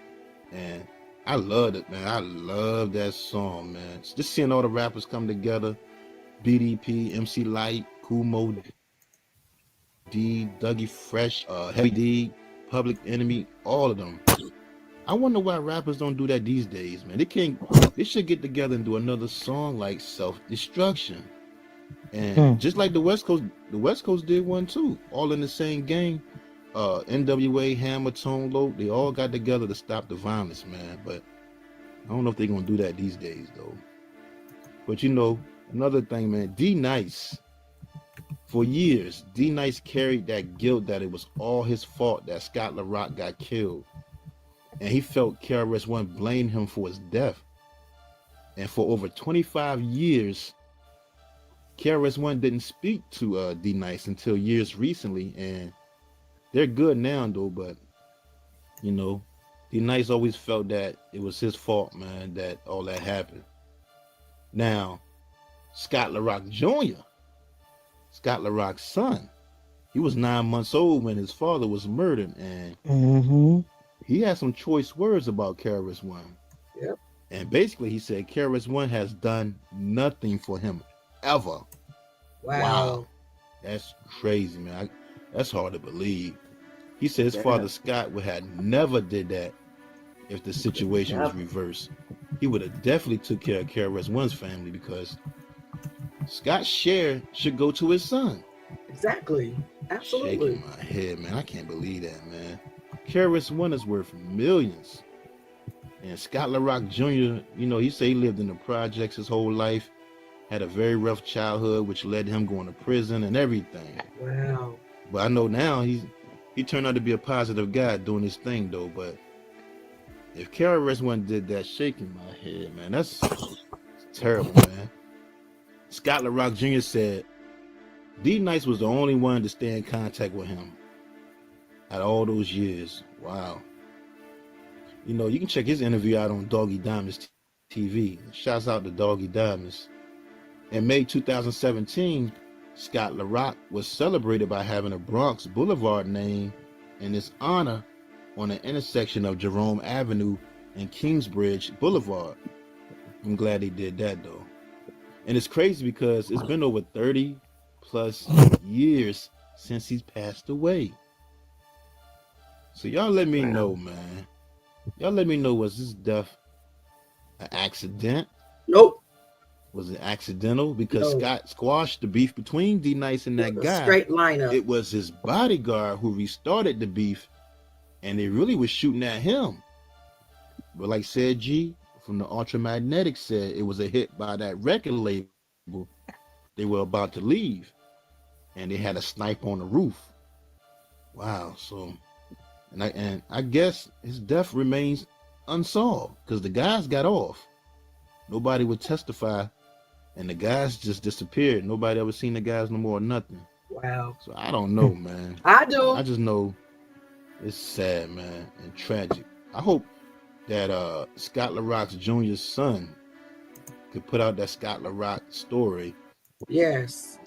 And I loved it, man. I love that song, man. Just seeing all the rappers come together, BDP, MC Light, Kumo D, Dougie Fresh, Heavy D, Public Enemy, all of them. I wonder why rappers don't do that these days, man. They should get together and do another song like Self-Destruction. And just like the West Coast did one too, all in the same gang. NWA, Hammer, Tone Loc, they all got together to stop the violence, man. But I don't know if they're gonna do that these days though. But you know, another thing, man, D-Nice, for years, D-Nice carried that guilt that it was all his fault that Scott LaRock got killed. And he felt KRS-One blamed him for his death. And for over 25 years, KRS-One didn't speak to D-Nice until years recently, and they're good now though, but you know, D-Nice always felt that it was his fault, man, that all that happened. Now, Scott LaRock Jr., Scott LaRock's son, he was 9 months old when his father was murdered, and he had some choice words about KRS-One. Yep. And basically he said KRS-One has done nothing for him ever. Wow. That's crazy, man. That's hard to believe. He said his father Scott would have never did that if the situation was reversed. He would have definitely took care of KRS-One's family because Scott's share should go to his son. Exactly. Absolutely. Shaking my head, man. I can't believe that, man. KRS-One is worth millions. And Scott LaRock Jr., you know, he said he lived in the projects his whole life, had a very rough childhood, which led to him going to prison and everything. Wow. But I know now he turned out to be a positive guy doing his thing, though. But if KRS-One did that, shaking my head, man, that's terrible, man. Scott LaRock Jr. said D-Nice was the only one to stay in contact with him at all those years. Wow. You know, you can check his interview out on Doggy Diamonds TV. Shouts out to Doggy Diamonds. In May 2017, Scott LaRock was celebrated by having a Bronx Boulevard named in his honor on the intersection of Jerome Avenue and Kingsbridge Boulevard. I'm glad he did that, though. And it's crazy because it's been over 30 plus years since he's passed away. So y'all let me know, man. Y'all let me know, was this death an accident? Nope. Was it accidental? Because Scott squashed the beef between D-Nice and that guy. Straight lineup. It was his bodyguard who restarted the beef, and they really was shooting at him. But like said G from the Ultramagnetic said, it was a hit by that record label. They were about to leave, and they had a snipe on the roof. Wow. So, and I guess his death remains unsolved because the guys got off. Nobody would testify, and the guys just disappeared. Nobody ever seen the guys no more or nothing. Wow. So I don't know, man. I do. I just know it's sad, man, and tragic. I hope that Scott LaRock Jr.'s son could put out that Scott LaRock story. Yes.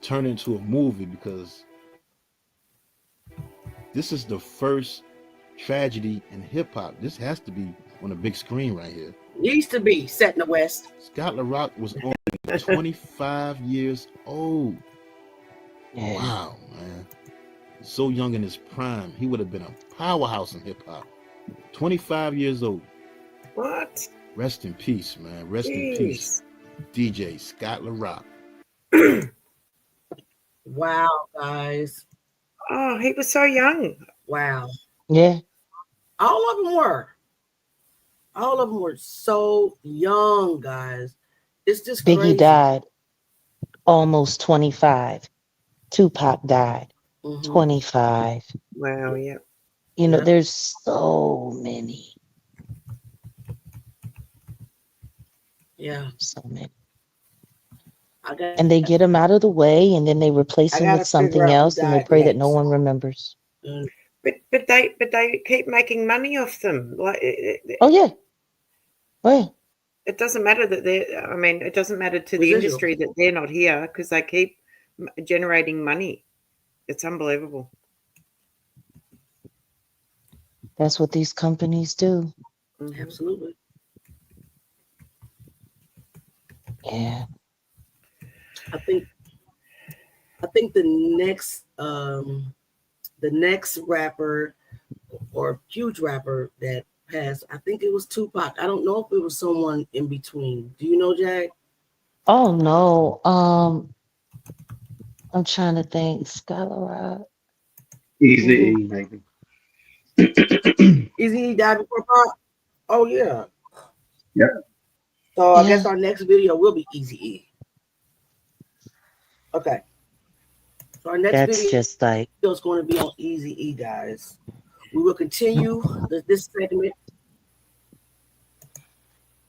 Turn into a movie, because This is the first tragedy in hip hop. This has to be on a big screen right here. Needs to be set in the West. Scott LaRock was only 25 years old. Yeah. Wow, man. So young in his prime. He would have been a powerhouse in hip hop. 25 years old. What? Rest in peace, man. Rest in peace. DJ Scott LaRock. Wow, guys. Oh, he was so young. Wow. Yeah. All of them were. All of them were so young, guys. It's just Biggie crazy. died almost 25. Tupac died 25. Wow, yeah. You know, there's so many. Yeah. So many. I got, And they get them out of the way, and then they replace I them gotta with figure something out who else, and they died pray that no next. one remembers. But they keep making money off them. Like Oh yeah. Oh yeah. it doesn't matter that they're. I mean, it doesn't matter to the Residual. industry that they're not here because they keep generating money. It's unbelievable. That's what these companies do. Absolutely. Yeah. I think the next rapper or huge rapper that passed, I think it was Tupac. I don't know if it was someone in between. Do you know, Jag? Oh no. I'm trying to think. Scholar. Easy, maybe. Easy died before Pac? Oh yeah. Yeah. So I guess our next video will be Easy E. Okay. So our next That's video just like is going to be on Easy E, guys. We will continue this segment.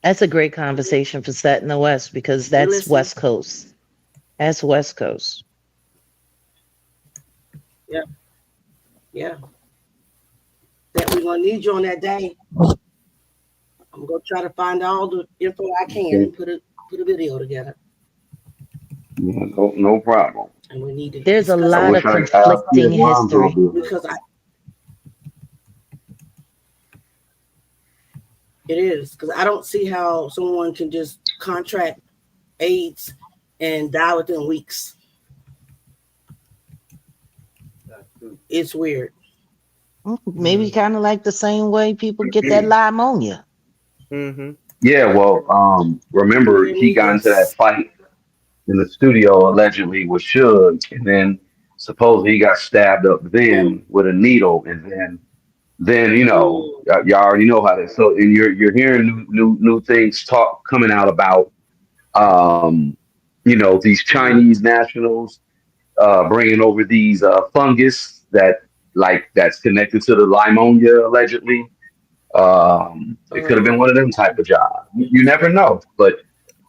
that's a great conversation for Set in the West because that's listen. West Coast. That's West Coast. Yeah. Yeah. That we're gonna need you on that day. I'm gonna try to find all the info I can and put a video together. No problem. And we need to There's a discuss lot of conflicting history. because it is because I don't see how someone can just contract AIDS and die within weeks. It's weird. Maybe kind of like the same way people get that pneumonia. Yeah, well, remember he got into that fight in the studio allegedly with Suge, and then supposedly he got stabbed up then with a needle, and then you know y'all already know how that. So and you're hearing new things coming out about you know these Chinese nationals bringing over these fungus that's connected to the pneumonia allegedly. It could have been one of them type of jobs. You never know, but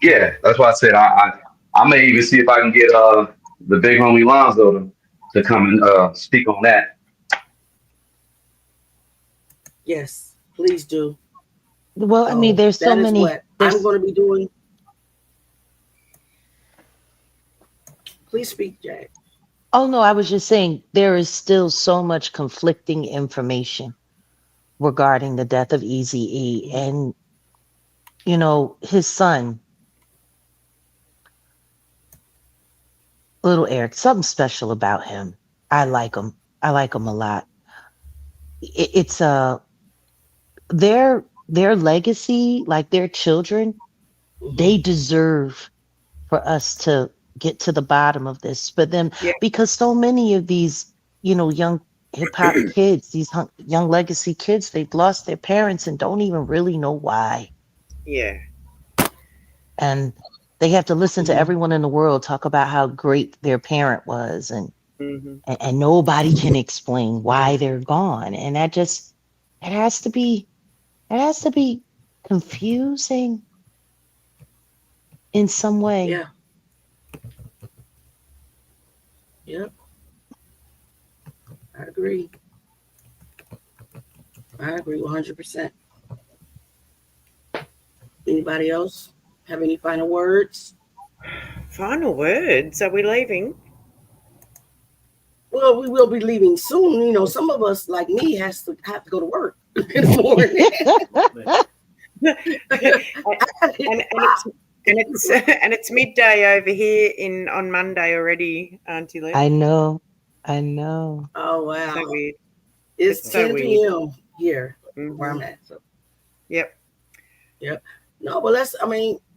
yeah, that's why I said I may even see if I can get the big homie Lonzo to come and speak on that. Yes, please do. Well, I mean, there's so that is many. what I'm going to be doing. Please speak, Jack. Oh no, I was just saying there is still so much conflicting information regarding the death of Eazy-E, and you know his son, Little Eric. Something special about him. I like him. I like him a lot. It's their legacy, like their children, they deserve for us to get to the bottom of this. But then, because so many of these, you know, young hip hop kids, these young legacy kids, they've lost their parents and don't even really know why. Yeah. And they have to listen to everyone in the world talk about how great their parent was, and nobody can explain why they're gone. And that just it has to be confusing in some way. Yeah. Yep. I agree. I agree 100%. Anybody else have any final words? Final words? Are we leaving? Well, we will be leaving soon. You know, some of us, like me, have to go to work in the morning. and it's midday over here on Monday already, Auntie Leah. I know. Oh wow. So weird. It's so 10 weird. p.m. here where Mhm. I'm at. So. Yep. No, but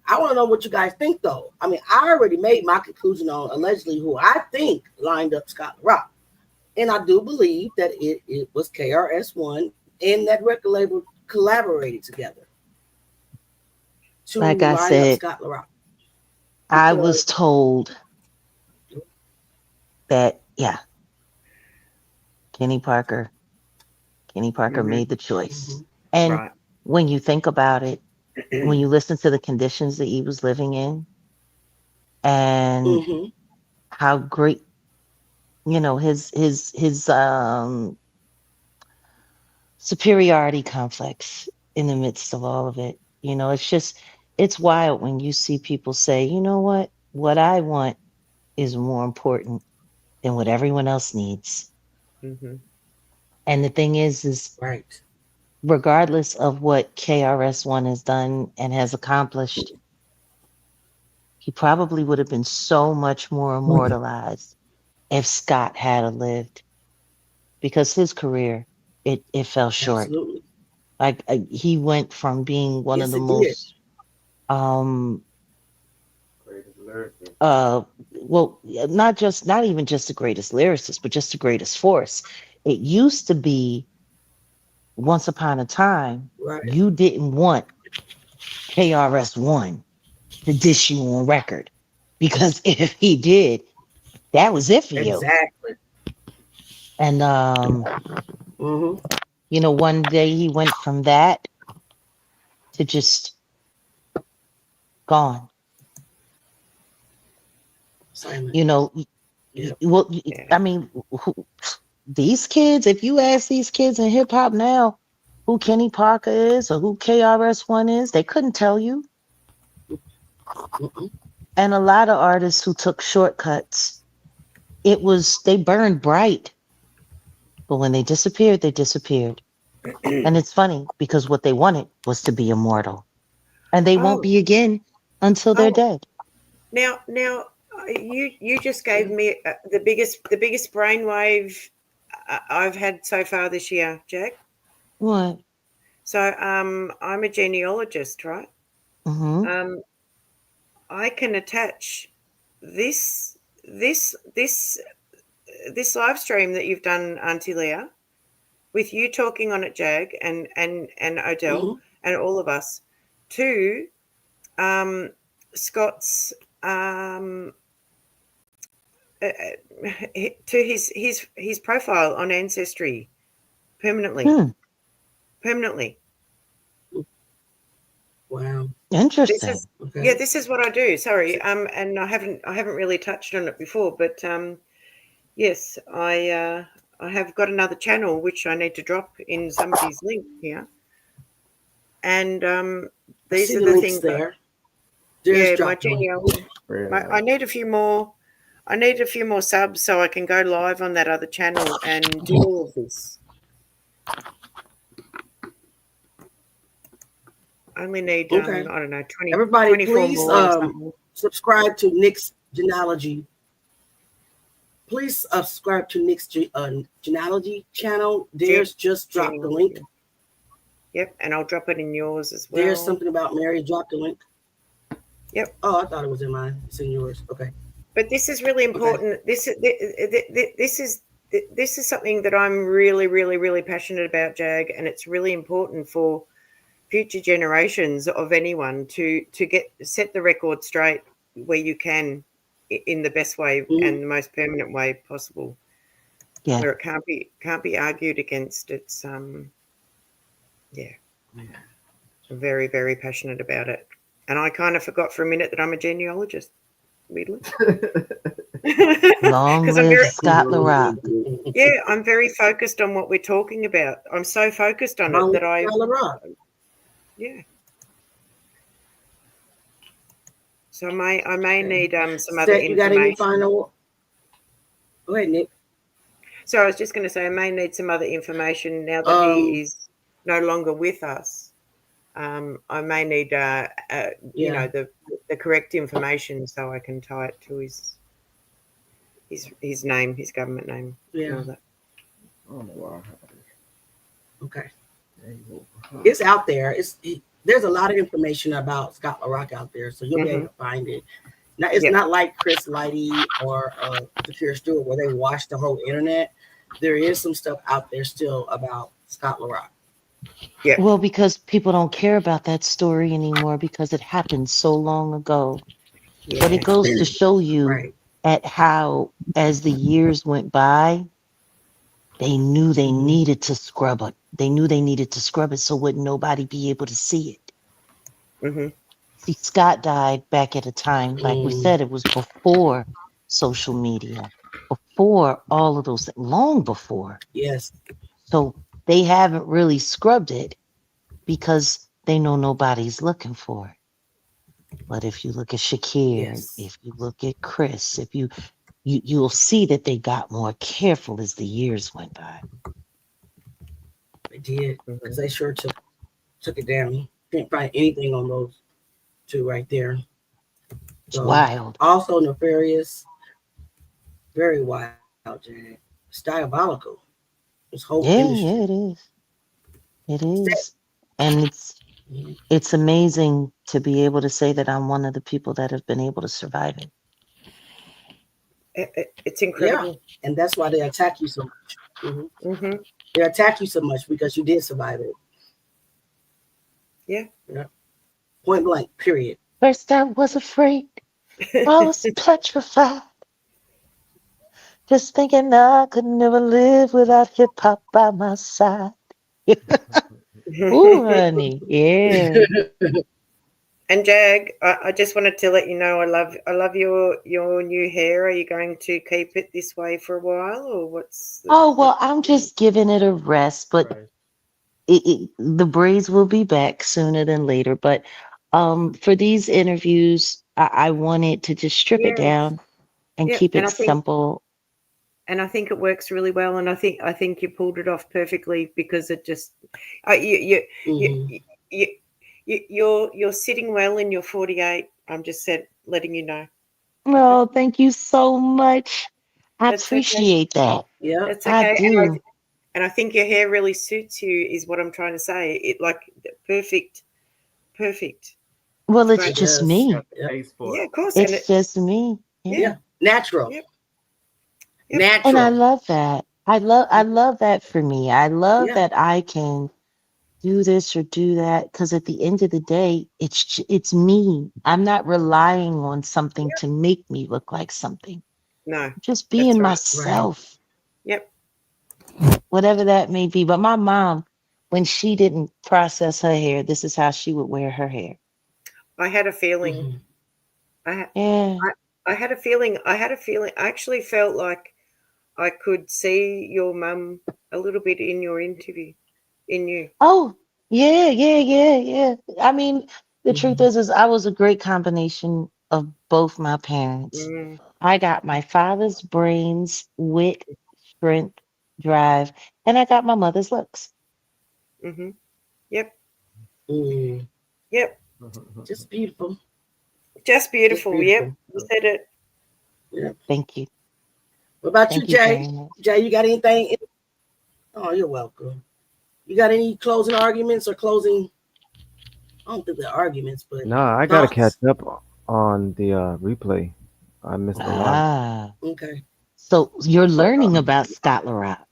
I want to know what you guys think though. I mean, I already made my conclusion on allegedly who I think lined up Scott Rock. And I do believe that it was KRS-One and that record label collaborated together to Like I line up said, Scott LaRock. I was told that, Kenny Parker made the choice. And Right. when you think about it, when you listen to the conditions that he was living in and how great, his superiority complex in the midst of all of it. It's wild when you see people say, you know what I want is more important than what everyone else needs. Mm-hmm. And the thing is right, regardless of what KRS-One has done and has accomplished, he probably would have been so much more immortalized if Scott had lived, because his career, it fell short. Absolutely. Like he went from being one of Yes, the it did. most well, not even just the greatest lyricist, but just the greatest force. It used to be once upon a time, Right. you didn't want KRS-One to dish you on record, because if he did, that was it for you. Exactly. And one day he went from that to just gone. Silent. Well, I mean, these kids, if you ask these kids in hip hop now who Kenny Parker is or who KRS-One is, they couldn't tell you. And a lot of artists who took shortcuts, they burned bright, but when they disappeared, they disappeared. And it's funny because what they wanted was to be immortal, and they won't be again until they're dead. Now, you just gave me the biggest brainwave I've had so far this year, Jack. What? So, I'm a genealogist, right? Mm-hmm. I can attach this live stream that you've done, Auntie Leah, with you talking on it, Jag, and Odell and all of us, to Scott's to his profile on Ancestry permanently. Wow. Interesting. This is what I do. Sorry, and I haven't really touched on it before, but yes, I have got another channel which I need to drop in somebody's link here, and these are the things there. My genealogy. I need a few more. I need a few more subs so I can go live on that other channel and do all of this. I only need, I don't know, 20, Everybody, 24 please more. subscribe to Nick's Genealogy. Please subscribe to Nick's Genealogy channel. There's just dropped the link. Yep, and I'll drop it in yours as well. There's something about Mary. Drop the link. Yep. Oh, I thought it was in mine. It's in yours. Okay. But this is really important. Okay. This is something that I'm really, really, really passionate about, Jag, and it's really important for future generations of anyone to set the record straight where you can, in the best way and the most permanent way possible. Yeah. Where it can't be argued against. It's I'm very, very passionate about it. And I kind of forgot for a minute that I'm a genealogist. Weirdly. Long live Scott LaRock. Yeah, I'm very focused on what we're talking about. I'm so focused on it that I. Yeah. So I may need some other information. You got any final? Go ahead, Nick. So I was just going to say, I may need some other information now that he is no longer with us. I may need, you know, the correct information so I can tie it to his name, his government name, and all that. I don't know why. Okay. It's out there. There's a lot of information about Scott LaRock out there, so you'll be able to find it. Now, it's not like Chris Lighty or Shakira Stewart where they washed the whole internet. There is some stuff out there still about Scott LaRock. Yeah. Well, because people don't care about that story anymore because it happened so long ago. But it goes to show you at how, as the years went by, they knew they needed to scrub it. They knew they needed to scrub it so wouldn't nobody be able to see it. Mm-hmm. See, Scott died back at a time, like we said, it was before social media, before all of those, long before. Yes. So they haven't really scrubbed it because they know nobody's looking for it. But if you look at Shakir, if you look at Chris, if you'll see that they got more careful as the years went by. They did, because they sure took it down. You can't find anything on those two right there. It's wild. Also nefarious, very wild, Jack. It's diabolical. This whole industry. Yeah, it is. It is. And it's amazing to be able to say that I'm one of the people that have been able to survive it. It's incredible. Yeah, and that's why they attack you so much. They attack you so much because you did survive it. Yeah. Point blank, period. First I was afraid. I was petrified. Just thinking I could never live without hip hop by my side. Ooh, honey. Yeah. And Jag, I just wanted to let you know I love your new hair. Are you going to keep it this way for a while, or what's? Well, I'm just giving it a rest, but the braids will be back sooner than later. But for these interviews, I wanted to just strip it down and keep it simple. And I think it works really well. And I think you pulled it off perfectly because it just you're sitting well in your 48. I'm just letting you know. Oh, thank you so much. I appreciate that. Yeah, that's okay. I do. And I think your hair really suits you. Is what I'm trying to say. It like perfect. Well, it's just me. Yeah, of course. It's just me. Yeah. Natural. Yep. Natural. And I love that. I love that for me. I love that I can do this or do that because at the end of the day, it's me. I'm not relying on something to make me look like something. No. Just being myself. Yep. Whatever that may be. But my mom, when she didn't process her hair, this is how she would wear her hair. I had a feeling. I had a feeling. I actually felt like I could see your mum a little bit in your interview, in you. Oh, yeah. I mean, the truth is I was a great combination of both my parents. I got my father's brains, wit, strength, drive, and I got my mother's looks. Yep. Yep. Just beautiful. Just beautiful. Yep. You said it. Yeah. Thank you. What about you, Jay? Jay, you got anything? Oh, you're welcome. You got any closing arguments or closing? I don't think they're arguments, but No, I gotta catch up on the replay. I missed a lot. Okay. So you're learning about Scott LaRock.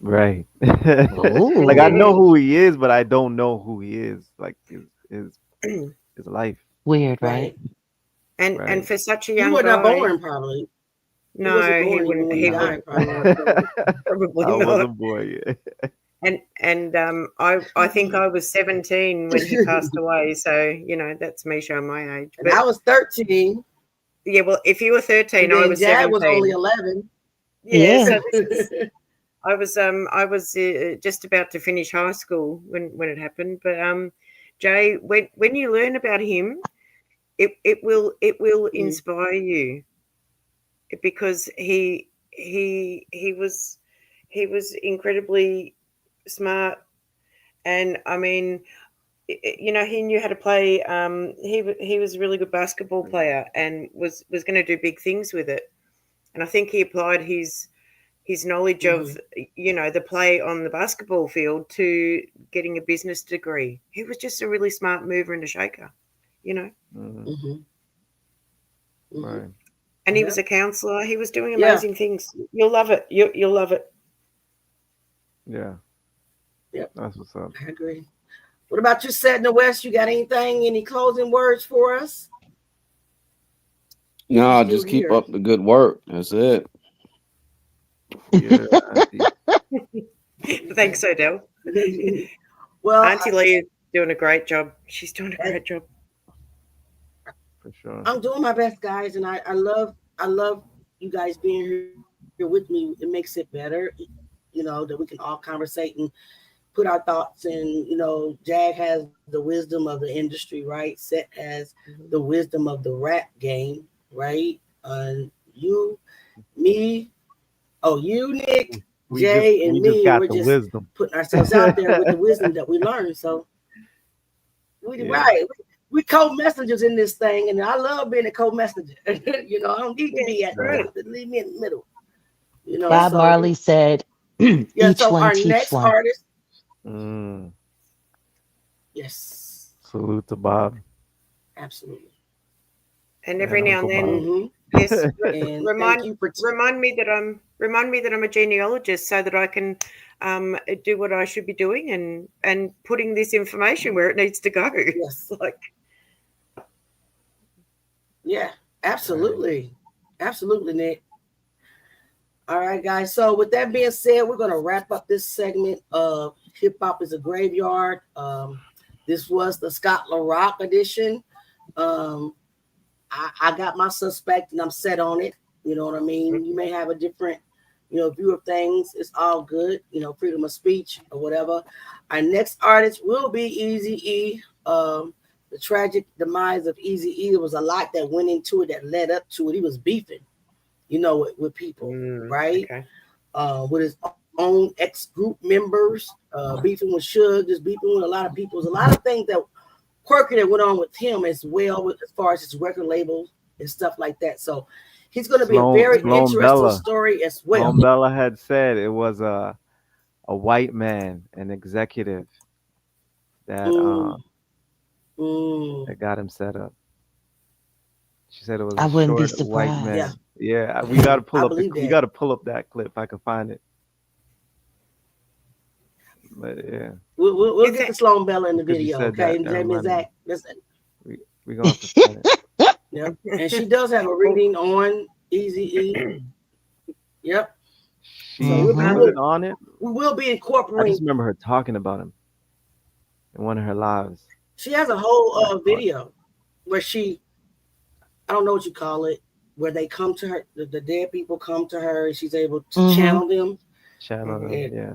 Right. Like I know who he is, but I don't know who he is. Like his life. Weird, right? And for such a young you were not guy, born, probably. No, he wouldn't. He died, probably I not. wasn't born yet. And I think I was 17 when he passed away. So that's me showing my age. And I was 13. Yeah, well, if you were 13, and I was Dad 17. was only 11. Yeah. So I was just about to finish high school when it happened. But Jay, when you learn about him, it will inspire you, because he was He was incredibly smart, and I mean, he knew how to play. He was a really good basketball player and was going to do big things with it. And I think he applied his knowledge of the play on the basketball field to getting a business degree. He was just a really smart mover and a shaker, Right. And he was a counselor. He was doing Yeah. amazing things. You'll love it. You'll love it. Yeah. Yep. That's what's up. I agree. What about you, Set in the West? You got anything, any closing words for us? No, Still just keep here. up the good work. That's it. Yeah. Thanks, Odell. Well, Auntie Lee is doing a great job. She's doing a great job. For sure. I'm doing my best, guys, and I love you guys being here with me. It makes it better, that we can all conversate and put our thoughts in. Jag has the wisdom of the industry, right? Set has the wisdom of the rap game, right? You, me, you, Nick, Jay, and me, got we're the just wisdom. putting ourselves out there with the wisdom that we learn. So, we co-messengers in this thing, and I love being a co-messenger. I don't need to be at the top. Leave me in the middle. Bob Marley said, each so one our teach next one. artist. Yes. Salute to Bob. Absolutely. And every now and then, yes, remind me that I'm a genealogist, so that I can do what I should be doing and putting this information where it needs to go. Yes. Yeah, absolutely. Absolutely, Nick. All right, guys. So with that being said, we're going to wrap up this segment of Hip Hop is a Graveyard. This was the Scott LaRock edition. I got my suspect and I'm set on it. You know what I mean? You may have a different, view of things. It's all good. Freedom of speech or whatever. Our next artist will be Eazy-E. The tragic demise of Eazy-E. There was a lot that went into it that led up to it. He was beefing, with people, right? Okay. With his own ex-group members, beefing with Suge, just beefing with a lot of people. There's a lot of things that quirky that went on with him as well, as far as his record labels and stuff like that. So he's going to be a very interesting story as well. Sloan Bella had said it was a white man, an executive that that got him set up. She said it was I wouldn't be short white surprised. man. Yeah, we got to pull up. We got to pull up that clip if I can find it. But yeah, we'll get to Sloan Bella in the video, okay? Jamie Zach, listen. We're going to find it. Yep, and she does have a reading on Eazy-E. Yep. She has it on it. We will be I incorporating. just remember her talking about him in one of her lives. She has a whole video where I don't know what you call it, where they come to her, the dead people come to her, and she's able to channel them. Yeah.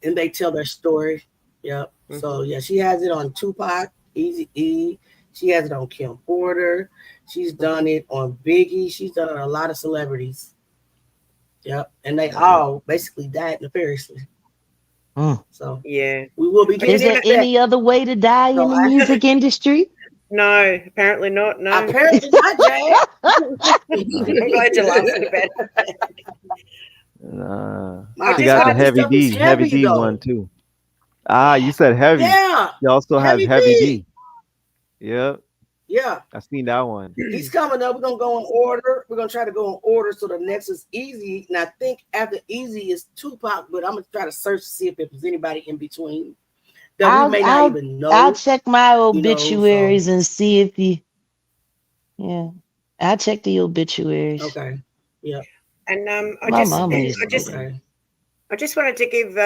And they tell their story. Yep. So yeah, she has it on Tupac, Eazy-E. She has it on Kim Porter. She's done it on Biggie. She's done it on a lot of celebrities. Yep. And they all basically died nefariously. So yeah, we will be getting Is there any other way to die in the music industry? No, apparently not. No, apparently not, Jay. I'm glad you're laughing about it. She got the heavy D one too. You said heavy. Yeah. She also has heavy D. Yep. Yeah. I seen that one. He's coming up. We're gonna go in order. We're gonna try to go in order. So the next is Eazy. And I think after Eazy is Tupac, but I'm gonna try to search to see if there's anybody in between that we may not even know. I'll check my obituaries and see if he. Yeah, I'll check the obituaries. Okay. Yeah. And I just wanted to give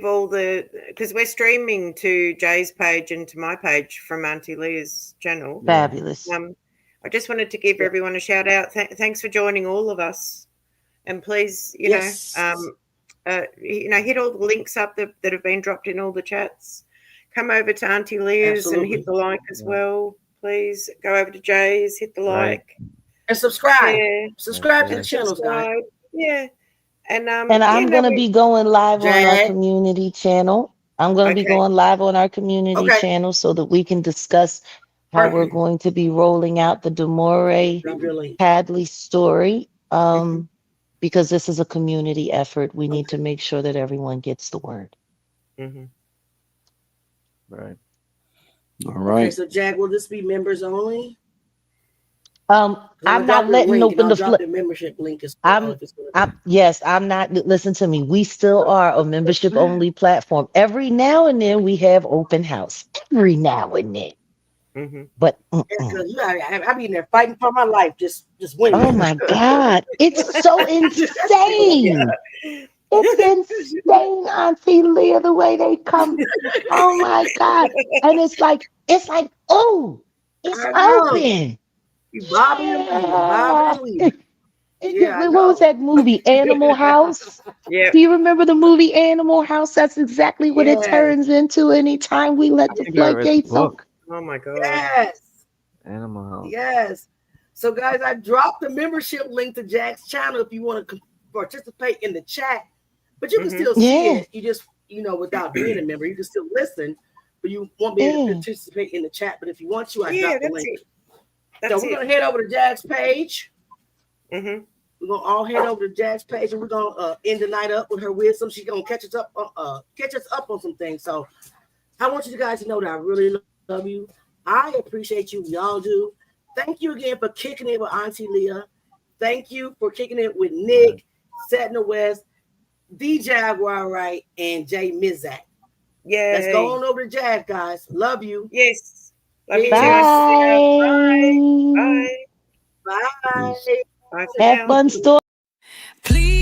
all the, because we're streaming to Jay's page and to my page from Auntie Leah's channel. Fabulous. I just wanted to give everyone a shout out. Thanks for joining all of us, and please, hit all the links up that have been dropped in all the chats. Come over to Auntie Leah's and hit the like as well. Please go over to Jay's, hit the like and subscribe. Yeah. Subscribe to the channels, guys. Yeah. And I'm going to be going live on our Jag. community channel. I'm going to be Okay. going live on our community Okay. channel so that we can discuss how we're Perfect. going to be rolling out the Demore Really. Hadley story. Because this is a community effort, we need to make sure that everyone gets the word. Mm-hmm. Right. All Okay, right. so Jag, will this be members only? I'm I'm not letting link, and open I'll the drop flip. the membership link as well if it's gonna be. Yes, I'm not. Listen to me. We still are a membership only platform. Every now and then we have open house. Every now and then. Mm-hmm. But Yeah, because I be in there fighting for my life, just winning. oh my God, it's so insane. Yeah. It's insane, Auntie Leah, the way they come. Oh my God. And it's like, oh, it's I know. open. You bobbing and weaving, bobbing Yeah. and weaving. Yeah, I What know. was that movie, Animal House? Yeah. Do you remember the movie Animal House? That's exactly what it Yes. turns into anytime we let the I think I read the floodgates open. book. Oh my God. Yes. Animal House. Yes. So, guys, I dropped the membership link to Jack's channel if you want to participate in the chat. But you can still see Yeah. it. You just, without being a member, you can still listen, but you won't be able to participate in the chat. But if you want to, I dropped the link. So we're going to head over to Jack's page. Mm-hmm. We're going to all head over to Jack's page, and we're going to end the night up with her wisdom. She's going to catch us up on some things. So I want you guys to know that I really love you. I appreciate you. Y'all do. Thank you again for kicking it with Auntie Leah. Thank you for kicking it with Nick, Set in the West, D Jaguar, Wright, and Jay Mizak. Yay. Let's go on over to Jag, guys. Love you. Yes. Love you too. Bye. Bye. Bye. Bye. Bye for Have now. fun, store. Please.